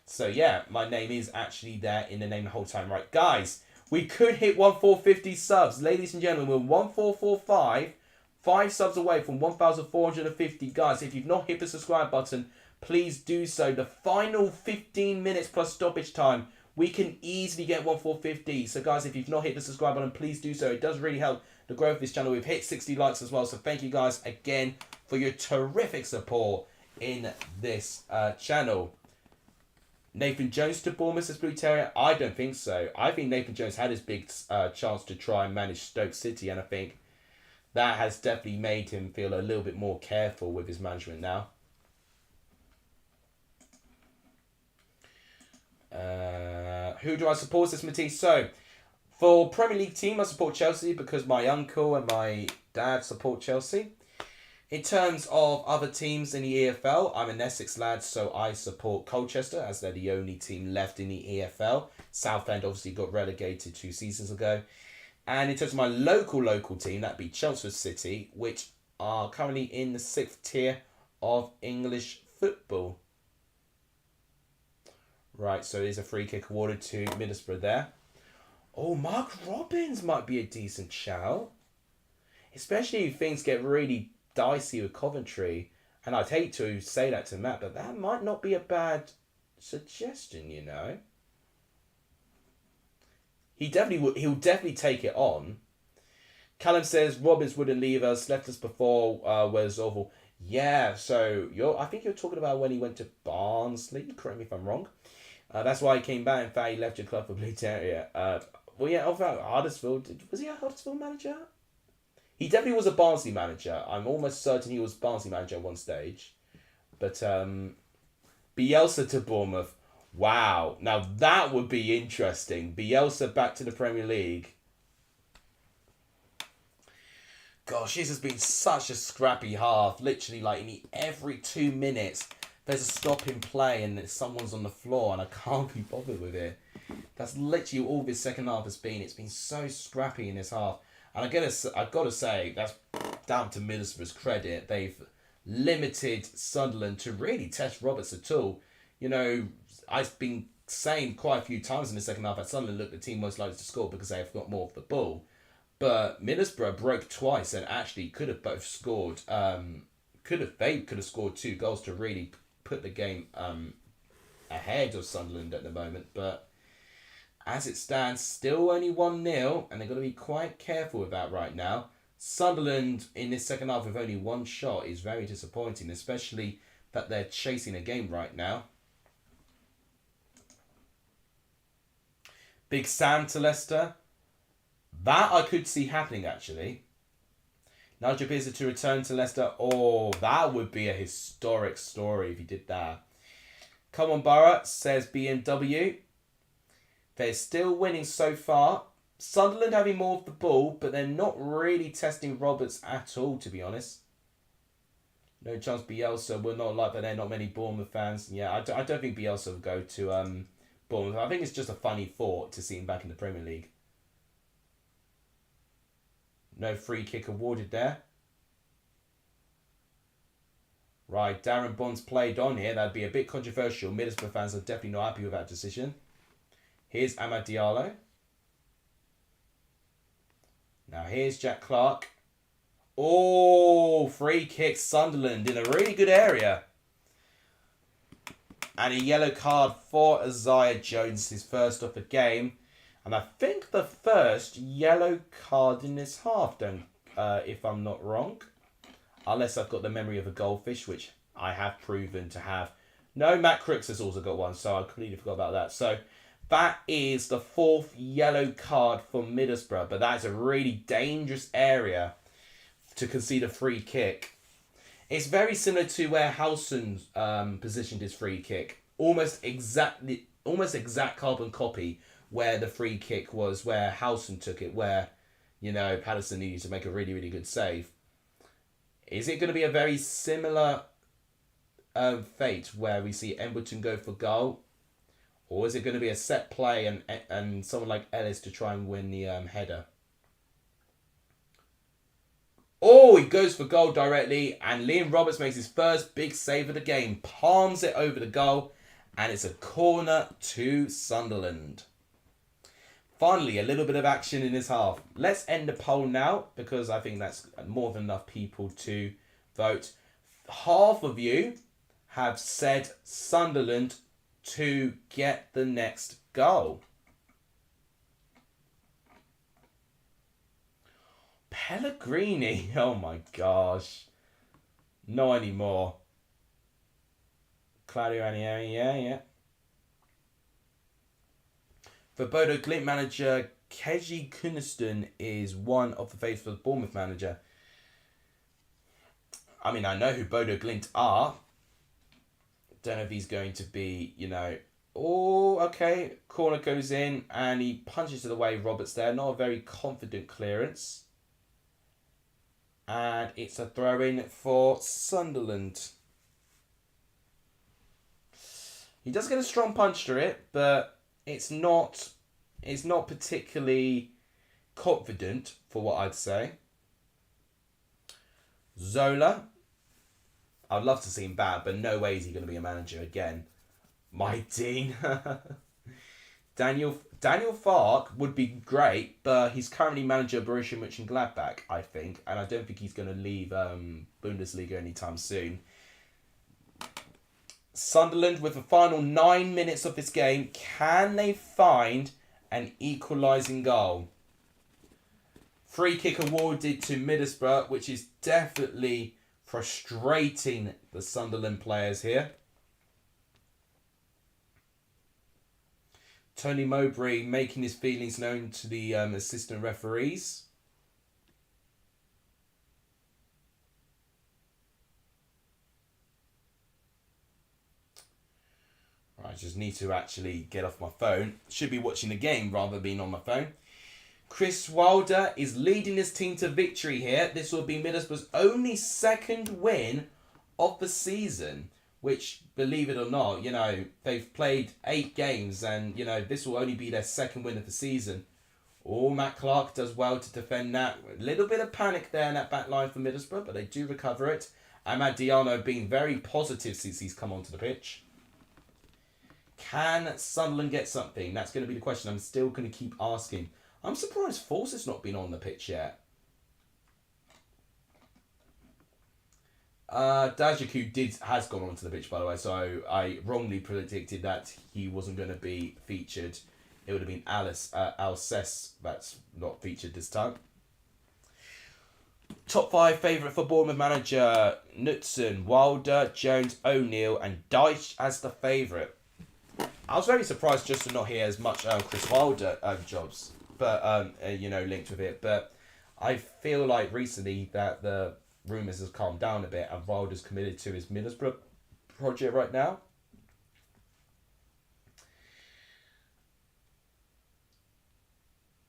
So yeah, my name is actually there in the name the whole time. Right, guys, we could hit 1450 subs. Ladies and gentlemen, we're 1445. 5 subs away from 1,450. Guys, if you've not hit the subscribe button, please do so. The final 15 minutes plus stoppage time, we can easily get 1450. So guys, if you've not hit the subscribe button, please do so. It does really help the growth of this channel. We've hit 60 likes as well. So thank you guys again for your terrific support in this channel. Nathan Jones to Bournemouth as Blue Terrier? I don't think so. I think Nathan Jones had his big chance to try and manage Stoke City, and I think that has definitely made him feel a little bit more careful with his management now. Who do I support, says Matisse? So, for Premier League team, I support Chelsea because my uncle and my dad support Chelsea. In terms of other teams in the EFL, I'm an Essex lad, so I support Colchester as they're the only team left in the EFL. Southend obviously got relegated 2 seasons ago. And in terms of my local team, that'd be Chelmsford City, which are currently in the 6th tier of English football. Right, so there's a free kick awarded to Middlesbrough there. Oh, Mark Robbins might be a decent shout. Especially if things get really dicey with Coventry. And I'd hate to say that to Matt, but that might not be a bad suggestion, you know. He'll definitely take it on. Callum says Robbins wouldn't leave us, left us before was awful. Yeah, so I think you're talking about when he went to Barnsley. Correct me if I'm wrong. That's why he came back. In fact, he left your club for Blue Terrier. Well, yeah, about Huddersfield. Was he a Huddersfield manager? He definitely was a Barnsley manager. I'm almost certain he was Barnsley manager at one stage. But Bielsa to Bournemouth. Wow. Now that would be interesting. Bielsa back to the Premier League. Gosh, this has been such a scrappy half. Literally, like, in every 2 minutes, there's a stop in play and someone's on the floor and I can't be bothered with it. That's literally all this second half has been. It's been so scrappy in this half. And I've got to say, that's down to Middlesbrough's credit. They've limited Sunderland to really test Roberts at all. You know, I've been saying quite a few times in the second half that Sunderland looked the team most likely to score because they have got more of the ball. But Middlesbrough broke twice and actually could have both scored. They could have scored 2 goals to really put the game ahead of Sunderland at the moment. But as it stands, still only 1-0, and they've got to be quite careful with that right now. Sunderland in this second half with only 1 shot is very disappointing, especially that they're chasing a game right now. Big Sam to Leicester. That I could see happening, actually. Nigel Pearson to return to Leicester. Oh, that would be a historic story if he did that. Come on, Borough, says BMW. They're still winning so far. Sunderland having more of the ball, but they're not really testing Roberts at all, to be honest. No chance Bielsa will not like that. There are not many Bournemouth fans. Yeah, I don't think Bielsa will go to Bournemouth. I think it's just a funny thought to see him back in the Premier League. No free kick awarded there. Right, Darren Bond's played on here. That'd be a bit controversial. Middlesbrough fans are definitely not happy with that decision. Here's Amad Diallo. Now here's Jack Clark. Oh, free kick Sunderland in a really good area. And a yellow card for Isaiah Jones, his first of the game. And I think the first yellow card in this half, if I'm not wrong. Unless I've got the memory of a goldfish, which I have proven to have. No, Matt Crooks has also got one, so I completely forgot about that. So, That is the 4th yellow card for Middlesbrough, but that's a really dangerous area to concede a free kick. It's very similar to where Howson positioned his free kick. Almost exact carbon copy where the free kick was, where Howson took it, where, Patterson needed to make a really, really good save. Is it going to be a very similar fate where we see Emberton go for goal? Or is it going to be a set play and someone like Ellis to try and win the header? Oh, he goes for goal directly, and Liam Roberts makes his first big save of the game, palms it over the goal, and it's a corner to Sunderland. Finally, a little bit of action in this half. Let's end the poll now, because I think that's more than enough people to vote. Half of you have said Sunderland to get the next goal. Pellegrini, oh my gosh. No anymore. Claudio Ranieri, yeah. For Bodo Glimt manager, Keji Kuniston is one of the favourites for the Bournemouth manager. I mean, I know who Bodo Glimt are. Don't know if he's going to be, Oh, okay. Corner goes in and he punches it away. Roberts there. Not a very confident clearance. And it's a throw-in for Sunderland. He does get a strong punch to it, but it's not particularly confident for what I'd say. Zola. I'd love to see him bad, but no way is he going to be a manager again. My Dean. Daniel Fark would be great, but he's currently manager of Borussia Mönchengladbach, I think, and I don't think he's going to leave Bundesliga anytime soon. Sunderland, with the final 9 minutes of this game, can they find an equalising goal? Free kick awarded to Middlesbrough, which is definitely frustrating the Sunderland players here. Tony Mowbray making his feelings known to the assistant referees. I just need to actually get off my phone. Should be watching the game rather than being on my phone. Chris Wilder is leading his team to victory here. This will be Middlesbrough's only second win of the season. Which, believe it or not, they've played 8 games and, this will only be their second win of the season. Oh, Matt Clark does well to defend that. A little bit of panic there in that back line for Middlesbrough, but they do recover it. Amad Diallo being very positive since he's come onto the pitch. Can Sunderland get something? That's going to be the question I'm still going to keep asking. I'm surprised Force's not been on the pitch yet. Dajaku has gone onto the pitch, by the way, so I wrongly predicted that he wasn't going to be featured. It would have been Alcess that's not featured this time. Top 5 favourite for Bournemouth manager, Knutson, Wilder, Jones, O'Neill and Dyche as the favourite. I was very surprised just to not hear as much Chris Wilder jobs, but linked with it. But I feel like recently that the rumours has calmed down a bit and Wilder's committed to his Middlesbrough project right now.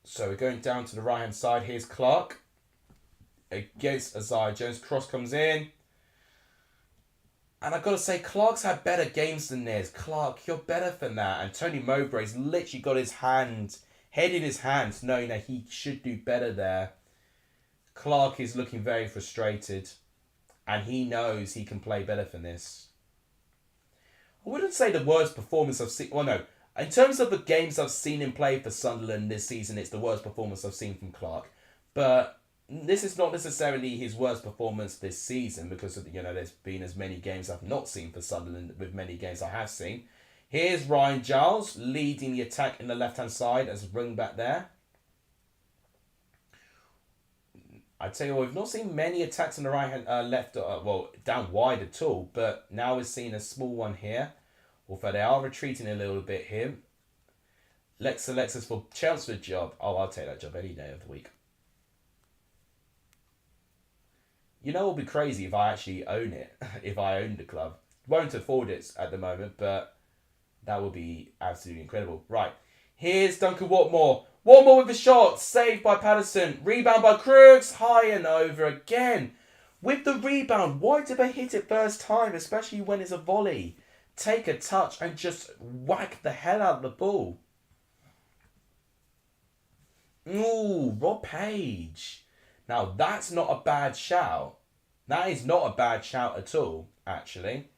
So we're going down to the right hand side. Here's Clark against Isaiah Jones. Cross comes in. And I've got to say, Clark's had better games than this. Clark, you're better than that. And Tony Mowbray's literally got his head in his hands, knowing that he should do better there. Clark is looking very frustrated. And he knows he can play better than this. I wouldn't say the worst performance I've seen. Well, no. In terms of the games I've seen him play for Sunderland this season, it's the worst performance I've seen from Clark. But this is not necessarily his worst performance this season because there's been as many games I've not seen for Sunderland with many games I have seen. Here's Ryan Giles leading the attack in the left-hand side as a wing back there. I'd say we've not seen many attacks on the right-hand left, down wide at all, but now we're seeing a small one here. Although they are retreating a little bit here. Alexis for Chelmsford job. Oh, I'll take that job any day of the week. You know, it'll be crazy if I actually own it. If I own the club. Won't afford it at the moment, but that would be absolutely incredible. Right. Here's Duncan Watmore. Watmore with a shot. Saved by Patterson. Rebound by Crooks. High and over again. With the rebound, why did they hit it first time? Especially when it's a volley. Take a touch and just whack the hell out of the ball. Ooh, Rob Page. Now, that's not a bad shout. That is not a bad shout at all, actually.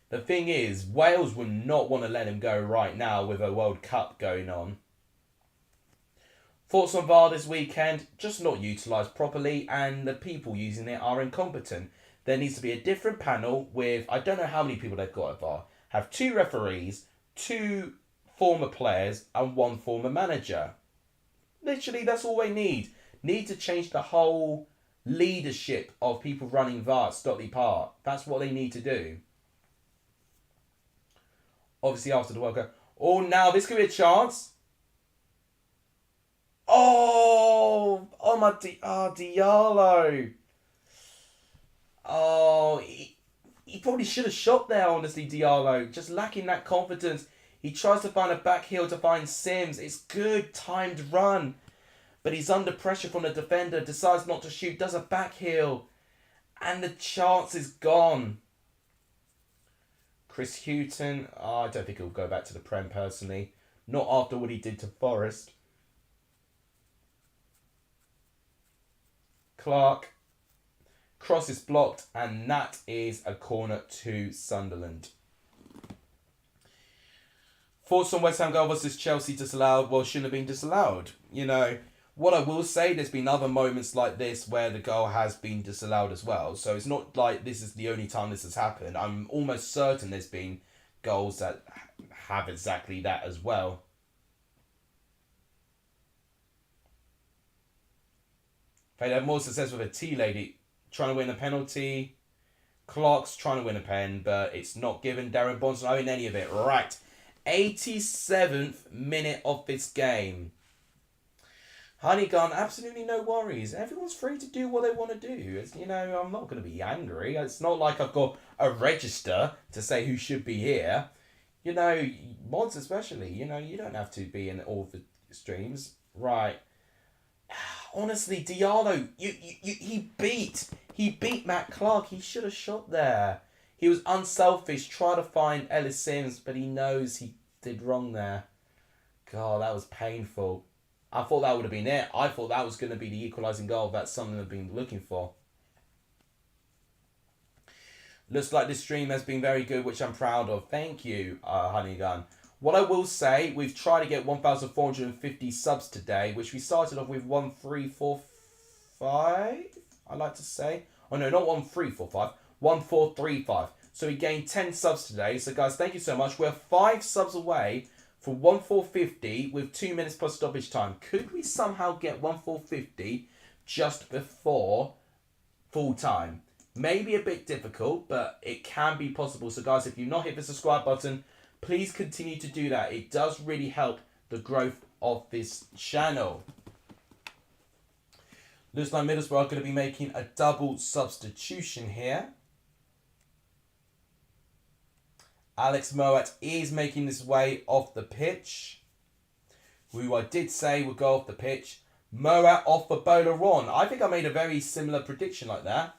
The thing is, Wales would not want to let him go right now with a World Cup going on. Thoughts on VAR this weekend? Just not utilised properly, and the people using it are incompetent. There needs to be a different panel with, I don't know how many people they've got at VAR. Have 2 referees, 2 former players, and 1 former manager. Literally, that's all they need. Need to change the whole leadership of people running VAR at Stockley Park. That's what they need to do. Obviously, after the World Cup. Oh, now this could be a chance. Oh, my Diallo. Oh, he probably should have shot there, honestly, Diallo. Just lacking that confidence. He tries to find a back heel to find Sims. It's good, timed run. But he's under pressure from the defender. Decides not to shoot. Does a back heel. And the chance is gone. Chris Hughton. Oh, I don't think he'll go back to the Prem, personally. Not after what he did to Forest. Clark. Cross is blocked. And that is a corner to Sunderland. Thoughts on West Ham goal versus Chelsea disallowed? Well, shouldn't have been disallowed. You know, what I will say, there's been other moments like this where the goal has been disallowed as well. So it's not like this is the only time this has happened. I'm almost certain there's been goals that have exactly that as well. They'd have more success with a T-Lady trying to win a penalty. Clark's trying to win a pen, but it's not given. Darren Bond's not in any of it. Right. 87th minute of this game. Honeygun, absolutely no worries. Everyone's free to do what they want to do. It's, you know, I'm not going to be angry. It's not like I've got a register to say who should be here. You know, mods especially, you know, you don't have to be in all the streams. Right. Honestly, Diallo, he beat Matt Clark. He should have shot there. He was unselfish, tried to find Ellis Sims, but he knows he did wrong there. God, that was painful. I thought that would have been it. I thought that was going to be the equalising goal. That's something I've been looking for. Looks like this stream has been very good, which I'm proud of. Thank you, Honeygun. What I will say, we've tried to get 1,450 subs today, which we started off with 1,345, I like to say. Oh no, not 1,345. 1,435. So we gained 10 subs today. So guys, thank you so much. We're 5 subs away from 1,450 with 2 minutes plus stoppage time. Could we somehow get 1,450 just before full time? Maybe a bit difficult, but it can be possible. So guys, if you've not hit the subscribe button, please continue to do that. It does really help the growth of this channel. Looks like Middlesbrough are going to be making a double substitution here. Alex Moat is making his way off the pitch. Who I did say would go off the pitch. Moat off for Bolaron. I think I made a very similar prediction like that.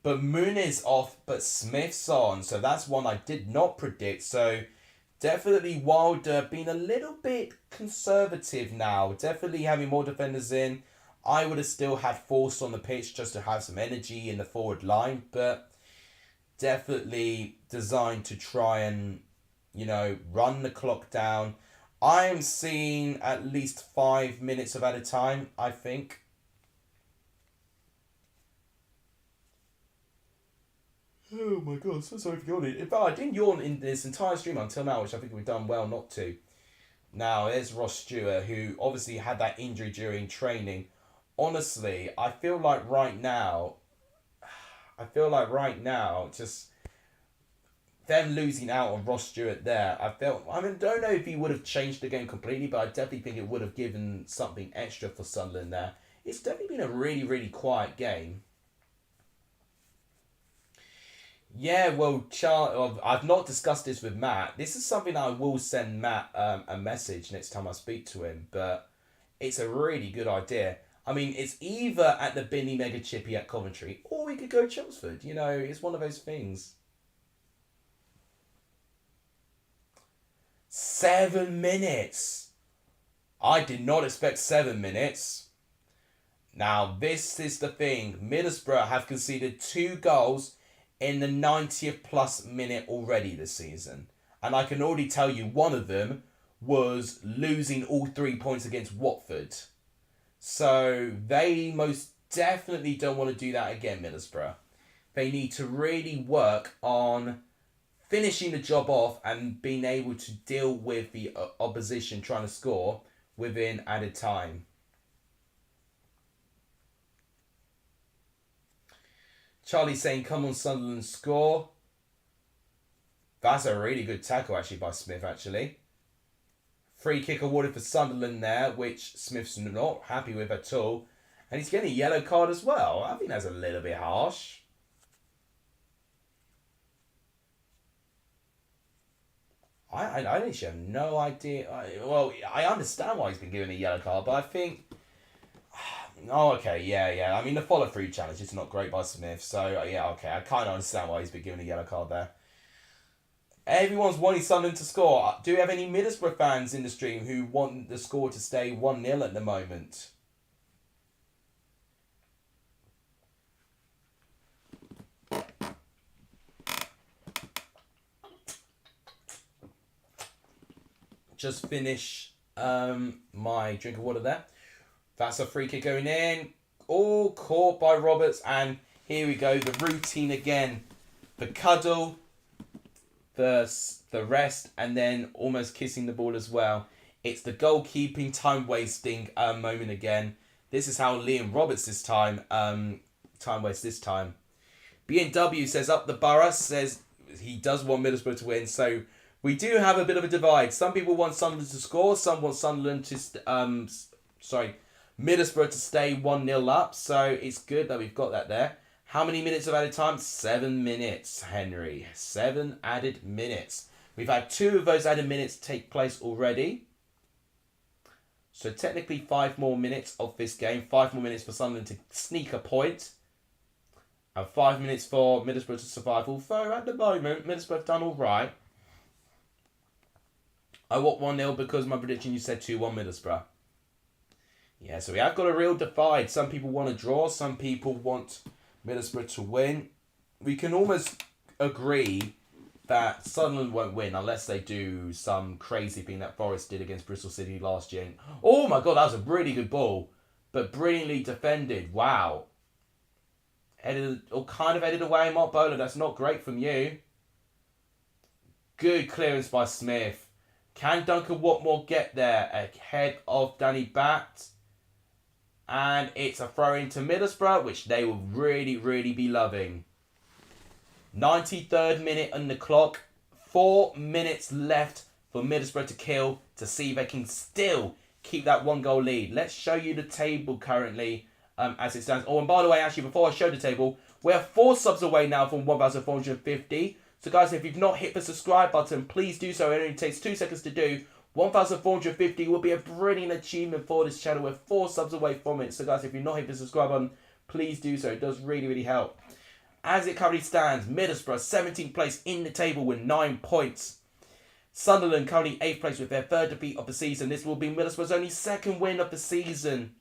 But Muniz off, but Smith's on. So that's one I did not predict. So definitely Wilder being a little bit conservative now. Definitely having more defenders in. I would have still had Force on the pitch just to have some energy in the forward line. But definitely designed to try and, you know, run the clock down. I am seeing at least 5 minutes of at a time, I think. Oh my god, so sorry for yawning. In fact, I didn't yawn in this entire stream until now, which I think we've done well not to. Now, there's Ross Stewart, who obviously had that injury during training. Honestly, I feel like right now, just them losing out on Ross Stewart there, don't know if he would have changed the game completely, but I definitely think it would have given something extra for Sunderland there. It's definitely been a really, really quiet game. Yeah, well, I've not discussed this with Matt. This is something I will send Matt a message next time I speak to him, but it's a really good idea. I mean, it's either at the Binny Mega Chippy at Coventry, or we could go Chelmsford. You know, it's one of those things. 7 minutes. I did not expect 7 minutes. Now, this is the thing. Middlesbrough have conceded 2 goals in the 90th plus minute already this season. And I can already tell you one of them was losing all 3 points against Watford. So they most definitely don't want to do that again, Middlesbrough. They need to really work on finishing the job off and being able to deal with the opposition trying to score within added time. Charlie saying, come on, Sunderland, score. That's a really good tackle, actually, by Smith, actually. Free kick awarded for Sunderland there, which Smith's not happy with at all. And he's getting a yellow card as well. I think that's a little bit harsh. I actually have no idea. I understand why he's been given a yellow card, but I think... Oh, okay, yeah. I mean, the follow-through challenge is not great by Smith, so yeah, okay. I kind of understand why he's been given a yellow card there. Everyone's wanting Sunderland to score. Do we have any Middlesbrough fans in the stream who want the score to stay 1-0 at the moment? Just finish my drink of water there. That's a free kick going in. All caught by Roberts. And here we go. The routine again. The cuddle. The rest. And then almost kissing the ball as well. It's the goalkeeping, time wasting moment again. This is how Liam Roberts this time. Time waste this time. B&W says up the borough. Says he does want Middlesbrough to win. So we do have a bit of a divide. Some people want Sunderland to score. Some want Sunderland to... Middlesbrough to stay 1-0 up, so it's good that we've got that there. How many minutes of added time? 7 minutes, Henry. 7 added minutes. We've had 2 of those added minutes take place already. So technically 5 more minutes of this game. 5 more minutes for Sunderland to sneak a point. And 5 minutes for Middlesbrough to survive. Although at the moment, Middlesbrough have done all right. I want 1-0 because my prediction you said 2-1 Middlesbrough. Yeah, so we have got a real divide. Some people want to draw. Some people want Middlesbrough to win. We can almost agree that Sunderland won't win unless they do some crazy thing that Forest did against Bristol City last year. Oh my God, that was a really good ball. But brilliantly defended. Wow. Headed away, Mark Bowler. That's not great from you. Good clearance by Smith. Can Duncan Watmore get there ahead of Danny Batt? And it's a throw into Middlesbrough, which they will really, really be loving. 93rd minute on the clock. 4 minutes left for Middlesbrough to kill to see if they can still keep that 1-goal lead. Let's show you the table currently as it stands. Oh, and by the way, actually, before I show the table, we're 4 subs away now from 1,450. So, guys, if you've not hit the subscribe button, please do so. It only takes 2 seconds to do. 1,450 will be a brilliant achievement for this channel. We're 4 subs away from it. So, guys, if you've not hit the subscribe button, please do so. It does really, really help. As it currently stands, Middlesbrough 17th place in the table with 9 points. Sunderland currently 8th place with their 3rd defeat of the season. This will be Middlesbrough's only 2nd win of the season.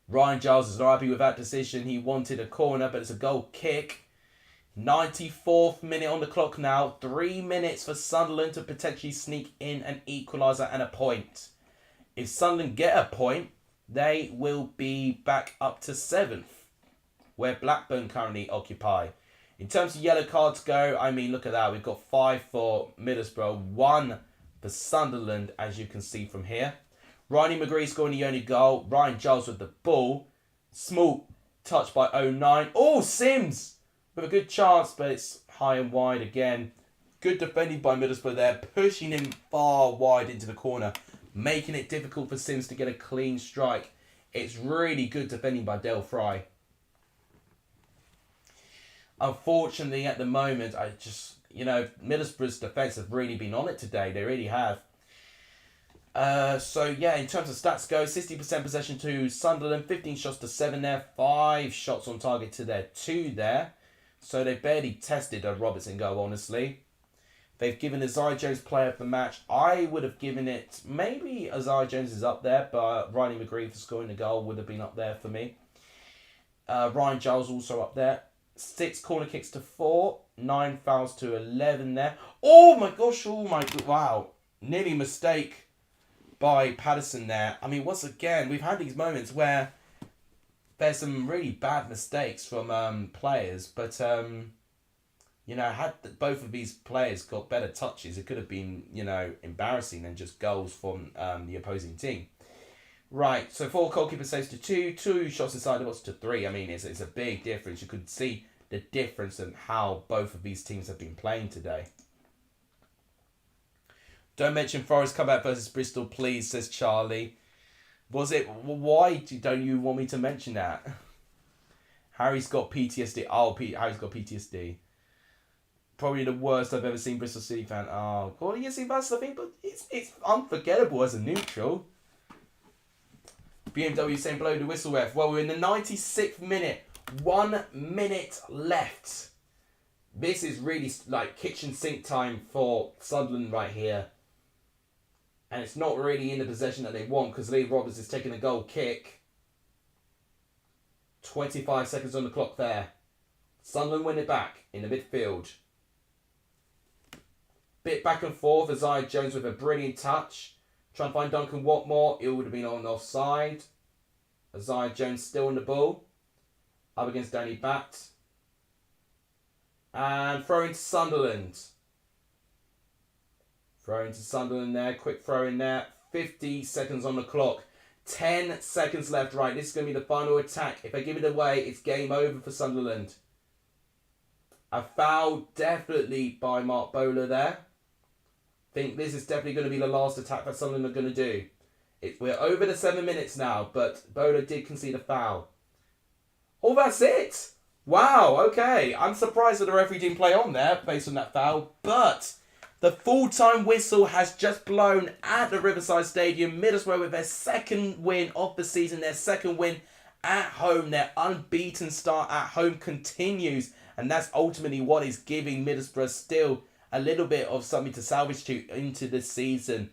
Ryan Giles is not happy with that decision. He wanted a corner, but it's a goal kick. 94th minute on the clock now. 3 minutes for Sunderland to potentially sneak in an equaliser and a point. If Sunderland get a point, they will be back up to 7th, where Blackburn currently occupy. In terms of yellow cards go, I mean, look at that. We've got 5 for Middlesbrough, 1 for Sunderland, as you can see from here. Ronnie McGree scoring the only goal. Ryan Giles with the ball. Small touch by 09. Oh, Sims! With a good chance, but it's high and wide again. Good defending by Middlesbrough there, pushing him far wide into the corner, making it difficult for Sims to get a clean strike. It's really good defending by Del Fry. Unfortunately, at the moment, Middlesbrough's defence have really been on it today. They really have. So, yeah, in terms of stats go, 60% possession to Sunderland, 15 shots to 7 there, 5 shots on target to their 2 there. So they barely tested a Robertson goal, honestly. They've given Isaiah Jones player of the match. I would have given it, maybe Isaiah Jones is up there, but Riley McGree for scoring the goal would have been up there for me. Ryan Giles also up there. 6 corner kicks to 4, 9 fouls to 11 there. Oh my gosh, wow. Nearly mistake by Patterson there. I mean, once again, we've had these moments where there's some really bad mistakes from players, but had both of these players got better touches, it could have been, embarrassing than just goals from the opposing team. Right, so 4 goalkeeper saves to 2, 2 shots inside the box to 3. I mean, it's a big difference. You could see the difference in how both of these teams have been playing today. Don't mention Forest comeback versus Bristol, please, says Charlie. Why don't you want me to mention that? Harry's got PTSD. Oh, Harry's got PTSD. Probably the worst I've ever seen Bristol City fan. Oh, God, yes, that's the thing, but it's unforgettable as a neutral. BMW saying blow the whistle, ref. Well, we're in the 96th minute. 1 minute left. This is really like kitchen sink time for Sunderland right here. And it's not really in the possession that they want because Lee Roberts is taking a goal kick. 25 seconds on the clock there. Sunderland win it back in the midfield. Bit back and forth. Isaiah Jones with a brilliant touch. Trying to find Duncan Watmore. It would have been on offside. Isaiah Jones still in the ball. Up against Danny Batt. And throw into Sunderland. Throw into Sunderland there. Quick throw in there. 50 seconds on the clock. 10 seconds left. Right, this is going to be the final attack. If I give it away, it's game over for Sunderland. A foul definitely by Mark Bowler there. Think this is definitely going to be the last attack that Sunderland are going to do. We're over the 7 minutes now, but Bowler did concede a foul. Oh, that's it! Wow, okay. I'm surprised that the referee didn't play on there based on that foul, but the full-time whistle has just blown at the Riverside Stadium. Middlesbrough with their second win of the season, their second win at home. Their unbeaten start at home continues, and that's ultimately what is giving Middlesbrough still a little bit of something to salvage to into this season.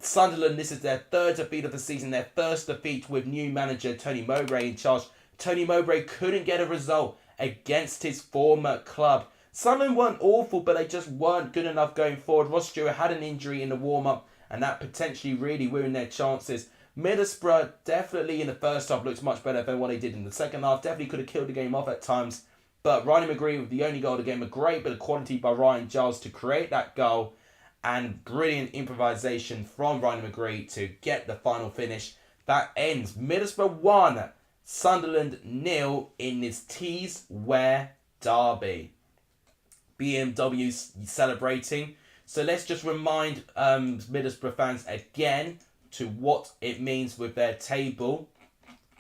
Sunderland, this is their third defeat of the season, their first defeat with new manager Tony Mowbray in charge. Tony Mowbray couldn't get a result against his former club. Sunderland weren't awful, but they just weren't good enough going forward. Ross Stewart had an injury in the warm-up, and that potentially really ruined their chances. Middlesbrough definitely in the first half looked much better than what they did in the second half. Definitely could have killed the game off at times. But Ryan McGree with the only goal of the game, a great bit of quality by Ryan Giles to create that goal. And brilliant improvisation from Ryan McGree to get the final finish. That ends Middlesbrough 1, Sunderland 0 in this Tees-Ware derby. BMW celebrating. So let's just remind Middlesbrough fans again to what it means with their table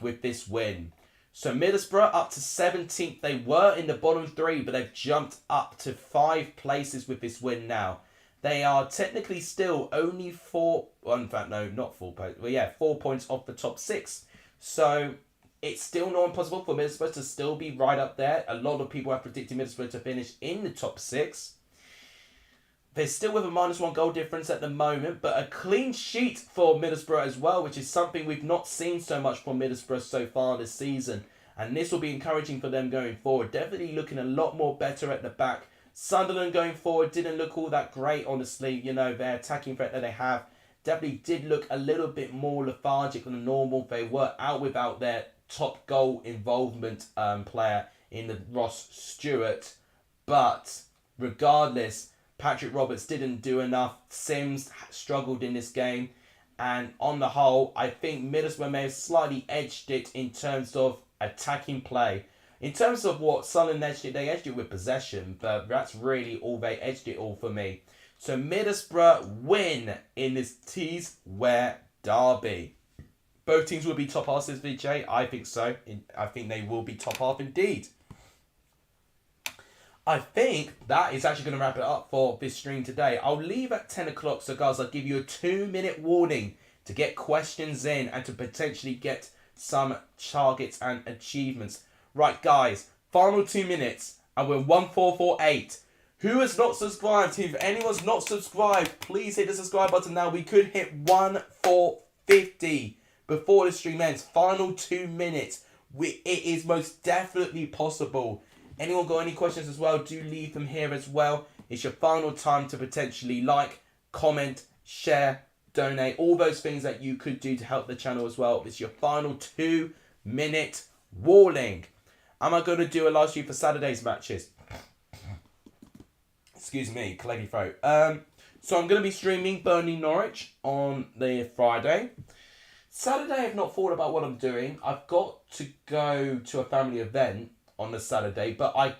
with this win. So Middlesbrough up to 17th. They were in the bottom 3, but they've jumped up to 5 places with this win now. They are technically still only 4... Well, in fact, no, not 4 points. Well, yeah, 4 points off the top 6. So it's still not impossible for Middlesbrough to still be right up there. A lot of people have predicted Middlesbrough to finish in the top 6. They're still with a -1 goal difference at the moment, but a clean sheet for Middlesbrough as well, which is something we've not seen so much from Middlesbrough so far this season. And this will be encouraging for them going forward. Definitely looking a lot more better at the back. Sunderland going forward didn't look all that great, honestly. You know, their attacking threat that they have definitely did look a little bit more lethargic than normal. They were out without their top goal involvement player in the Ross Stewart. But regardless, Patrick Roberts didn't do enough. Sims struggled in this game. And on the whole, I think Middlesbrough may have slightly edged it in terms of attacking play. In terms of what Sunderland edged it, they edged it with possession, but that's really all they edged it all for me. So Middlesbrough win in this Tees-Wear derby. Both teams will be top half, says Vijay. I think so. I think they will be top half indeed. I think that is actually going to wrap it up for this stream today. I'll leave at 10 o'clock, so guys, I'll give you a 2-minute warning to get questions in and to potentially get some targets and achievements. Right, guys, final 2 minutes, and we're 1448. Who has not subscribed? If anyone's not subscribed, please hit the subscribe button now. We could hit 1450 before the stream ends. Final 2 minutes. It is most definitely possible. Anyone got any questions as well? Do leave them here as well. It's your final time to potentially like, comment, share, donate. All those things that you could do to help the channel as well. It's your final 2-minute warning. Am I going to do a live stream for Saturday's matches? Excuse me, cleggy throat. So I'm going to be streaming Burnley Norwich on the Friday. Saturday, I've not thought about what I'm doing. I've got to go to a family event on the Saturday, but I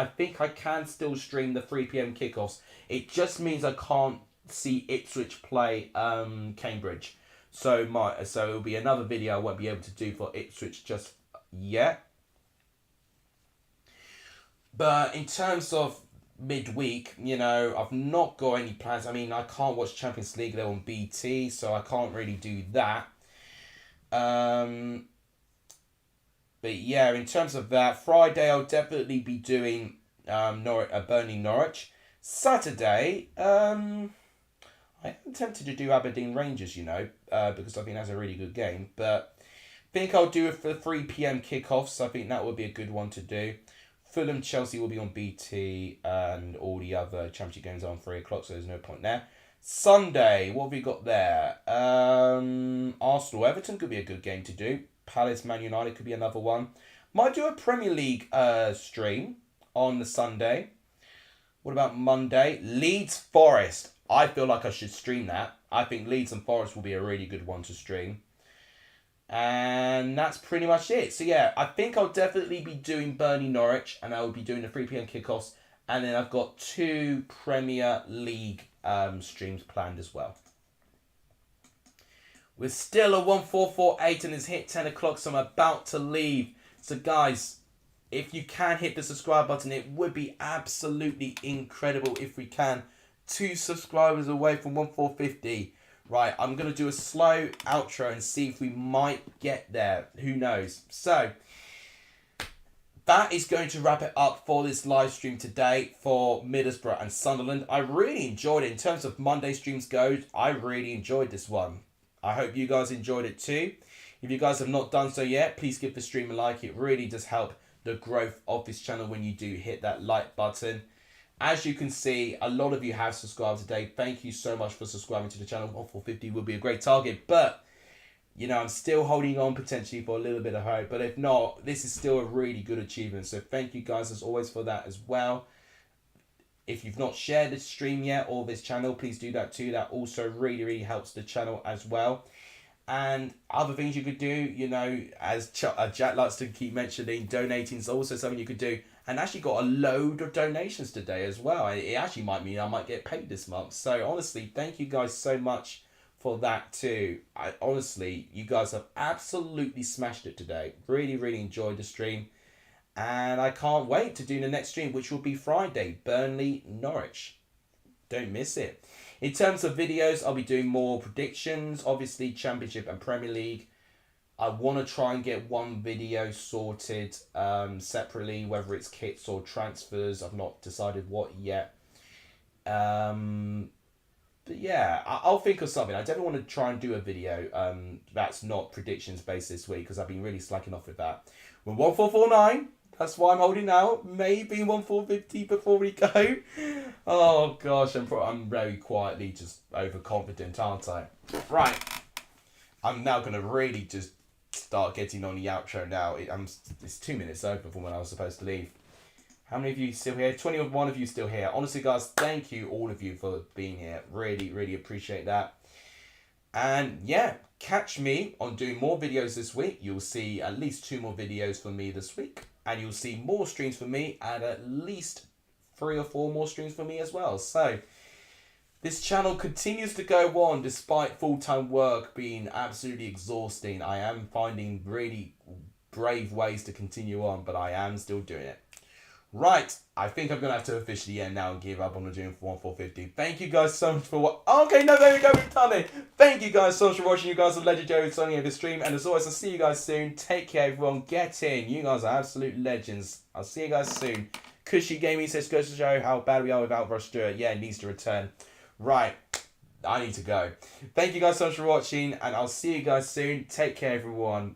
think I can still stream the 3 p.m. kickoffs. It just means I can't see Ipswich play Cambridge. So it'll be another video I won't be able to do for Ipswich just yet. But in terms of midweek, you know, I've not got any plans. I mean, I can't watch Champions League, they're on BT, so I can't really do that. But yeah, in terms of that, Friday I'll definitely be doing Burnley Norwich. Saturday, I am tempted to do Aberdeen Rangers, you know, because I think that's a really good game. But I think I'll do it for 3 p.m. kickoffs. I think that would be a good one to do. Fulham Chelsea will be on BT, and all the other championship games are on 3 o'clock, so there's no point there. Sunday, what have we got there? Arsenal Everton could be a good game to do. Palace Man United could be another one. Might do a Premier League stream on the Sunday. What about Monday? Leeds Forest. I feel like I should stream that. I think Leeds and Forest will be a really good one to stream. And that's pretty much it. So yeah, I think I'll definitely be doing Burnley Norwich, and I will be doing the 3 p.m. kickoffs. And then I've got 2 Premier League streams planned as well. We're still at 1448 and it's hit 10 o'clock, so I'm about to leave. So guys, if you can hit the subscribe button, it would be absolutely incredible if we can. 2 subscribers away from 1450. Right, I'm going to do a slow outro and see if we might get there. Who knows? So, that is going to wrap it up for this live stream today for Middlesbrough and Sunderland. I really enjoyed it. In terms of Monday streams go, I really enjoyed this one. I hope you guys enjoyed it too. If you guys have not done so yet, please give the stream a like. It really does help the growth of this channel when you do hit that like button. As you can see, a lot of you have subscribed today. Thank you so much for subscribing to the channel. 1450 will be a great target, but you know, I'm still holding on potentially for a little bit of hope. But if not, this is still a really good achievement. So thank you guys as always for that as well. If you've not shared this stream yet or this channel, please do that too. That also really, really helps the channel as well. And other things you could do, you know, as Jack likes to keep mentioning, donating is also something you could do. And actually got a load of donations today as well. It actually might mean I might get paid this month. So honestly, thank you guys so much for that too. Honestly, you guys have absolutely smashed it today. Really, really enjoyed the stream. And I can't wait to do the next stream, which will be Friday, Burnley Norwich. Don't miss it. In terms of videos, I'll be doing more predictions, obviously Championship and Premier League. I want to try and get one video sorted separately, whether it's kits or transfers. I've not decided what yet. But yeah, I'll think of something. I definitely want to try and do a video that's not predictions based this week, because I've been really slacking off with that. We're 1449. That's why I'm holding out. Maybe 1450 before we go. Oh gosh, I'm very quietly just overconfident, aren't I? Right. I'm now going to really just start getting on the outro now. It's 2 minutes over from when I was supposed to leave. How many of you still here? 21 of you still here. Honestly, guys, thank you, all of you, for being here. Really, really appreciate that. And yeah, catch me on doing more videos this week. You'll see at least 2 more videos from me this week. And you'll see more streams from me and at least 3 or 4 more streams from me as well. So this channel continues to go on despite full-time work being absolutely exhausting. I am finding really brave ways to continue on, but I am still doing it. Right, I think I'm going to have to officially end now and give up on doing 450. Thank you guys so much for what... Okay, no, there we go, we've done it. Thank you guys so much for watching. You guys are legendary signing of the stream. And as always, I'll see you guys soon. Take care, everyone. Get in. You guys are absolute legends. I'll see you guys soon. Cushy Gaming says, goes to show how bad we are without Rush Stewart. Yeah, it needs to return. Right, I need to go. Thank you guys so much for watching. And I'll see you guys soon. Take care, everyone.